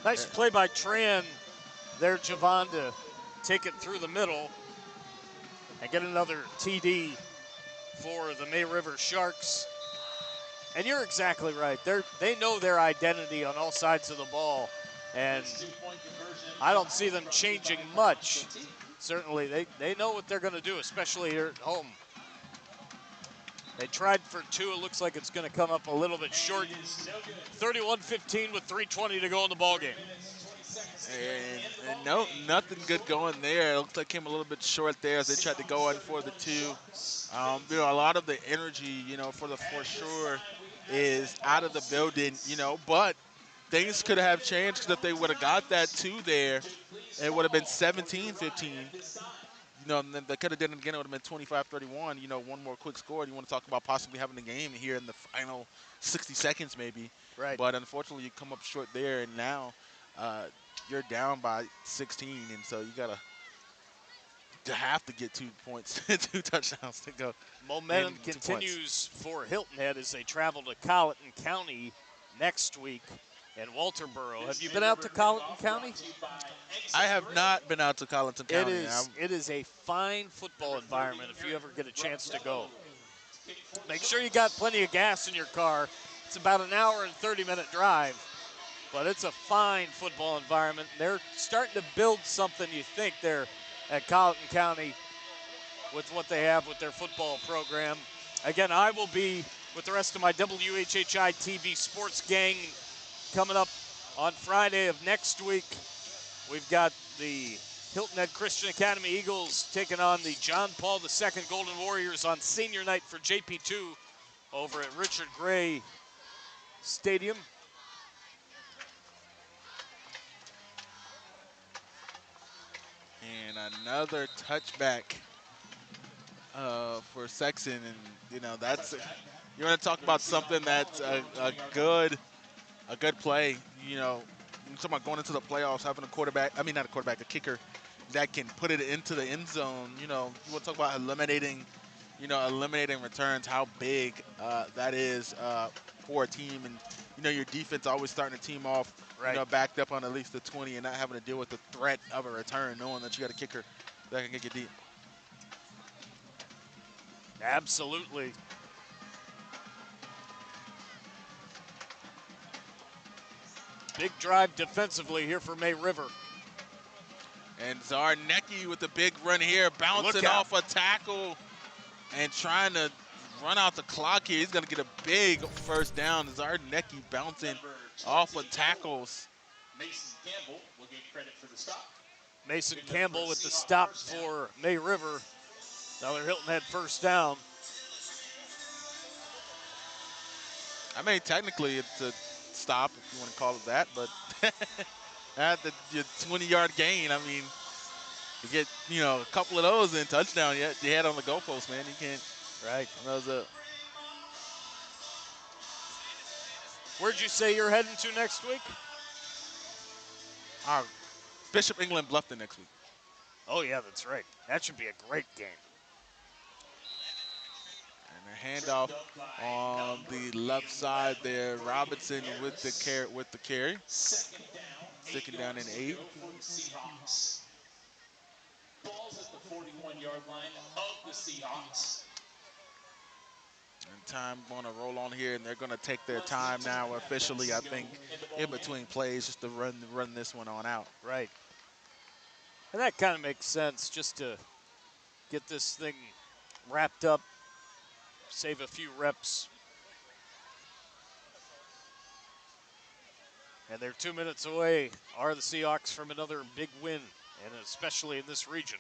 S3: Nice play by Tran there, Javon, to take it through the middle and get another TD for the May River Sharks. And you're exactly right. They know their identity on all sides of the ball, and I don't see them changing much. Certainly, they know what they're going to do, especially here at home. They tried for 2. It looks like it's going to come up a little bit short. 31-15 with 3:20 to go in the ballgame.
S2: And no, nothing good going there. It looks like it came a little bit short there as they tried to go in for the 2. A lot of the energy, for sure is out of the building, but things could have changed, because if they would have got that 2 there, it would have been 17-15. And then they could have done it again. It would have been 25-31. One more quick score. You want to talk about possibly having the game here in the final 60 seconds maybe.
S3: Right.
S2: But unfortunately, you come up short there, and now you're down by 16, and so you have to get 2 points, 2 touchdowns to go.
S3: Momentum continues for Hilton Head as they travel to Colleton County next week in Walterboro. Have you been out to Colleton County?
S2: I have not been out to Colleton County.
S3: It is a fine football environment if you ever get a chance to go. Make sure you got plenty of gas in your car. It's about an hour and 30-minute drive, but it's a fine football environment. They're starting to build something, you think, there at Colleton County with what they have with their football program. Again, I will be with the rest of my WHHI TV sports gang coming up on Friday of next week. We've got the Hilton Head Christian Academy Eagles taking on the John Paul II Golden Warriors on senior night for JP2 over at Richard Gray Stadium.
S2: And another touchback for Sexton, and that's you want to talk about something that's a good play. You're talking about going into the playoffs, having a kicker that can put it into the end zone. You want to talk about eliminating returns, how big that is for a team, and your defense always starting to team off, backed up on at least the 20 and not having to deal with the threat of a return, knowing that you got a kicker that can get you deep.
S3: Absolutely. Big drive defensively here for May River.
S2: And Zarnecki with the big run here, bouncing off a tackle and trying to run out the clock here. He's going to get a big first down. Zarnecki bouncing off of tackles.
S5: Mason Campbell will get credit for the stop.
S3: Mason Campbell with the stop for May River. Another Hilton Head first down.
S2: Technically it's a stop, if you want to call it that, but at your 20-yard gain, you get, a couple of those in touchdown you had on the goalpost, man. You can't.
S3: Right.
S2: Those up.
S3: Where'd you say you're heading to next week?
S2: Bishop England Bluffton next week.
S3: Oh, yeah, that's right. That should be a great game.
S2: And a handoff on the left side there. Robinson with the carry. Second down and 8.
S5: Ball's at the 41-yard line of the Seahawks.
S2: And time going to roll on here, and they're going to take their time now officially, I think, in between plays just to run this one on out.
S3: Right. And that kind of makes sense, just to get this thing wrapped up, save a few reps. And they're 2 minutes away, are the Seahawks, from another big win, and especially in this region.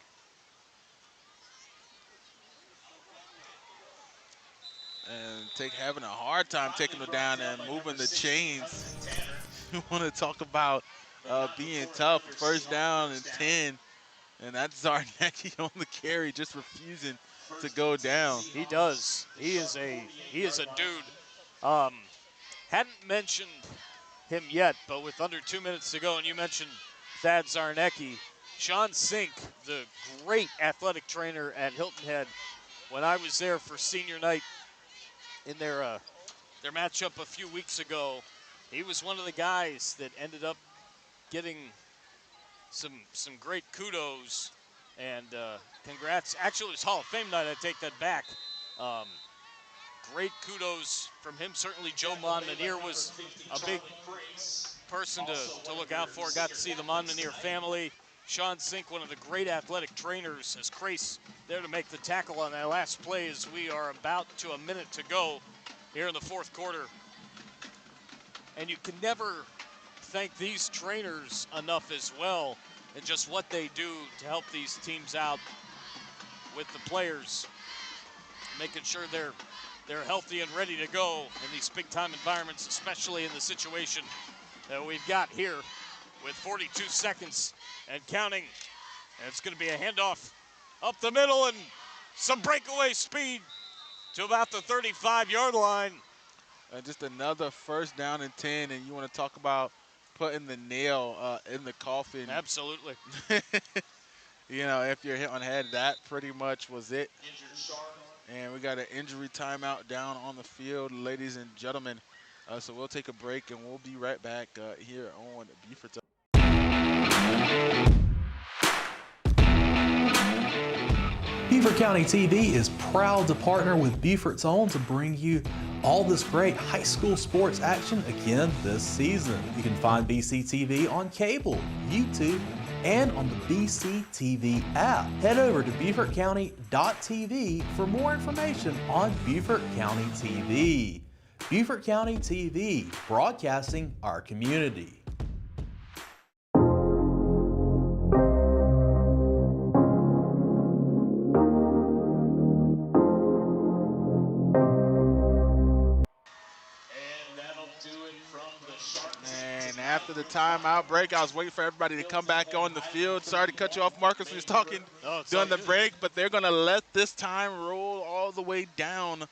S2: And having a hard time taking them down and moving the chains. You want to talk about being tough. First down and 10, and that's Zarnecki on the carry, just refusing to go down.
S3: He does. He is a dude. Hadn't mentioned him yet, but with under 2 minutes to go, and you mentioned Thad Zarnecki, Sean Sink, the great athletic trainer at Hilton Head, when I was there for senior night in their matchup a few weeks ago, he was one of the guys that ended up getting some great kudos and congrats. Actually, it was Hall of Fame night. I take that back. Great kudos from him. Certainly, Joe Monmonier was a big person to look out for. Got to see the Monmonier family. Sean Sink, one of the great athletic trainers, as Crace there to make the tackle on that last play as we are about to a minute to go here in the fourth quarter. And you can never thank these trainers enough as well, and just what they do to help these teams out with the players, making sure they're healthy and ready to go in these big-time environments, especially in the situation that we've got here with 42 seconds and counting. And it's going to be a handoff up the middle and some breakaway speed to about the 35-yard line.
S2: Just another first down and 10, and you want to talk about putting the nail in the coffin.
S3: Absolutely.
S2: You know, if you're hit on head, that pretty much was it. And we got an injury timeout down on the field, ladies and gentlemen. So we'll take a break, and we'll be right back here on Beaufort.
S4: Beaufort County TV is proud to partner with Beaufort's Own to bring you all this great high school sports action again this season. You can find BCTV on cable, YouTube, and on the BCTV app. Head over to BeaufortCounty.tv for more information on Beaufort County TV. Beaufort County TV, broadcasting our community.
S2: And after the timeout break, I was waiting for everybody to come back on the field. Sorry to cut you off, Marcus, when you was talking during the break, but they're going to let this time roll all the way down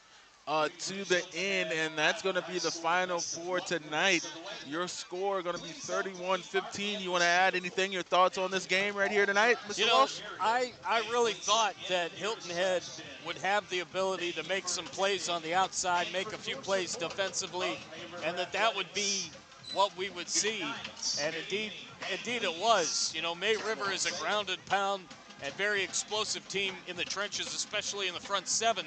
S2: to the end, and that's going to be the final for tonight. Your score going to be 31-15. You want to add anything, your thoughts on this game right here tonight, Mr. Walsh?
S3: I really thought that Hilton Head would have the ability to make some plays on the outside, make a few plays defensively, and that would be what we would see. And indeed it was. You know, May River is a grounded pound and very explosive team in the trenches, especially in the front seven.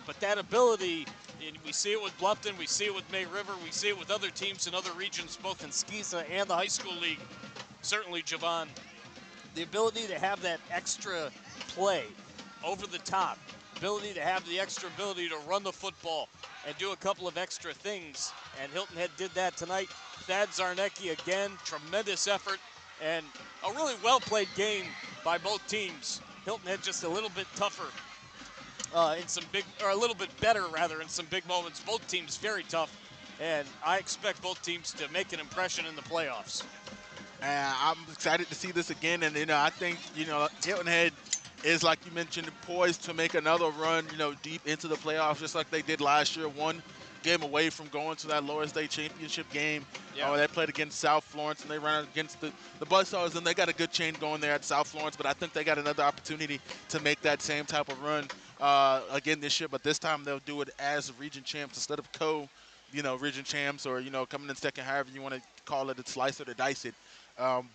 S3: But that ability, and we see it with Bluffton, we see it with May River, we see it with other teams in other regions, both in Skeeza and the high school league. Certainly, Javon, the ability to have that extra play over the top, ability to have the extra ability to run the football and do a couple of extra things. And Hilton Head did that tonight. Thad Zarnecki again, tremendous effort, and a really well-played game by both teams. Hilton Head just a little bit tougher in some big, or a little bit better rather, in some big moments. Both teams very tough, and I expect both teams to make an impression in the playoffs.
S2: I'm excited to see this again, and I think Hilton Head is, like you mentioned, poised to make another run, deep into the playoffs, just like they did last year. One game away from going to that lower state championship game. They played against South Florence, and they ran against the Buzzsaws, and they got a good chain going there at South Florence, but I think they got another opportunity to make that same type of run again this year, but this time they'll do it as region champs instead of region champs, or coming in second, however you want to call it, slice it or dice it.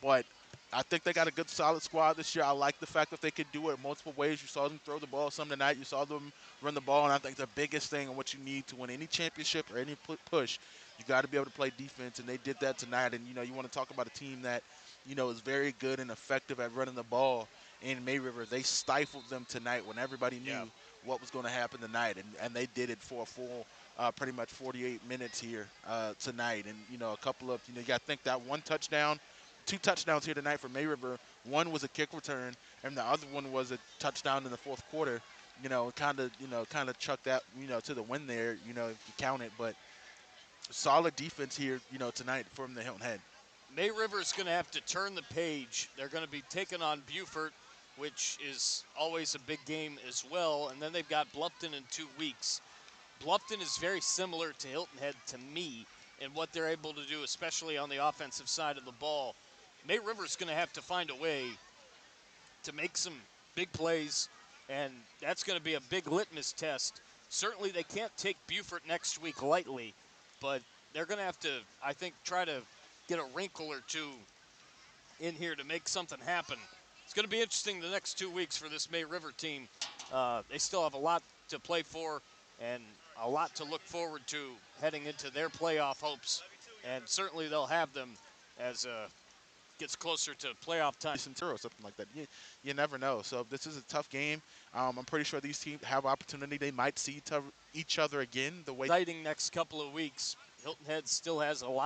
S2: But I think they got a good solid squad this year. I like the fact that they could do it multiple ways. You saw them throw the ball some tonight. You saw them run the ball, and I think the biggest thing and what you need to win any championship or any push, you got to be able to play defense, and they did that tonight. And you want to talk about a team that is very good and effective at running the ball in May River. They stifled them tonight when everybody knew what was going to happen tonight, and they did it for a full pretty much 48 minutes here tonight. And a couple of you got to think that one touchdown. Two touchdowns here tonight for May River. One was a kick return, and the other one was a touchdown in the fourth quarter. kind of chuck that, to the win there, if you count it. But solid defense here, tonight from the Hilton Head.
S3: May River's going to have to turn the page. They're going to be taking on Beaufort, which is always a big game as well. And then they've got Bluffton in 2 weeks. Bluffton is very similar to Hilton Head to me in what they're able to do, especially on the offensive side of the ball. May River's going to have to find a way to make some big plays, and that's going to be a big litmus test. Certainly they can't take Beaufort next week lightly, but they're going to have to, I think, try to get a wrinkle or two in here to make something happen. It's going to be interesting the next 2 weeks for this May River team. They still have a lot to play for and a lot to look forward to heading into their playoff hopes, and certainly they'll have them as gets closer to playoff time.
S2: Or something like that. You never know. So this is a tough game. I'm pretty sure these teams have opportunity. They might see each other again. The way
S3: Exciting next couple of weeks. Hilton Head still has a lot.